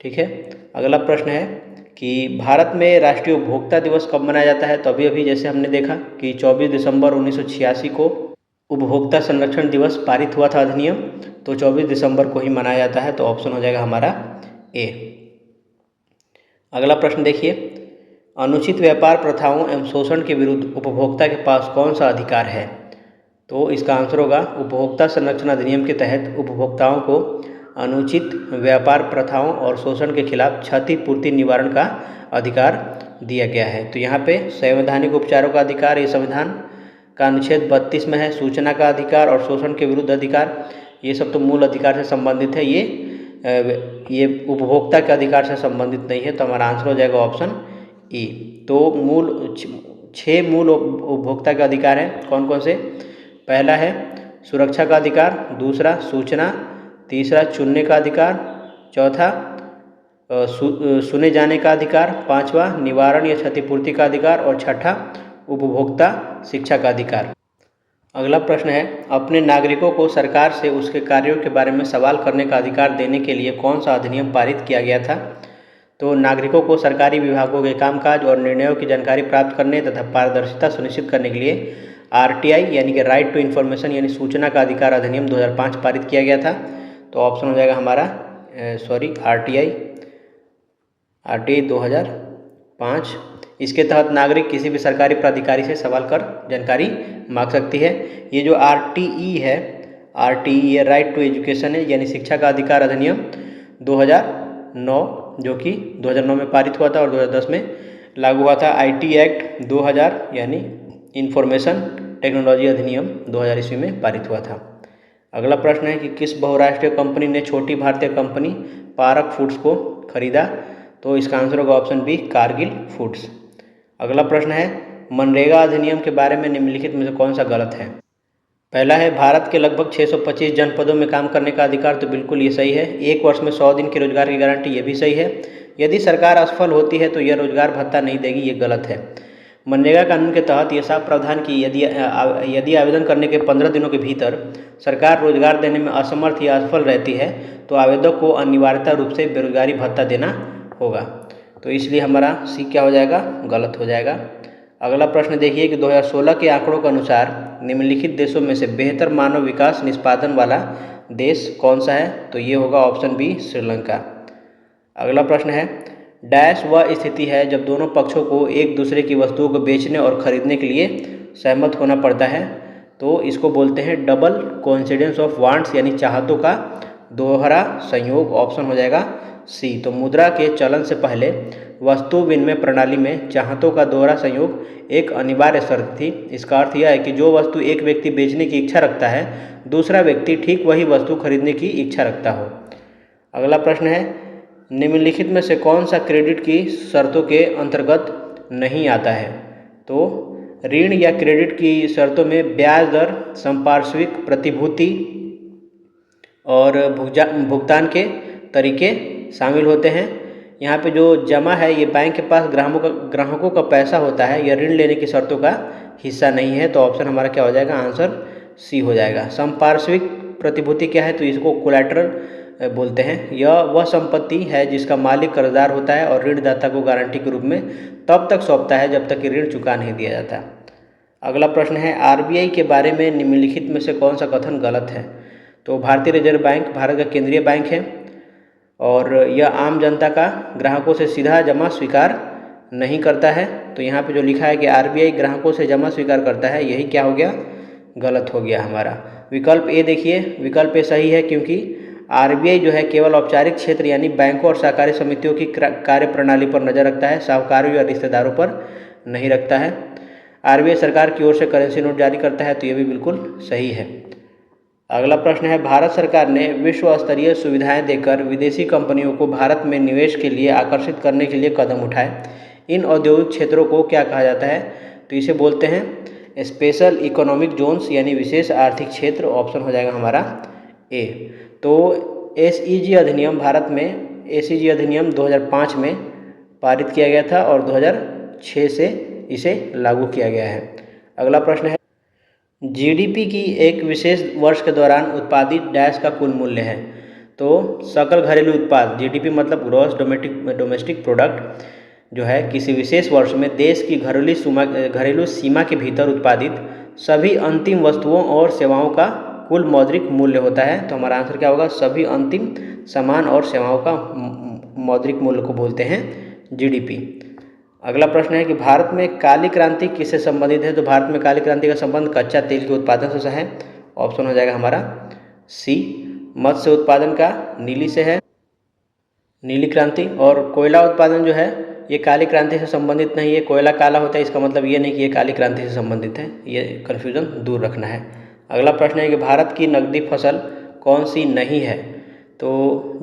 ठीक है, अगला प्रश्न है कि भारत में राष्ट्रीय उपभोक्ता दिवस कब मनाया जाता है? तो अभी जैसे हमने देखा कि 24 दिसंबर 1986 को उपभोक्ता संरक्षण दिवस पारित हुआ था अधिनियम, तो 24 दिसंबर को ही मनाया जाता है। तो ऑप्शन हो जाएगा हमारा ए। अगला प्रश्न देखिए, अनुचित व्यापार प्रथाओं एवं शोषण के विरुद्ध उपभोक्ता के पास कौन सा अधिकार है? तो इसका आंसर होगा उपभोक्ता संरक्षण अधिनियम के तहत उपभोक्ताओं को अनुचित व्यापार प्रथाओं और शोषण के खिलाफ क्षतिपूर्ति निवारण का अधिकार दिया गया है। तो यहाँ पे संवैधानिक उपचारों का अधिकार, ये संविधान का अनुच्छेद 32 में है। सूचना का अधिकार और शोषण के विरुद्ध अधिकार, ये सब तो मूल अधिकार से संबंधित है, ये उपभोक्ता के अधिकार से संबंधित नहीं है। तो हमारा आंसर हो जाएगा ऑप्शन ई। तो 6 मूल उपभोक्ता के अधिकार हैं। कौन कौन से? पहला है सुरक्षा का अधिकार, दूसरा सूचना, तीसरा चुनने का अधिकार, चौथा सुने जाने का अधिकार, पांचवा निवारण या क्षतिपूर्ति का अधिकार और छठा उपभोक्ता शिक्षा का अधिकार। अगला प्रश्न है, अपने नागरिकों को सरकार से उसके कार्यों के बारे में सवाल करने का अधिकार देने के लिए कौन सा अधिनियम पारित किया गया था? तो नागरिकों को सरकारी विभागों के कामकाज और निर्णयों की जानकारी प्राप्त करने तथा पारदर्शिता सुनिश्चित करने के लिए RTI यानी कि राइट टू इन्फॉर्मेशन यानी सूचना का अधिकार अधिनियम 2005 पारित किया गया था। तो ऑप्शन हो जाएगा हमारा RTI 2005। इसके तहत नागरिक किसी भी सरकारी प्राधिकारी से सवाल कर जानकारी मांग सकती है। ये जो RTE है, ये राइट टू एजुकेशन है यानी शिक्षा का अधिकार अधिनियम 2009, जो कि 2009 में पारित हुआ था और 2010 में लागू हुआ था। IT एक्ट 2000 यानी इंफॉर्मेशन टेक्नोलॉजी अधिनियम 2000 ईस्वी में पारित हुआ था। अगला प्रश्न है कि किस बहुराष्ट्रीय कंपनी ने छोटी भारतीय कंपनी पारक फूड्स को खरीदा? तो इसका आंसर होगा ऑप्शन बी, कारगिल फूड्स। अगला प्रश्न है, मनरेगा अधिनियम के बारे में निम्नलिखित में से कौन सा गलत है? पहला है भारत के लगभग 625 जनपदों में काम करने का अधिकार। तो बिल्कुल ये सही है। 1 वर्ष में 100 दिन के रोजगार की गारंटी, ये भी सही है। यदि सरकार असफल होती है तो यह रोजगार भत्ता नहीं देगी, ये गलत है। मनरेगा कानून के तहत ये साफ प्रावधान कि यदि आवेदन करने के 15 दिनों के भीतर सरकार रोजगार देने में असमर्थ या असफल रहती है तो आवेदक को अनिवार्यता रूप से बेरोजगारी भत्ता देना होगा। तो इसलिए हमारा सी क्या हो जाएगा? गलत हो जाएगा। अगला प्रश्न देखिए कि 2016 के आंकड़ों के अनुसार निम्नलिखित देशों में से बेहतर मानव विकास निष्पादन वाला देश कौन सा है? तो ये होगा ऑप्शन बी, श्रीलंका। अगला प्रश्न है, डैश वह स्थिति है जब दोनों पक्षों को एक दूसरे की वस्तुओं को बेचने और खरीदने के लिए सहमत होना पड़ता है। तो इसको बोलते हैं डबल कोइंसिडेंस ऑफ वांट्स यानी चाहतों का दोहरा संयोग। ऑप्शन हो जाएगा सी। तो मुद्रा के चलन से पहले वस्तु विनिमय प्रणाली में चाहतों का दोहरा संयोग एक अनिवार्य शर्त थी। इसका अर्थ यह है कि जो वस्तु एक व्यक्ति बेचने की इच्छा रखता है, दूसरा व्यक्ति ठीक वही वस्तु खरीदने की इच्छा रखता हो। अगला प्रश्न है, निम्नलिखित में से कौन सा क्रेडिट की शर्तों के अंतर्गत नहीं आता है? तो ऋण या क्रेडिट की शर्तों में ब्याज दर, संपार्श्विक प्रतिभूति और भुगतान के तरीके शामिल होते हैं। यहाँ पे जो जमा है ये बैंक के पास ग्राहकों का पैसा होता है, यह ऋण लेने की शर्तों का हिस्सा नहीं है। तो ऑप्शन हमारा क्या हो जाएगा? आंसर सी हो जाएगा। संपार्श्विक प्रतिभूति क्या है? तो इसको कोलैटरल बोलते हैं। यह वह संपत्ति है जिसका मालिक कर्जदार होता है और ऋणदाता को गारंटी के रूप में तब तक सौंपता है जब तक कि ऋण चुका नहीं दिया जाता। अगला प्रश्न है, आरबीआई के बारे में निम्नलिखित में से कौन सा कथन गलत है? तो भारतीय रिजर्व बैंक भारत का केंद्रीय बैंक है और यह आम जनता का ग्राहकों से सीधा जमा स्वीकार नहीं करता है। तो यहाँ पे जो लिखा है कि आरबीआई ग्राहकों से जमा स्वीकार करता है, यही क्या हो गया? गलत हो गया हमारा। विकल्प ए देखिए, विकल्प ए सही है क्योंकि आरबीआई जो है केवल औपचारिक क्षेत्र यानी बैंकों और सहकारी समितियों की कार्य प्रणाली पर नज़र रखता है, साहूकारों या रिश्तेदारों पर नहीं रखता है। आरबीआई सरकार की ओर से करेंसी नोट जारी करता है, तो ये भी बिल्कुल सही है। अगला प्रश्न है, भारत सरकार ने विश्व स्तरीय सुविधाएं देकर विदेशी कंपनियों को भारत में निवेश के लिए आकर्षित करने के लिए कदम उठाए। इन औद्योगिक क्षेत्रों को क्या कहा जाता है? तो इसे बोलते हैं स्पेशल इकोनॉमिक जोन्स यानी विशेष आर्थिक क्षेत्र। ऑप्शन हो जाएगा हमारा ए। तो एसईजी अधिनियम भारत में एसईजी अधिनियम 2005 में पारित किया गया था और 2006 से इसे लागू किया गया है। अगला प्रश्न है, जीडीपी की एक विशेष वर्ष के दौरान उत्पादित डैश का कुल मूल्य है। तो सकल घरेलू उत्पाद, जीडीपी मतलब ग्रॉस डोमेस्टिक प्रोडक्ट, जो है किसी विशेष वर्ष में देश की घरेलू सीमा के भीतर उत्पादित सभी अंतिम वस्तुओं और सेवाओं का कुल मौद्रिक मूल्य होता है। तो हमारा आंसर क्या होगा? सभी अंतिम सामान और सेवाओं का मौद्रिक मूल्य को बोलते हैं जीडीपी। अगला प्रश्न है कि भारत में काली क्रांति किससे संबंधित है? तो भारत में काली क्रांति का संबंध कच्चा तेल के उत्पादन से है। ऑप्शन हो जाएगा हमारा सी। मत्स्य उत्पादन का नीली से है, नीली क्रांति। और कोयला उत्पादन जो है ये काली क्रांति से संबंधित नहीं है। कोयला काला होता है, इसका मतलब ये नहीं कि ये काली क्रांति से संबंधित है। ये कन्फ्यूजन दूर रखना है। अगला प्रश्न है कि भारत की नकदी फसल कौन सी नहीं है? तो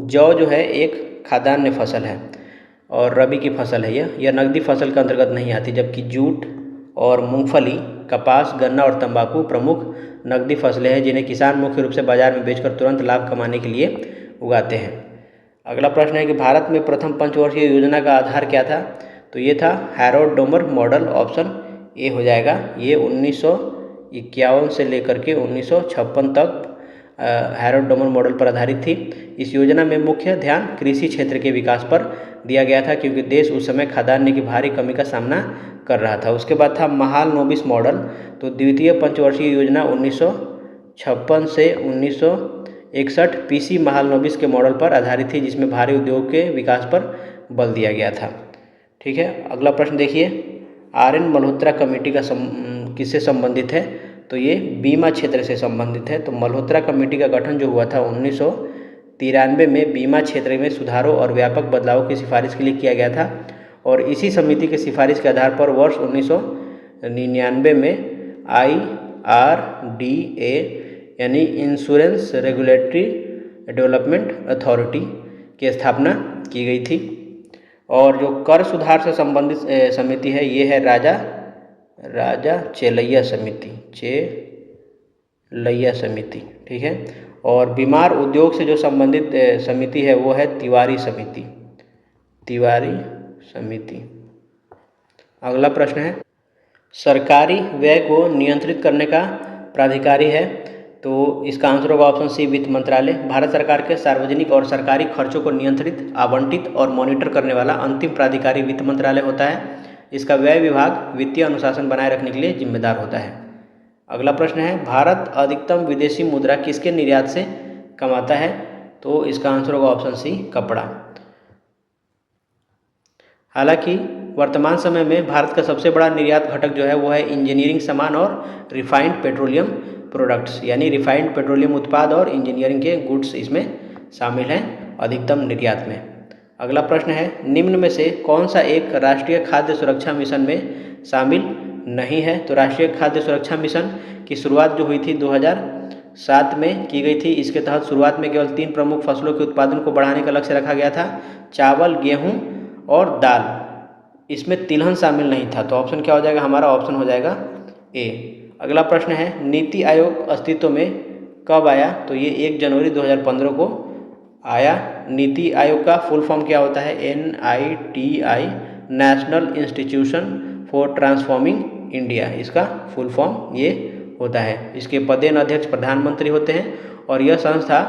जौ जो है एक खाद्यान्न फसल है और रबी की फसल है। यह नकदी फसल के अंतर्गत नहीं आती, जबकि जूट और मूंगफली, कपास, गन्ना और तंबाकू प्रमुख नकदी फसलें हैं जिन्हें किसान मुख्य रूप से बाजार में बेचकर तुरंत लाभ कमाने के लिए उगाते हैं। अगला प्रश्न है कि भारत में प्रथम पंचवर्षीय योजना का आधार क्या था? तो ये था Harold Domar model. Option A हो जाएगा। ये 1951 से लेकर के 1956 तक हैरोल्ड डोमर मॉडल पर आधारित थी। इस योजना में मुख्य ध्यान कृषि क्षेत्र के विकास पर दिया गया था क्योंकि देश उस समय खाद्यान्न की भारी कमी का सामना कर रहा था। उसके बाद था महालनोबिस मॉडल। तो द्वितीय पंचवर्षीय योजना 1956 से 1961 पीसी महालनोबिस के मॉडल पर आधारित थी, जिसमें भारी उद्योग के विकास पर बल दिया गया था। ठीक है। अगला प्रश्न देखिए, आर.एन. मल्होत्रा कमेटी का किससे संबंधित है? तो ये बीमा क्षेत्र से संबंधित है। तो मल्होत्रा कमेटी का गठन जो हुआ था 1993 में बीमा क्षेत्र में सुधारों और व्यापक बदलावों की सिफारिश के लिए किया गया था और इसी समिति की सिफारिश के आधार पर वर्ष 1999 में IRDA यानी इंश्योरेंस रेगुलेटरी डेवलपमेंट अथॉरिटी की स्थापना की गई थी। और जो कर सुधार से संबंधित समिति है ये है राजा चेलैया समिति। ठीक है। और बीमार उद्योग से जो संबंधित समिति है वो है तिवारी समिति। अगला प्रश्न है, सरकारी व्यय को नियंत्रित करने का प्राधिकारी है। तो इसका आंसर होगा ऑप्शन सी, वित्त मंत्रालय। भारत सरकार के सार्वजनिक और सरकारी खर्चों को नियंत्रित, आवंटित और मॉनिटर करने वाला अंतिम प्राधिकारी वित्त मंत्रालय होता है। इसका व्यय विभाग वित्तीय अनुशासन बनाए रखने के लिए जिम्मेदार होता है। अगला प्रश्न है, भारत अधिकतम विदेशी मुद्रा किसके निर्यात से कमाता है? तो इसका आंसर होगा ऑप्शन सी, कपड़ा। हालांकि वर्तमान समय में भारत का सबसे बड़ा निर्यात घटक जो है वो है इंजीनियरिंग सामान और रिफाइंड पेट्रोलियम प्रोडक्ट्स, यानी रिफाइंड पेट्रोलियम उत्पाद और इंजीनियरिंग के गुड्स इसमें शामिल हैं अधिकतम निर्यात में। अगला प्रश्न है, निम्न में से कौन सा एक राष्ट्रीय खाद्य सुरक्षा मिशन में शामिल नहीं है? तो राष्ट्रीय खाद्य सुरक्षा मिशन की शुरुआत जो हुई थी 2007 में की गई थी। इसके तहत शुरुआत में केवल 3 प्रमुख फसलों के उत्पादन को बढ़ाने का लक्ष्य रखा गया था, चावल, गेहूँ और दाल। इसमें तिलहन शामिल नहीं था। तो ऑप्शन क्या हो जाएगा हमारा? ऑप्शन हो जाएगा ए। अगला प्रश्न है, नीति आयोग अस्तित्व में कब आया? तो ये 1 जनवरी 2015 को आया। नीति आयोग का फुल फॉर्म क्या होता है? NITI, national institution for transforming India, इसका फुल फॉर्म ये होता है। इसके पदेन अध्यक्ष प्रधानमंत्री होते हैं और यह संस्था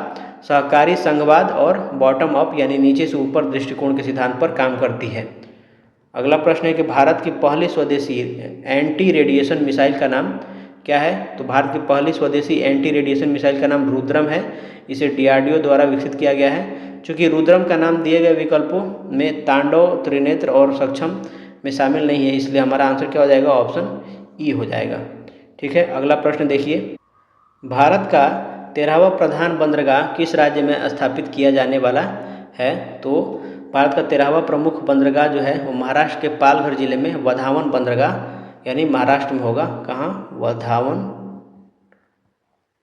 सहकारी संघवाद और बॉटम अप यानी नीचे से ऊपर दृष्टिकोण के सिद्धांत पर काम करती है। अगला प्रश्न है कि भारत की पहली स्वदेशी एंटी रेडिएशन मिसाइल का नाम क्या है? तो भारत की पहली स्वदेशी एंटी रेडिएशन मिसाइल का नाम रुद्रम है। इसे DRDO द्वारा विकसित किया गया है। चूँकि रुद्रम का नाम दिए गए विकल्पों में तांडव, त्रिनेत्र और सक्षम में शामिल नहीं है, इसलिए हमारा आंसर क्या हो जाएगा? ऑप्शन ई हो जाएगा। ठीक है, अगला प्रश्न देखिए, भारत का 13वां प्रधान बंदरगाह किस राज्य में स्थापित किया जाने वाला है? तो भारत का 13वां प्रमुख बंदरगाह जो है वो महाराष्ट्र के पालघर जिले में वधावन बंदरगाह यानी महाराष्ट्र में होगा। कहाँ?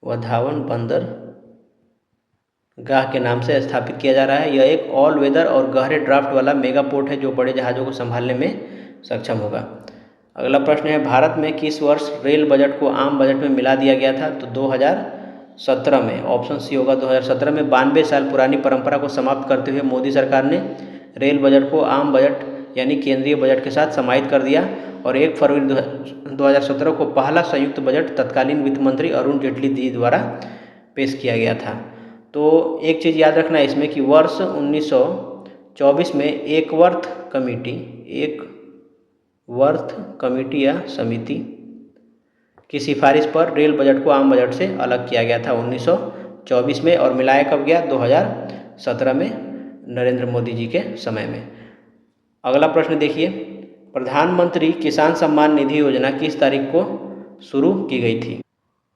वधावन बंदरगाह के नाम से स्थापित किया जा रहा है। यह एक ऑल वेदर और गहरे ड्राफ्ट वाला मेगा पोर्ट है जो बड़े जहाज़ों को संभालने में सक्षम होगा। अगला प्रश्न है, भारत में किस वर्ष रेल बजट को आम बजट में मिला दिया गया था? तो 2017 में। ऑप्शन सी होगा 2017 में। 92 साल पुरानी परंपरा को समाप्त करते हुए मोदी सरकार ने रेल बजट को आम बजट यानी केंद्रीय बजट के साथ समाहित कर दिया और 1 फरवरी 2017 को पहला संयुक्त बजट तत्कालीन वित्त मंत्री अरुण जेटली जी द्वारा पेश किया गया था। तो एक चीज़ याद रखना है इसमें कि वर्ष 1924 में एक वर्थ कमेटी या समिति की सिफारिश पर रेल बजट को आम बजट से अलग किया गया था 1924 में और मिलाया कब गया? 2017 में नरेंद्र मोदी जी के समय में। अगला प्रश्न देखिए, प्रधानमंत्री किसान सम्मान निधि योजना किस तारीख को शुरू की गई थी?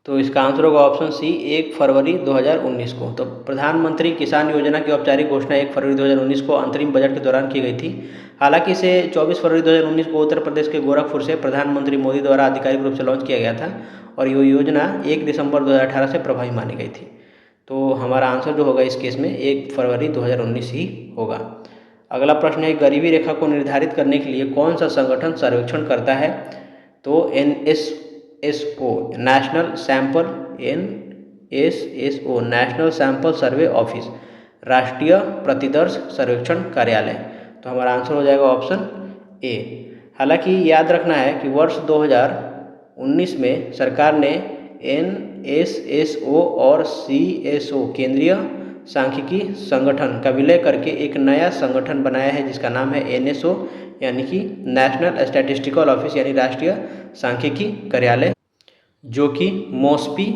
तो इसका आंसर होगा ऑप्शन सी 1 फरवरी 2019 को। तो प्रधानमंत्री किसान योजना की औपचारिक घोषणा 1 फरवरी 2019 को अंतरिम बजट के दौरान की गई थी। हालांकि इसे 24 फरवरी 2019 को उत्तर प्रदेश के गोरखपुर से प्रधानमंत्री मोदी द्वारा आधिकारिक रूप से लॉन्च किया गया था और ये योजना 1 दिसंबर 2018 से प्रभावी मानी गई थी। तो हमारा आंसर जो होगा इस केस में 1 फरवरी 2019 ही होगा। अगला प्रश्न है, गरीबी रेखा को निर्धारित करने के लिए कौन सा संगठन सर्वेक्षण करता है? तो NSSO national sample survey office, राष्ट्रीय प्रतिदर्श सर्वेक्षण कार्यालय। तो हमारा आंसर हो जाएगा ऑप्शन ए। हालांकि याद रखना है कि वर्ष 2019 में सरकार ने NSSO और CSO केंद्रीय सांख्यिकी संगठन का विलय करके एक नया संगठन बनाया है जिसका नाम है NSO यानी कि नेशनल स्टैटिस्टिकल ऑफिस यानी राष्ट्रीय सांख्यिकी कार्यालय, जो कि MOSPI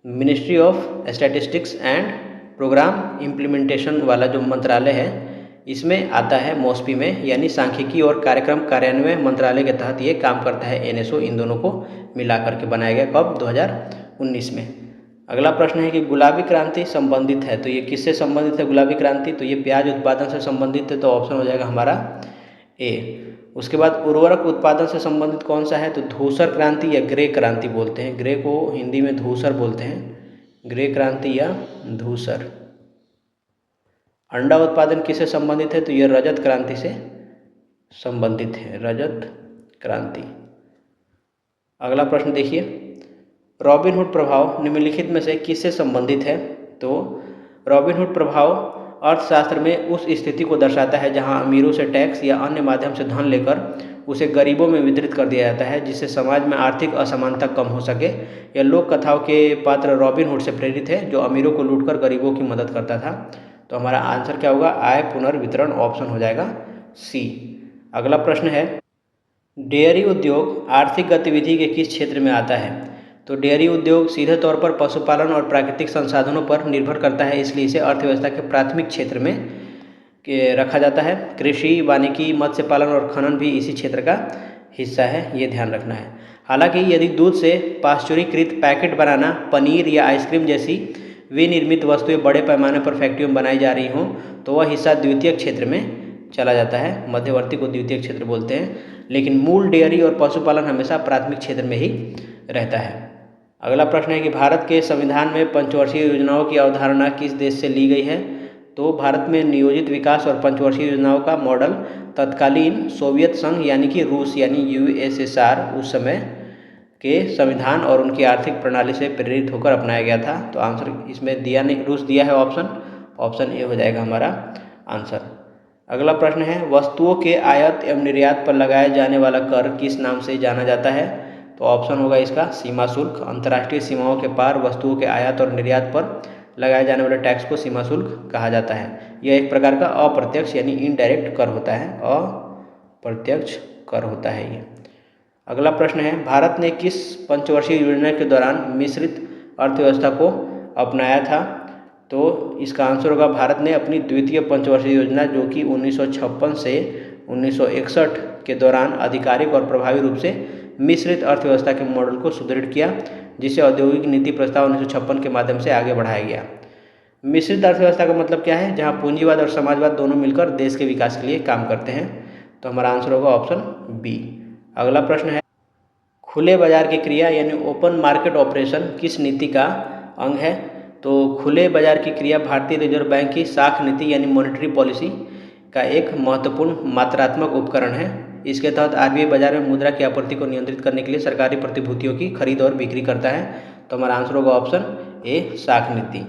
ministry of statistics and programme implementation वाला जो मंत्रालय है इसमें आता है MOSPI में, यानी सांख्यिकी और कार्यक्रम कार्यान्वयन मंत्रालय के तहत ये काम करता है NSO। इन दोनों को मिला करके बनाया गया कब? 2019 में। अगला प्रश्न है कि गुलाबी क्रांति संबंधित है, तो ये किससे संबंधित है गुलाबी क्रांति? तो ये प्याज उत्पादन से संबंधित है, तो ऑप्शन हो जाएगा हमारा ए। उसके बाद उर्वरक उत्पादन से संबंधित कौन सा है? तो धूसर क्रांति या ग्रे क्रांति बोलते हैं। ग्रे को हिंदी में धूसर बोलते हैं, ग्रे क्रांति या धूसर। अंडा उत्पादन किससे संबंधित है? तो यह रजत क्रांति से संबंधित है, रजत क्रांति। अगला प्रश्न देखिए, रॉबिनहुड प्रभाव निम्नलिखित में से किससे संबंधित है? तो रॉबिनहुड प्रभाव अर्थशास्त्र में उस स्थिति को दर्शाता है जहां अमीरों से टैक्स या अन्य माध्यम से धन लेकर उसे गरीबों में वितरित कर दिया जाता है, जिससे समाज में आर्थिक असमानता कम हो सके। यह लोक कथाओं के पात्र रॉबिनहुड से प्रेरित है, जो अमीरों को लूटकर गरीबों की मदद करता था। तो हमारा आंसर क्या होगा? आय पुनर्वितरण, ऑप्शन हो जाएगा सी। अगला प्रश्न है, डेयरी उद्योग आर्थिक गतिविधि के किस क्षेत्र में आता है? तो डेयरी उद्योग सीधे तौर पर पशुपालन और प्राकृतिक संसाधनों पर निर्भर करता है, इसलिए इसे अर्थव्यवस्था के प्राथमिक क्षेत्र में रखा जाता है। कृषि, वानिकी, मत्स्य पालन और खनन भी इसी क्षेत्र का हिस्सा है, ये ध्यान रखना है। हालांकि यदि दूध से पाश्चुरीकृत पैकेट बनाना, पनीर या आइसक्रीम जैसी विनिर्मित वस्तुएं बड़े पैमाने पर फैक्ट्रियों में बनाई जा रही हों तो वह हिस्सा द्वितीयक क्षेत्र में चला जाता है, मध्यवर्ती को द्वितीयक क्षेत्र बोलते हैं। लेकिन मूल डेयरी और पशुपालन हमेशा प्राथमिक क्षेत्र में ही रहता है। अगला प्रश्न है कि भारत के संविधान में पंचवर्षीय योजनाओं की अवधारणा किस देश से ली गई है? तो भारत में नियोजित विकास और पंचवर्षीय योजनाओं का मॉडल तत्कालीन सोवियत संघ यानी कि रूस यानी USSR उस समय के संविधान और उनकी आर्थिक प्रणाली से प्रेरित होकर अपनाया गया था। तो आंसर इसमें दिया नहीं, रूस दिया है ऑप्शन ए हो जाएगा हमारा आंसर। अगला प्रश्न है वस्तुओं के आयात एवं निर्यात पर लगाया जाने वाला कर किस नाम से जाना जाता है? तो ऑप्शन होगा इसका सीमा शुल्क। अंतर्राष्ट्रीय सीमाओं के पार वस्तुओं के आयात और निर्यात पर लगाए जाने वाले टैक्स को सीमा शुल्क कहा जाता है। यह एक प्रकार का अप्रत्यक्ष यानी इनडायरेक्ट कर होता है, अप्रत्यक्ष कर होता है ये। अगला प्रश्न है भारत ने किस पंचवर्षीय योजना के दौरान मिश्रित अर्थव्यवस्था को अपनाया था? तो इसका आंसर होगा भारत ने अपनी द्वितीय पंचवर्षीय योजना जो कि 1956 से 1961 के दौरान आधिकारिक और प्रभावी रूप से मिश्रित अर्थव्यवस्था के मॉडल को सुदृढ़ किया, जिसे औद्योगिक नीति प्रस्ताव 1956 के माध्यम से आगे बढ़ाया गया। मिश्रित अर्थव्यवस्था का मतलब क्या है? जहां पूंजीवाद और समाजवाद दोनों मिलकर देश के विकास के लिए काम करते हैं। तो हमारा आंसर होगा ऑप्शन बी। अगला प्रश्न है खुले बाजार की क्रिया यानी ओपन मार्केट ऑपरेशन किस नीति का अंग है? तो खुले बाजार की क्रिया भारतीय रिजर्व बैंक की साख नीति यानी मॉनेटरी पॉलिसी का एक महत्वपूर्ण मात्रात्मक उपकरण है। इसके तहत RBI बाजार में मुद्रा की आपूर्ति को नियंत्रित करने के लिए सरकारी प्रतिभूतियों की खरीद और बिक्री करता है। तो हमारा आंसर होगा ऑप्शन ए साख नीति।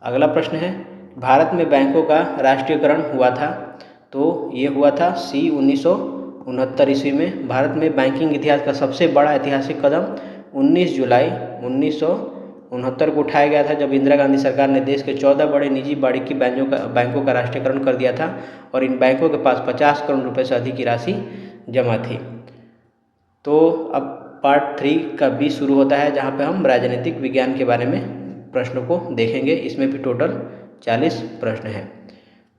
अगला प्रश्न है भारत में बैंकों का राष्ट्रीयकरण हुआ था? तो ये हुआ था सी 1969 ईस्वी में। भारत में बैंकिंग इतिहास का सबसे बड़ा ऐतिहासिक कदम 19 जुलाई 1969 को उठाया गया था, जब इंदिरा गांधी सरकार ने देश के 14 बड़े निजी वाणिज्यिक बैंकों का राष्ट्रीयकरण कर दिया था और इन बैंकों के पास 50 करोड़ रुपए से अधिक की राशि जमा थी। तो अब पार्ट 3 का बी शुरू होता है, जहाँ पे हम राजनीतिक विज्ञान के बारे में प्रश्नों को देखेंगे। इसमें भी टोटल 40 प्रश्न हैं।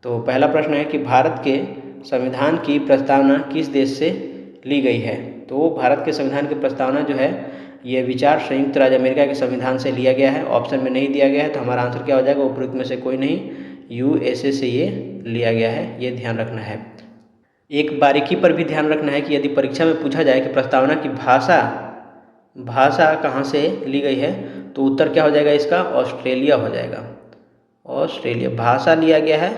तो पहला प्रश्न है कि भारत के संविधान की प्रस्तावना किस देश से ली गई है? तो भारत के संविधान की प्रस्तावना जो है ये विचार संयुक्त राज्य अमेरिका के संविधान से लिया गया है। ऑप्शन में नहीं दिया गया है, तो हमारा आंसर क्या हो जाएगा? उपयुक्त में से कोई नहीं, USA से ये लिया गया है, ये ध्यान रखना है। एक बारीकी पर भी ध्यान रखना है कि यदि परीक्षा में पूछा जाए कि प्रस्तावना की भाषा कहाँ से ली गई है, तो उत्तर क्या हो जाएगा इसका? ऑस्ट्रेलिया हो जाएगा। ऑस्ट्रेलिया भाषा लिया गया है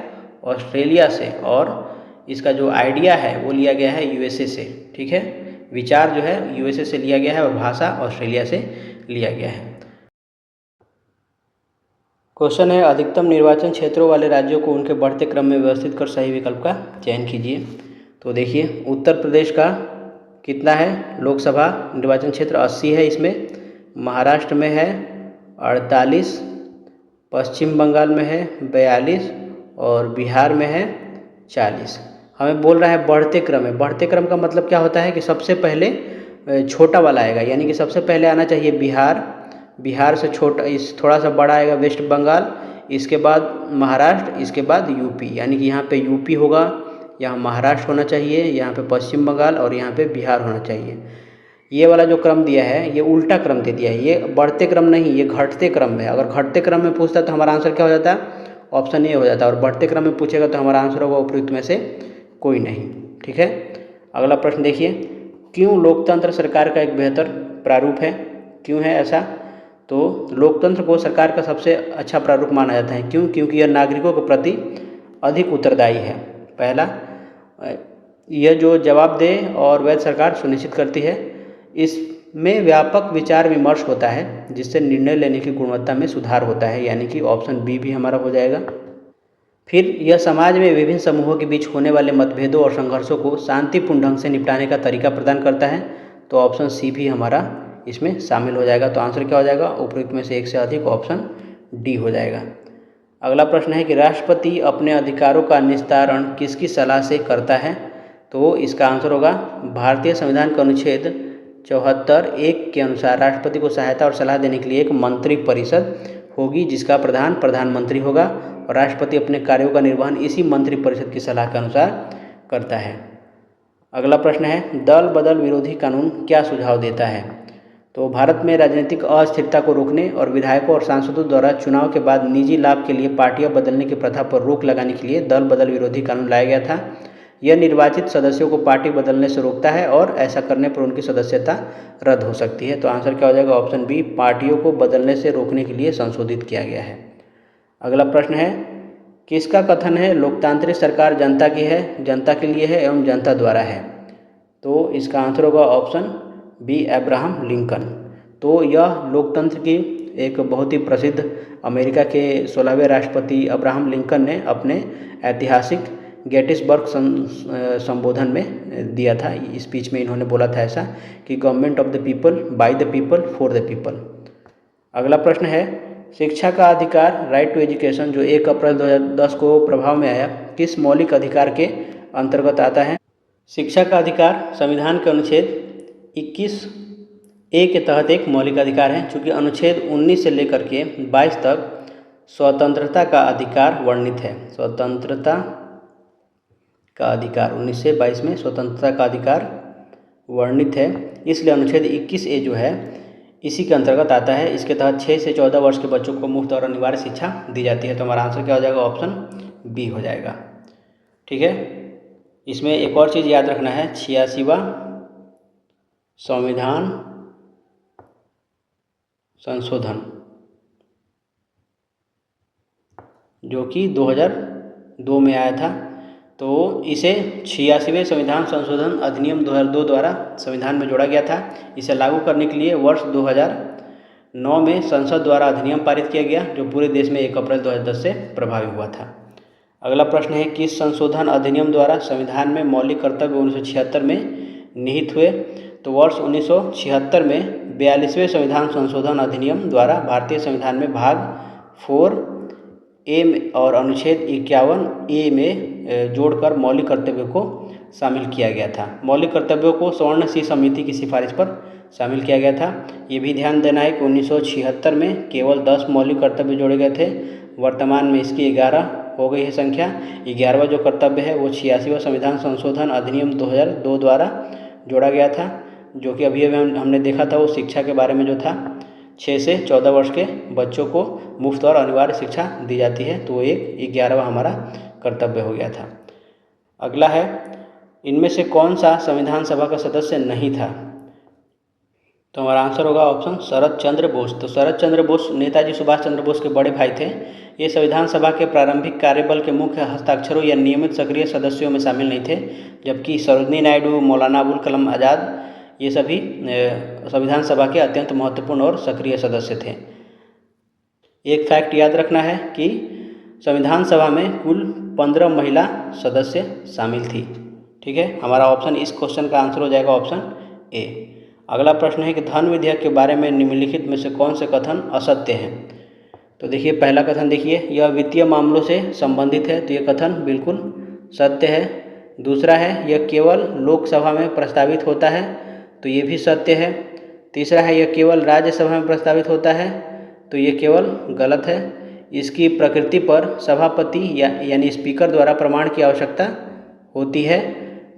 ऑस्ट्रेलिया से, और इसका जो आइडिया है वो लिया गया है USA से। ठीक है, विचार जो है USA से लिया गया है और भाषा ऑस्ट्रेलिया से लिया गया है। क्वेश्चन है अधिकतम निर्वाचन क्षेत्रों वाले राज्यों को उनके बढ़ते क्रम में व्यवस्थित कर सही विकल्प का चयन कीजिए। तो देखिए उत्तर प्रदेश का कितना है लोकसभा निर्वाचन क्षेत्र? 80 है इसमें। महाराष्ट्र में है 48, पश्चिम बंगाल में है 42 और बिहार में है 40। हमें बोल रहा है बढ़ते क्रम में। बढ़ते क्रम का मतलब क्या होता है कि सबसे पहले छोटा वाला आएगा, यानी कि सबसे पहले आना चाहिए बिहार से छोटा थोड़ा सा बड़ा आएगा वेस्ट बंगाल, इसके बाद महाराष्ट्र, इसके बाद UP, यानी कि यहाँ पे UP होगा, यहाँ महाराष्ट्र होना चाहिए, यहाँ पे पश्चिम बंगाल और यहाँ पे बिहार होना चाहिए। ये वाला जो क्रम दिया है ये उल्टा क्रम दे दिया है, ये बढ़ते क्रम नहीं, ये घटते क्रम में। अगर घटते क्रम में पूछता तो हमारा आंसर क्या हो जाता है? ऑप्शन ए हो जाता है। और बढ़ते क्रम में पूछेगा तो हमारा आंसर होगा उपयुक्त में से कोई नहीं। ठीक है, अगला प्रश्न देखिए, क्यों लोकतंत्र सरकार का एक बेहतर प्रारूप है? क्यों है ऐसा? तो लोकतंत्र को सरकार का सबसे अच्छा प्रारूप माना जाता है। क्यों? क्योंकि यह नागरिकों के प्रति अधिक उत्तरदायी है। पहला, यह जो जवाबदेह और वैध सरकार सुनिश्चित करती है, इसमें व्यापक विचार विमर्श होता है जिससे निर्णय लेने की गुणवत्ता में सुधार होता है, यानी कि ऑप्शन बी भी हमारा हो जाएगा। फिर यह समाज में विभिन्न समूहों के बीच होने वाले मतभेदों और संघर्षों को शांतिपूर्ण ढंग से निपटाने का तरीका प्रदान करता है। तो ऑप्शन सी भी हमारा इसमें शामिल हो जाएगा। तो आंसर क्या हो जाएगा? उपयुक्त में से एक से अधिक, ऑप्शन डी हो जाएगा। अगला प्रश्न है कि राष्ट्रपति अपने अधिकारों का निस्तारण किसकी सलाह से करता है? तो इसका आंसर होगा भारतीय संविधान के अनुच्छेद 74(1) के अनुसार राष्ट्रपति को सहायता और सलाह देने के लिए एक मंत्री परिषद होगी, जिसका प्रधान प्रधानमंत्री होगा और राष्ट्रपति अपने कार्यों का निर्वहन इसी मंत्री परिषद की सलाह के अनुसार करता है। अगला प्रश्न है दल बदल विरोधी कानून क्या सुझाव देता है? तो भारत में राजनीतिक अस्थिरता को रोकने और विधायकों और सांसदों द्वारा चुनाव के बाद निजी लाभ के लिए पार्टियां बदलने की प्रथा पर रोक लगाने के लिए दल बदल विरोधी कानून लाया गया था। यह निर्वाचित सदस्यों को पार्टी बदलने से रोकता है और ऐसा करने पर उनकी सदस्यता रद्द हो सकती है। तो आंसर क्या हो जाएगा? ऑप्शन बी, पार्टियों को बदलने से रोकने के लिए संशोधित किया गया है। अगला प्रश्न है, किसका कथन है लोकतांत्रिक सरकार जनता की है, जनता के लिए है एवं जनता द्वारा है? तो इसका आंसर होगा ऑप्शन बी, अब्राहम लिंकन। तो यह लोकतंत्र की एक बहुत ही प्रसिद्ध अमेरिका के 16वें राष्ट्रपति अब्राहम लिंकन ने अपने ऐतिहासिक गेटिसबर्ग संबोधन में दिया था। स्पीच में इन्होंने बोला था ऐसा कि government of the people, by the people, for the people. अगला प्रश्न है, शिक्षा का अधिकार, राइट टू एजुकेशन, जो 1 अप्रैल 2010 को प्रभाव में आया, किस मौलिक अधिकार के अंतर्गत आता है? शिक्षा का अधिकार संविधान के अनुच्छेद 21A के तहत एक मौलिक अधिकार है। चूँकि अनुच्छेद 19 से लेकर के 22 तक स्वतंत्रता का अधिकार वर्णित है। स्वतंत्रता का अधिकार 19 से 22 में स्वतंत्रता का अधिकार वर्णित है, इसलिए अनुच्छेद 21A जो है इसी के अंतर्गत आता है। इसके तहत 6 से 14 वर्ष के बच्चों को मुफ्त और अनिवार्य शिक्षा दी जाती है। तो हमारा आंसर क्या हो जाएगा? ऑप्शन बी हो जाएगा। ठीक है, इसमें एक और चीज़ याद रखना है, 86वां संविधान संशोधन जो कि 2002 में आया था, तो इसे 86वें संविधान संशोधन अधिनियम 2002 द्वारा संविधान में जोड़ा गया था। इसे लागू करने के लिए वर्ष 2009 में संसद द्वारा अधिनियम पारित किया गया, जो पूरे देश में 1 अप्रैल 2010 से प्रभावी हुआ था। अगला प्रश्न है, किस संशोधन अधिनियम द्वारा संविधान में मौलिक कर्तव्य 1976 में निहित हुए? तो वर्ष 1976 में 42वें संविधान संशोधन अधिनियम द्वारा भारतीय संविधान में भाग 4A और अनुच्छेद 51A में जोड़कर मौलिक कर्तव्यों को शामिल किया गया था। मौलिक कर्तव्यों को स्वर्ण सी समिति की सिफारिश पर शामिल किया गया था। ये भी ध्यान देना है कि 1976 में केवल 10 मौलिक कर्तव्य जोड़े गए थे। वर्तमान में इसकी 11 हो गई है संख्या। 11वां जो कर्तव्य है वो 86वां संविधान संशोधन अधिनियम 2002 द्वारा जोड़ा गया था, जो कि अभी हमने देखा था। वो शिक्षा के बारे में जो था, 6 से 14 वर्ष के बच्चों को मुफ्त और अनिवार्य शिक्षा दी जाती है, तो एक 11वां हमारा कर्तव्य हो गया था। अगला है, इनमें से कौन सा संविधान सभा का सदस्य नहीं था? तो हमारा आंसर होगा ऑप्शन शरद चंद्र बोस। तो शरद चंद्र बोस नेताजी सुभाष चंद्र बोस के बड़े भाई थे। ये संविधान सभा के प्रारंभिक कार्यबल के मुख्य हस्ताक्षरों या नियमित सक्रिय सदस्यों में शामिल नहीं थे, जबकि सरोजिनी नायडू, मौलाना अबुल कलाम आज़ाद ये सभी संविधान सभा के अत्यंत महत्वपूर्ण और सक्रिय सदस्य थे। एक फैक्ट याद रखना है कि संविधान सभा में कुल 15 महिला सदस्य शामिल थी। ठीक है, हमारा ऑप्शन इस क्वेश्चन का आंसर हो जाएगा ऑप्शन ए। अगला प्रश्न है कि धन विधेयक के बारे में निम्नलिखित में से कौन से कथन असत्य हैं? तो देखिए, पहला कथन देखिए, यह वित्तीय मामलों से संबंधित है, तो ये कथन बिल्कुल सत्य है। दूसरा है, यह केवल लोकसभा में प्रस्तावित होता है, तो ये भी सत्य है। तीसरा है, यह केवल राज्यसभा में प्रस्तावित होता है, तो ये केवल गलत है। इसकी प्रकृति पर सभापति यानी स्पीकर द्वारा प्रमाण की आवश्यकता होती है,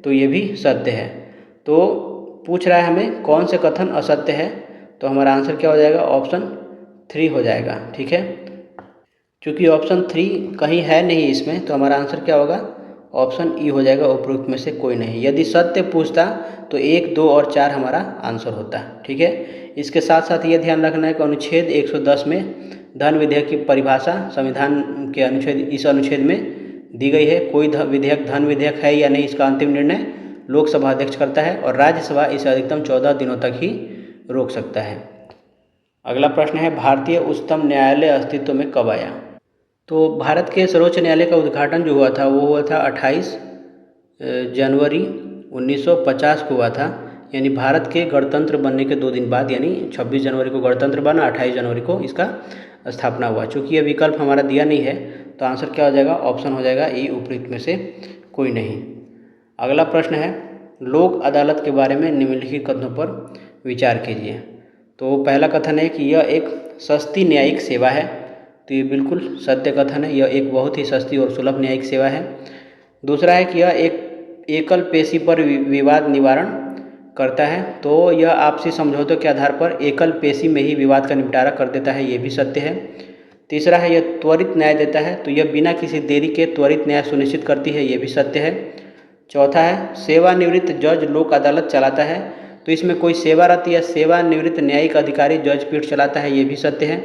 तो ये भी सत्य है। तो पूछ रहा है हमें कौन से कथन असत्य है, तो हमारा आंसर क्या हो जाएगा? ऑप्शन 3 हो जाएगा। ठीक है, क्योंकि ऑप्शन 3 कहीं है नहीं इसमें, तो हमारा आंसर क्या होगा? ऑप्शन ई हो जाएगा, उपरोक्त में से कोई नहीं। यदि सत्य पूछता तो 1, 2 और 4 हमारा आंसर होता। ठीक है, इसके साथ साथ ये ध्यान रखना है कि अनुच्छेद 110 में धन विधेयक की परिभाषा संविधान के इस अनुच्छेद में दी गई है। कोई विधेयक धन विधेयक है या नहीं, इसका अंतिम निर्णय लोकसभा अध्यक्ष करता है और राज्यसभा इसे अधिकतम 14 दिनों तक ही रोक सकता है। अगला प्रश्न है, भारतीय उच्चतम न्यायालय अस्तित्व में कब आया? तो भारत के सर्वोच्च न्यायालय का उद्घाटन जो हुआ था वो हुआ था 28 जनवरी 1950 को हुआ था, यानी भारत के गणतंत्र बनने के 2 दिन बाद, यानी 26 जनवरी को गणतंत्र बना, 28 जनवरी को इसका स्थापना हुआ। चूँकि ये विकल्प हमारा दिया नहीं है, तो आंसर क्या हो जाएगा? ऑप्शन हो जाएगा ई, उपयुक्त में से कोई नहीं। अगला प्रश्न है, लोक अदालत के बारे में निम्नलिखित कथनों पर विचार कीजिए। तो पहला कथन है कि यह एक सस्ती न्यायिक सेवा है, तो ये बिल्कुल सत्य कथन है। यह एक बहुत ही सस्ती और सुलभ न्यायिक सेवा है। दूसरा है कि यह एक एकल पेशी पर विवाद निवारण करता है, तो यह आपसी समझौतों के आधार पर एकल पेशी में ही विवाद का निपटारा कर देता है, ये भी सत्य है। तीसरा है, यह त्वरित न्याय देता है, तो यह बिना किसी देरी के त्वरित न्याय सुनिश्चित करती है, ये भी सत्य है। चौथा है सेवानिवृत्त जज लोक अदालत चलाता है, तो इसमें कोई सेवारत या सेवानिवृत्त न्यायिक अधिकारी जज पीठ चलाता है, ये भी सत्य है।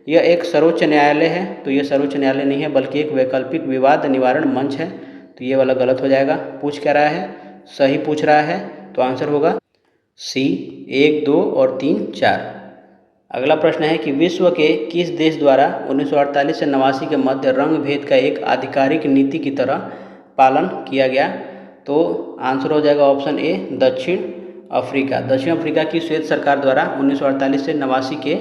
यह एक सर्वोच्च न्यायालय है, तो यह सर्वोच्च न्यायालय नहीं है बल्कि एक वैकल्पिक विवाद निवारण मंच है, तो ये वाला गलत हो जाएगा। पूछ क्या रहा है, सही पूछ रहा है, तो आंसर होगा सी 1, 2 और 3, 4। अगला प्रश्न है कि विश्व के किस देश द्वारा 1948 से 89 के मध्य रंग भेद का एक आधिकारिक नीति की तरह पालन किया गया, तो आंसर हो जाएगा ऑप्शन ए दक्षिण अफ्रीका। दक्षिण अफ्रीका की श्वेत सरकार द्वारा 1948 से 89 के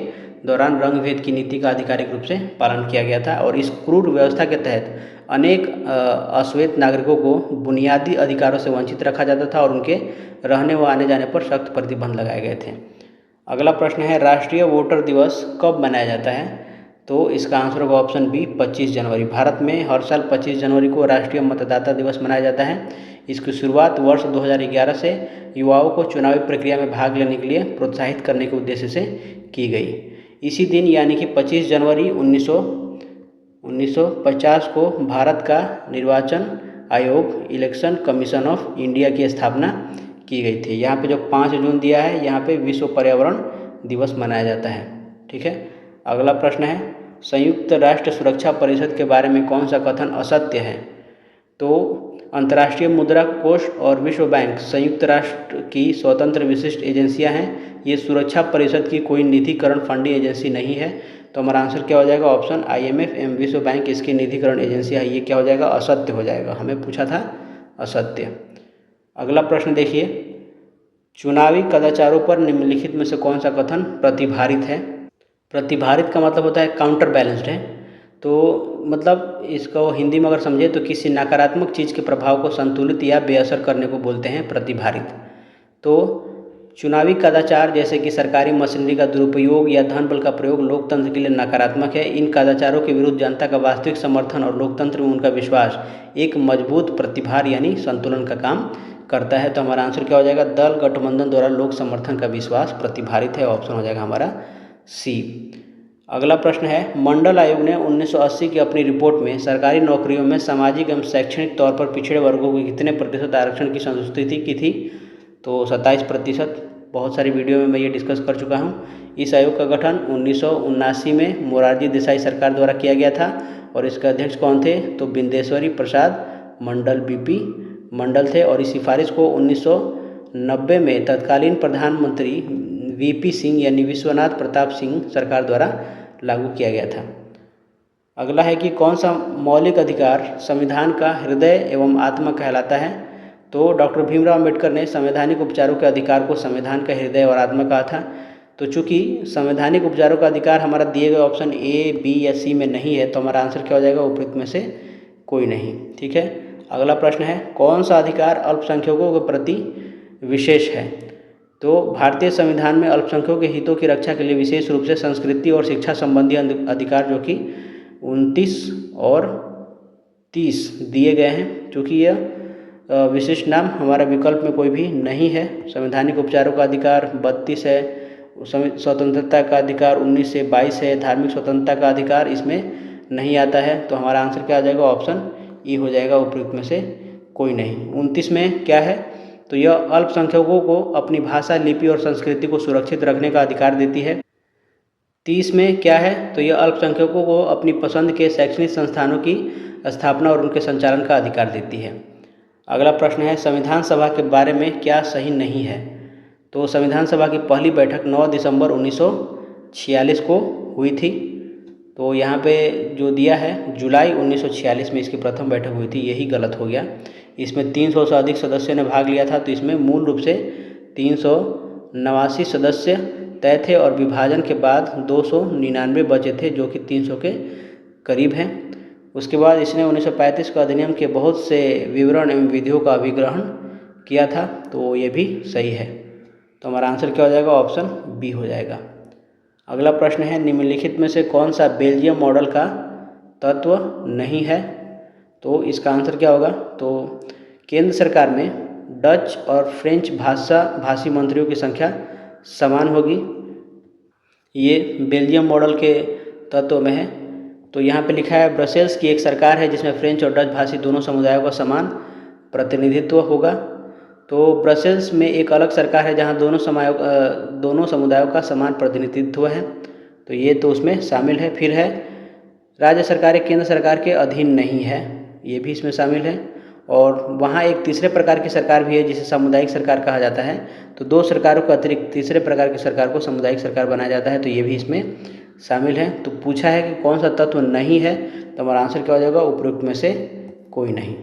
दौरान रंग भेद की नीति का आधिकारिक रूप से पालन किया गया था, और इस क्रूर व्यवस्था के तहत अनेक अश्वेत नागरिकों को बुनियादी अधिकारों से वंचित रखा जाता था और उनके रहने व आने जाने पर सख्त प्रतिबंध लगाए गए थे। अगला प्रश्न है राष्ट्रीय वोटर दिवस कब मनाया जाता है, तो इसका आंसर होगा ऑप्शन बी 25 जनवरी। भारत में हर साल 25 जनवरी को राष्ट्रीय मतदाता दिवस मनाया जाता है। इसकी शुरुआत वर्ष 2011 से युवाओं को चुनावी प्रक्रिया में भाग लेने के लिए प्रोत्साहित करने के उद्देश्य से की गई। इसी दिन यानी कि 25 जनवरी 1950 को भारत का निर्वाचन आयोग इलेक्शन कमीशन ऑफ इंडिया की स्थापना की गई थी। यहाँ पे जो 5 जून दिया है, यहाँ पे विश्व पर्यावरण दिवस मनाया जाता है। ठीक है, अगला प्रश्न है संयुक्त राष्ट्र सुरक्षा परिषद के बारे में कौन सा कथन असत्य है, तो अंतर्राष्ट्रीय मुद्रा कोष और विश्व बैंक संयुक्त राष्ट्र की स्वतंत्र विशिष्ट एजेंसियां हैं। ये सुरक्षा परिषद की कोई निधिकरण फंडिंग एजेंसी नहीं है, तो हमारा आंसर क्या हो जाएगा ऑप्शन IMF एवं विश्व बैंक इसकी निधिकरण एजेंसी है। ये क्या हो जाएगा, असत्य हो जाएगा, हमें पूछा था असत्य। अगला प्रश्न देखिए, चुनावी कदाचारों पर निम्नलिखित में से कौन सा कथन प्रतिभारित है। प्रतिभारित का मतलब होता है काउंटर बैलेंस्ड है, तो मतलब इसको हिंदी में अगर समझे तो किसी नकारात्मक चीज़ के प्रभाव को संतुलित या बेअसर करने को बोलते हैं प्रतिभारित। तो चुनावी कदाचार जैसे कि सरकारी मशीनरी का दुरुपयोग या धन बल का प्रयोग लोकतंत्र के लिए नकारात्मक है। इन कदाचारों के विरुद्ध जनता का वास्तविक समर्थन और लोकतंत्र में उनका विश्वास एक मजबूत प्रतिभार यानी संतुलन का काम करता है। तो हमारा आंसर क्या हो जाएगा, दल गठबंधन द्वारा लोक समर्थन का विश्वास प्रतिभारित है, ऑप्शन हो जाएगा हमारा सी। अगला प्रश्न है मंडल आयोग ने 1980 की अपनी रिपोर्ट में सरकारी नौकरियों में सामाजिक एवं शैक्षणिक तौर पर पिछड़े वर्गों को कितने प्रतिशत आरक्षण की संस्तुति की थी, तो 27%। बहुत सारी वीडियो में मैं ये डिस्कस कर चुका हूँ। इस आयोग का गठन 1979 में मोरारजी देसाई सरकार द्वारा किया गया था, और इसके अध्यक्ष कौन थे, तो बिंदेश्वरी प्रसाद मंडल BP मंडल थे, और इस सिफारिश को 1990 में तत्कालीन प्रधानमंत्री VP सिंह यानी विश्वनाथ प्रताप सिंह सरकार द्वारा लागू किया गया था। अगला है कि कौन सा मौलिक अधिकार संविधान का हृदय एवं आत्मा कहलाता है, तो डॉक्टर भीमराव अम्बेडकर ने संवैधानिक उपचारों के अधिकार को संविधान का हृदय और आत्मा कहा था। तो चूंकि संवैधानिक उपचारों का अधिकार हमारा दिए गए ऑप्शन A, B या C में नहीं है, तो हमारा आंसर क्या हो जाएगा, उपयुक्त में से कोई नहीं। ठीक है, अगला प्रश्न है कौन सा अधिकार अल्पसंख्यकों के प्रति विशेष है, तो भारतीय संविधान में अल्पसंख्यकों के हितों की रक्षा के लिए विशेष रूप से संस्कृति और शिक्षा संबंधी अधिकार जो कि 29 और 30 दिए गए हैं। चूँकि यह विशिष्ट नाम हमारा विकल्प में कोई भी नहीं है। संवैधानिक उपचारों का अधिकार 32 है, स्वतंत्रता का अधिकार 19 से 22 है, धार्मिक स्वतंत्रता का अधिकार इसमें नहीं आता है, तो हमारा आंसर क्या आ जाएगा, ऑप्शन E हो जाएगा, उपयुक्त में से कोई नहीं। 29 में क्या है, तो यह अल्पसंख्यकों को अपनी भाषा, लिपि और संस्कृति को सुरक्षित रखने का अधिकार देती है। 30 में क्या है, तो यह अल्पसंख्यकों को अपनी पसंद के शैक्षणिक संस्थानों की स्थापना और उनके संचालन का अधिकार देती है। अगला प्रश्न है संविधान सभा के बारे में क्या सही नहीं है, तो संविधान सभा की पहली बैठक 9 दिसंबर 1946 को हुई थी, तो यहाँ पे जो दिया है जुलाई 1946 में इसकी प्रथम बैठक हुई थी, यही गलत हो गया। इसमें 300 से अधिक सदस्यों ने भाग लिया था, तो इसमें मूल रूप से 389 सदस्य तय थे और विभाजन के बाद 299 बचे थे जो कि 300 के करीब हैं। उसके बाद इसने 1935 का अधिनियम के बहुत से विवरण एवं विधियों का अभिग्रहण किया था, तो ये भी सही है। तो हमारा आंसर क्या हो जाएगा, ऑप्शन B हो जाएगा। अगला प्रश्न है निम्नलिखित में से कौन सा बेल्जियम मॉडल का तत्व नहीं है, तो इसका आंसर क्या होगा, तो केंद्र सरकार में डच और फ्रेंच भाषी मंत्रियों की संख्या समान होगी, ये बेल्जियम मॉडल के तत्व में है। तो यहाँ पे लिखा है ब्रसेल्स की एक सरकार है जिसमें फ्रेंच और डच भाषी दोनों समुदायों का समान प्रतिनिधित्व होगा। तो ब्रसेल्स में एक अलग सरकार है जहाँ दोनों समुदायों का समान प्रतिनिधित्व है, तो ये तो उसमें शामिल है। फिर है राज्य सरकारें केंद्र सरकार के अधीन नहीं है, ये भी इसमें शामिल है। और वहाँ एक तीसरे प्रकार की सरकार भी है जिसे सामुदायिक सरकार कहा जाता है। तो दो सरकारों के अतिरिक्त तीसरे प्रकार की सरकार को सामुदायिक सरकार बनाया जाता है, तो ये भी इसमें शामिल है। तो पूछा है कि कौन सा तत्व नहीं है, तो हमारा आंसर क्या हो जाएगा, उपरोक्त में से कोई नहीं।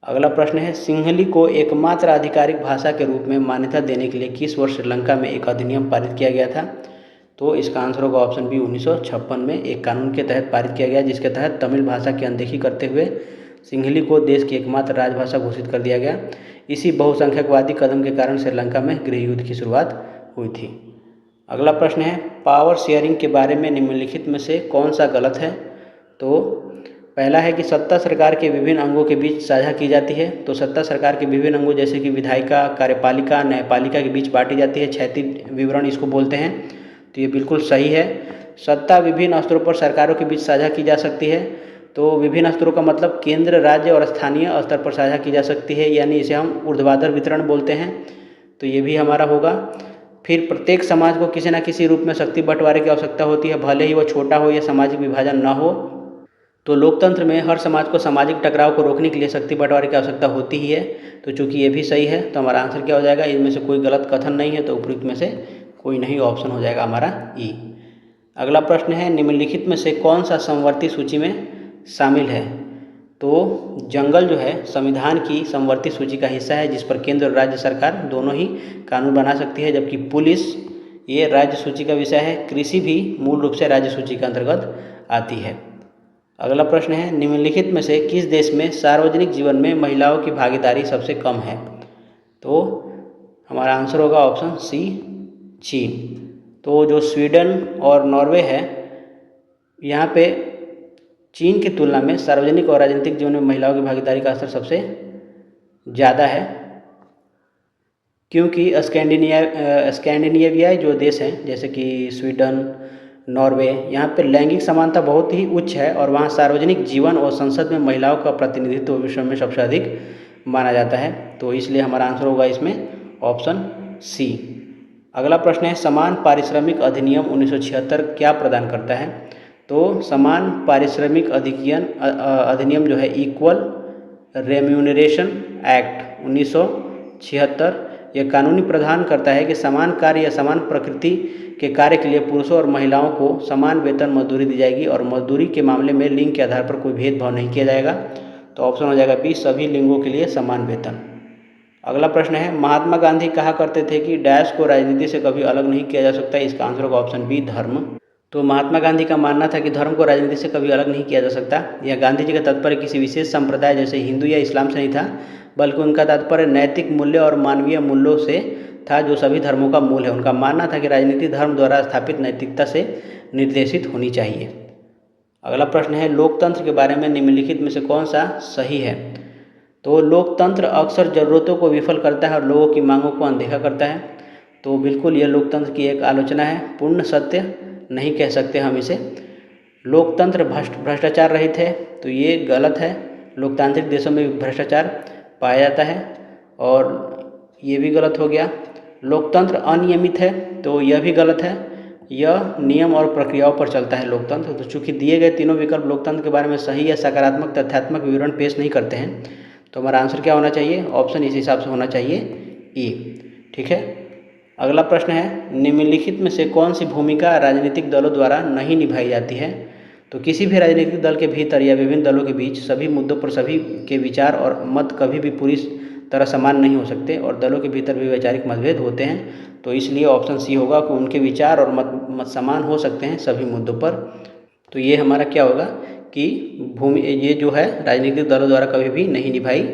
अगला प्रश्न है सिंहली को एकमात्र आधिकारिक भाषा के रूप में मान्यता देने के लिए किस वर्ष श्रीलंका में एक अधिनियम पारित किया गया था। तो इसका आंसर होगा ऑप्शन बी, 1956 में एक कानून के तहत पारित किया गया, जिसके तहत तमिल भाषा की अनदेखी करते हुए सिंहली को देश की एकमात्र राजभाषा घोषित कर दिया गया। इसी बहुसंख्यकवादी कदम के कारण श्रीलंका में गृह युद्ध की शुरुआत हुई थी। अगला प्रश्न है पावर शेयरिंग के बारे में निम्नलिखित में से कौन सा गलत है। तो पहला है कि सत्ता सरकार के विभिन्न अंगों के बीच साझा की जाती है। तो सत्ता सरकार के विभिन्न अंगों जैसे कि विधायिका, कार्यपालिका, न्यायपालिका के बीच बांटी जाती है, क्षैतिज विवरण इसको बोलते हैं, तो ये बिल्कुल सही है। सत्ता विभिन्न स्तरों पर सरकारों के बीच साझा की जा सकती है। तो विभिन्न स्तरों का मतलब केंद्र, राज्य और स्थानीय स्तर पर साझा की जा सकती है, यानी इसे हम ऊर्ध्वाधर वितरण बोलते हैं, तो ये भी हमारा होगा। फिर प्रत्येक समाज को किसी न किसी रूप में शक्ति बंटवारे की आवश्यकता होती है, भले ही वो छोटा हो या सामाजिक विभाजन न हो। तो लोकतंत्र में हर समाज को सामाजिक टकराव को रोकने के लिए शक्ति बंटवारे की आवश्यकता होती ही है, तो चूंकि ये भी सही है, तो हमारा आंसर क्या हो जाएगा, इनमें से कोई गलत कथन नहीं है, तो उपयुक्त में से कोई नहीं, ऑप्शन हो जाएगा हमारा ई। अगला प्रश्न है निम्नलिखित में से कौन सा समवर्ती सूची में शामिल है। तो जंगल जो है संविधान की समवर्ती सूची का हिस्सा है, जिस पर केंद्र और राज्य सरकार दोनों ही कानून बना सकती है, जबकि पुलिस ये राज्य सूची का विषय है। कृषि भी मूल रूप से राज्य सूची के अंतर्गत आती है। अगला प्रश्न है निम्नलिखित में से किस देश में सार्वजनिक जीवन में महिलाओं की भागीदारी सबसे कम है। तो हमारा आंसर होगा ऑप्शन सी, चीन। तो जो स्वीडन और नॉर्वे है, यहाँ पे चीन की तुलना में सार्वजनिक और राजनीतिक जीवन में महिलाओं की भागीदारी का स्तर सबसे ज़्यादा है, क्योंकि स्कैंडिनेवियाई जो देश हैं जैसे कि स्वीडन, नॉर्वे, यहाँ पर लैंगिक समानता बहुत ही उच्च है और वहाँ सार्वजनिक जीवन और संसद में महिलाओं का प्रतिनिधित्व विश्व में सबसे अधिक माना जाता है, तो इसलिए हमारा आंसर होगा इसमें ऑप्शन सी। अगला प्रश्न है समान पारिश्रमिक अधिनियम 1976 क्या प्रदान करता है। तो समान पारिश्रमिक अधिनियम जो है इक्वल रेम्यूनरेशन एक्ट 1976, यह कानूनी प्रावधान करता है कि समान कार्य या समान प्रकृति के कार्य के लिए पुरुषों और महिलाओं को समान वेतन मजदूरी दी जाएगी और मजदूरी के मामले में लिंग के आधार पर कोई भेदभाव नहीं किया जाएगा। तो ऑप्शन हो जाएगा बी, सभी लिंगों के लिए समान वेतन। अगला प्रश्न है महात्मा गांधी कहा करते थे कि डैश को राजनीति से कभी अलग नहीं किया जा सकता। इसका आंसर होगा ऑप्शन बी, धर्म। तो महात्मा गांधी का मानना था कि धर्म को राजनीति से कभी अलग नहीं किया जा सकता। यह गांधी जी का तात्पर्य किसी विशेष संप्रदाय जैसे हिंदू या इस्लाम से नहीं था, बल्कि उनका तात्पर्य नैतिक मूल्य और मानवीय मूल्यों से था जो सभी धर्मों का मूल है। उनका मानना था कि राजनीति धर्म द्वारा स्थापित नैतिकता से निर्देशित होनी चाहिए। अगला प्रश्न है लोकतंत्र के बारे में निम्नलिखित में से कौन सा सही है। तो लोकतंत्र अक्सर जरूरतों को विफल करता है और लोगों की मांगों को अनदेखा करता है। तो बिल्कुल यह लोकतंत्र की एक आलोचना है, पूर्ण सत्य नहीं कह सकते हम इसे। लोकतंत्र भ्रष्टाचार रहित है, तो ये गलत है। लोकतांत्रिक देशों में भ्रष्टाचार पाया जाता है और ये भी गलत हो गया। लोकतंत्र अनियमित है, तो यह भी गलत है। यह नियम और प्रक्रियाओं पर चलता है लोकतंत्र। तो चूंकि दिए गए तीनों विकल्प लोकतंत्र के बारे में सही या सकारात्मक तथ्यात्मक विवरण पेश नहीं करते हैं, तो हमारा आंसर क्या होना चाहिए, ऑप्शन इस हिसाब से होना चाहिए ई। ठीक है। अगला प्रश्न है निम्नलिखित में से कौन सी भूमिका राजनीतिक दलों द्वारा नहीं निभाई जाती है। तो किसी भी राजनीतिक दल के भीतर या विभिन्न दलों के बीच सभी मुद्दों पर सभी के विचार और मत कभी भी पूरी तरह समान नहीं हो सकते और दलों के भीतर भी वैचारिक मतभेद होते हैं। तो इसलिए ऑप्शन सी होगा कि उनके विचार और मत समान हो सकते हैं सभी मुद्दों पर। तो ये हमारा क्या होगा कि ये जो है राजनीतिक दलों द्वारा कभी भी नहीं निभाई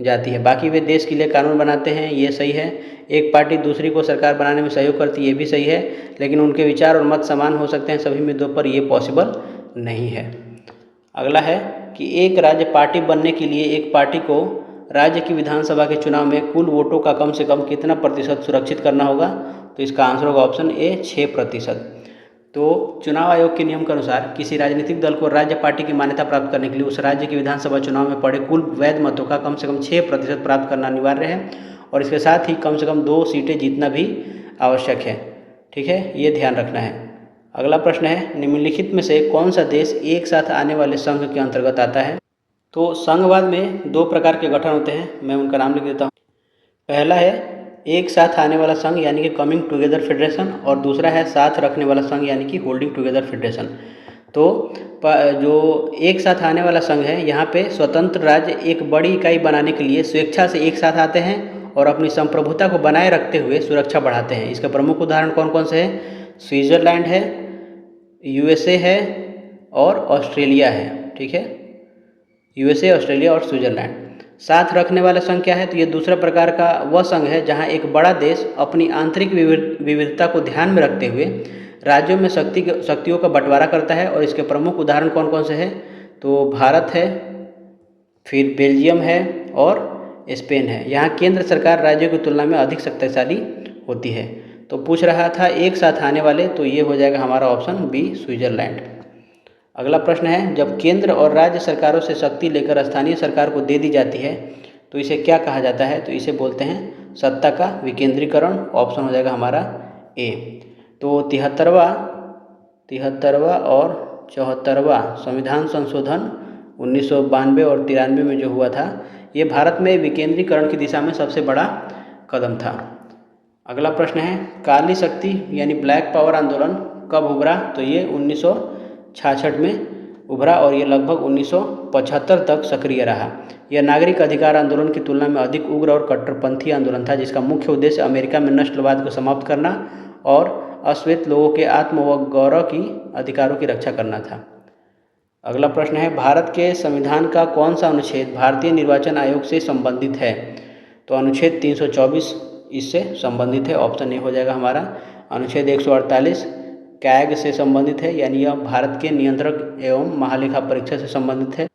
जाती है। बाकी वे देश के लिए कानून बनाते हैं, ये सही है। एक पार्टी दूसरी को सरकार बनाने में सहयोग करती है, ये भी सही है, लेकिन उनके विचार और मत समान हो सकते हैं सभी मुद्दों पर, ये पॉसिबल नहीं है। अगला है कि एक राज्य पार्टी बनने के लिए एक पार्टी को राज्य की विधानसभा के चुनाव में कुल वोटों का कम से कम कितना प्रतिशत सुरक्षित करना होगा। तो इसका आंसर होगा ऑप्शन ए, 6%। तो चुनाव आयोग के नियम के अनुसार किसी राजनीतिक दल को राज्य पार्टी की मान्यता प्राप्त करने के लिए उस राज्य की विधानसभा चुनाव में पड़े कुल वैध मतों का कम से कम 6% प्राप्त करना अनिवार्य है और इसके साथ ही कम से कम 2 सीटें जीतना भी आवश्यक है। ठीक है, ये ध्यान रखना है। अगला प्रश्न है, निम्नलिखित में से कौन सा देश एक साथ आने वाले संघ के अंतर्गत आता है? तो संघवाद में 2 प्रकार के गठन होते हैं, मैं उनका नाम लिख देता हूँ। पहला है एक साथ आने वाला संघ यानी कि कमिंग टुगेदर फेडरेशन, और दूसरा है साथ रखने वाला संघ यानी कि होल्डिंग टुगेदर फेडरेशन। तो जो एक साथ आने वाला संघ है, यहाँ पे स्वतंत्र राज्य एक बड़ी इकाई बनाने के लिए स्वेच्छा से एक साथ आते हैं और अपनी संप्रभुता को बनाए रखते हुए सुरक्षा बढ़ाते हैं। इसके प्रमुख उदाहरण कौन कौन से हैं? स्विट्जरलैंड है, यूएसए है और ऑस्ट्रेलिया है। ठीक है, यूएसए, ऑस्ट्रेलिया और स्विट्जरलैंड। साथ रखने वाला संघ क्या है? तो ये दूसरा प्रकार का वह संघ है जहां एक बड़ा देश अपनी आंतरिक विविधता को ध्यान में रखते हुए राज्यों में शक्तियों का बंटवारा करता है। और इसके प्रमुख उदाहरण कौन कौन से हैं? तो भारत है, फिर बेल्जियम है और स्पेन है। यहाँ केंद्र सरकार राज्यों की तुलना में अधिक शक्तिशाली होती है। तो पूछ रहा था एक साथ आने वाले, तो ये हो जाएगा हमारा ऑप्शन बी, स्विट्जरलैंड। अगला प्रश्न है, जब केंद्र और राज्य सरकारों से शक्ति लेकर स्थानीय सरकार को दे दी जाती है तो इसे क्या कहा जाता है? तो इसे बोलते हैं सत्ता का विकेंद्रीकरण। ऑप्शन हो जाएगा हमारा ए। तो 73वां और 74वां संविधान संशोधन 1992 और 93 में जो हुआ था, ये भारत में विकेंद्रीकरण की दिशा में सबसे बड़ा कदम था। अगला प्रश्न है, काली शक्ति यानी ब्लैक पावर आंदोलन कब उभरा? तो ये 1966 में उभरा और ये लगभग 1975 तक सक्रिय रहा। यह नागरिक अधिकार आंदोलन की तुलना में अधिक उग्र और कट्टरपंथी आंदोलन था, जिसका मुख्य उद्देश्य अमेरिका में नस्लवाद को समाप्त करना और अश्वेत लोगों के आत्म व गौरव की अधिकारों की रक्षा करना था। अगला प्रश्न है, भारत के संविधान का कौन सा अनुच्छेद भारतीय निर्वाचन आयोग से संबंधित है? तो अनुच्छेद 324 इससे संबंधित है। ऑप्शन ए हो जाएगा हमारा। अनुच्छेद 148 कैग से संबंधित है, यानी यह भारत के नियंत्रक एवं महालेखा परीक्षा से संबंधित है।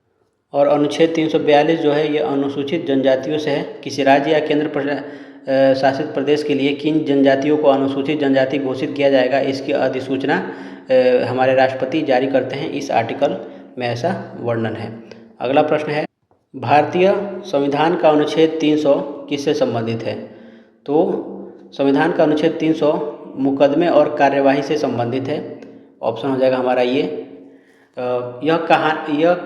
और अनुच्छेद 342 जो है ये अनुसूचित जनजातियों से है। किसी राज्य या केंद्र शासित प्रदेश के लिए किन जनजातियों को अनुसूचित जनजाति घोषित किया जाएगा, इसकी अधिसूचना हमारे राष्ट्रपति जारी करते हैं। इस आर्टिकल में ऐसा वर्णन है। अगला प्रश्न है, भारतीय संविधान का अनुच्छेद 300 किससे संबंधित है? तो संविधान का अनुच्छेद 300 मुकदमे और कार्यवाही से संबंधित है। ऑप्शन हो जाएगा हमारा ये। यह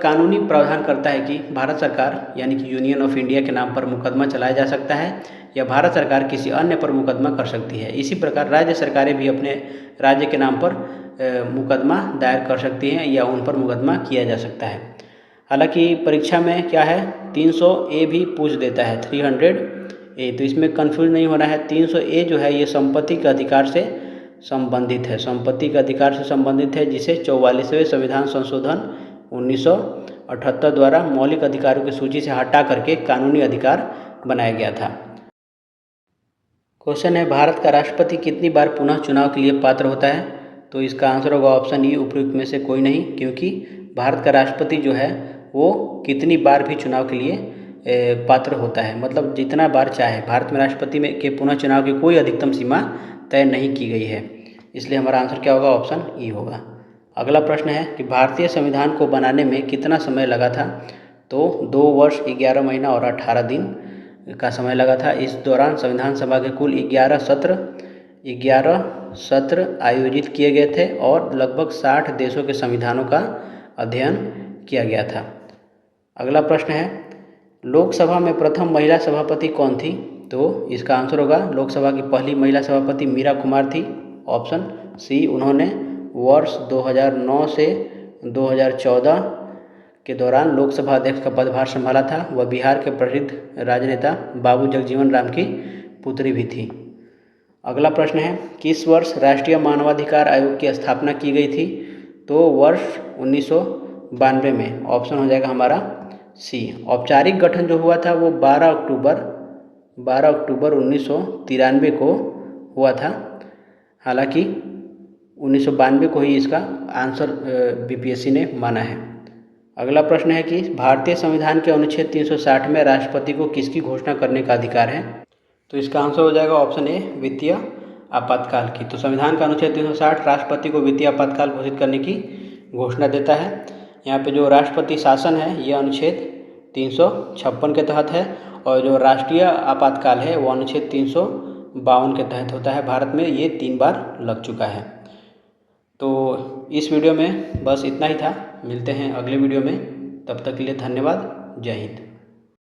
कानूनी प्रावधान करता है कि भारत सरकार यानी कि यूनियन ऑफ इंडिया के नाम पर मुकदमा चलाया जा सकता है या भारत सरकार किसी अन्य पर मुकदमा कर सकती है। इसी प्रकार राज्य सरकारें भी अपने राज्य के नाम पर मुकदमा दायर कर सकती हैं या उन पर मुकदमा किया जा सकता है। हालांकि परीक्षा में क्या है, 300A भी पूछ देता है, 300A, तो इसमें कंफ्यूज नहीं होना है। 300A जो है ये संपत्ति के अधिकार से संबंधित है, संपत्ति के अधिकार से संबंधित है, जिसे 44वें संविधान संशोधन 1978 द्वारा मौलिक अधिकारों की सूची से हटा करके कानूनी अधिकार बनाया गया था। क्वेश्चन है, भारत का राष्ट्रपति कितनी बार पुनः चुनाव के लिए पात्र होता है? तो इसका आंसर होगा ऑप्शन ई, उपयुक्त में से कोई नहीं, क्योंकि भारत का राष्ट्रपति जो है वो कितनी बार भी चुनाव के लिए पात्र होता है, मतलब जितना बार चाहे। भारत में राष्ट्रपति में के पुनः चुनाव की कोई अधिकतम सीमा तय नहीं की गई है, इसलिए हमारा आंसर क्या होगा? ऑप्शन ई होगा। अगला प्रश्न है कि भारतीय संविधान को बनाने में कितना समय लगा था? तो 2 वर्ष 11 महीना और 18 दिन का समय लगा था। इस दौरान संविधान सभा के कुल 11 सत्र आयोजित किए गए थे और लगभग 60 देशों के संविधानों का अध्ययन किया गया था। अगला प्रश्न है, लोकसभा में प्रथम महिला सभापति कौन थी? तो इसका आंसर होगा लोकसभा की पहली महिला सभापति मीरा कुमार थी। ऑप्शन सी, उन्होंने वर्ष 2009 से 2014 के दौरान लोकसभा अध्यक्ष का पदभार संभाला था। वह बिहार के प्रसिद्ध राजनेता बाबू जगजीवन राम की पुत्री भी थी। अगला प्रश्न है, किस वर्ष राष्ट्रीय मानवाधिकार आयोग की स्थापना की गई थी? तो वर्ष 1992 में। ऑप्शन हो जाएगा हमारा सी। औपचारिक गठन जो हुआ था वो 12 अक्टूबर 1993 को हुआ था। हालांकि 1992 को ही इसका आंसर बीपीएससी ने माना है। अगला प्रश्न है कि भारतीय संविधान के अनुच्छेद 360 में राष्ट्रपति को किसकी घोषणा करने का अधिकार है? तो इसका आंसर हो जाएगा ऑप्शन ए, वित्तीय आपातकाल की। तो संविधान का अनुच्छेद 360 राष्ट्रपति को वित्तीय आपातकाल घोषित करने की घोषणा देता है। यहाँ पे जो राष्ट्रपति शासन है ये अनुच्छेद 356 के तहत है, और जो राष्ट्रीय आपातकाल है वो अनुच्छेद 352 के तहत होता है। भारत में ये 3 बार लग चुका है। तो इस वीडियो में बस इतना ही था। मिलते हैं अगले वीडियो में, तब तक के लिए धन्यवाद। जय हिंद।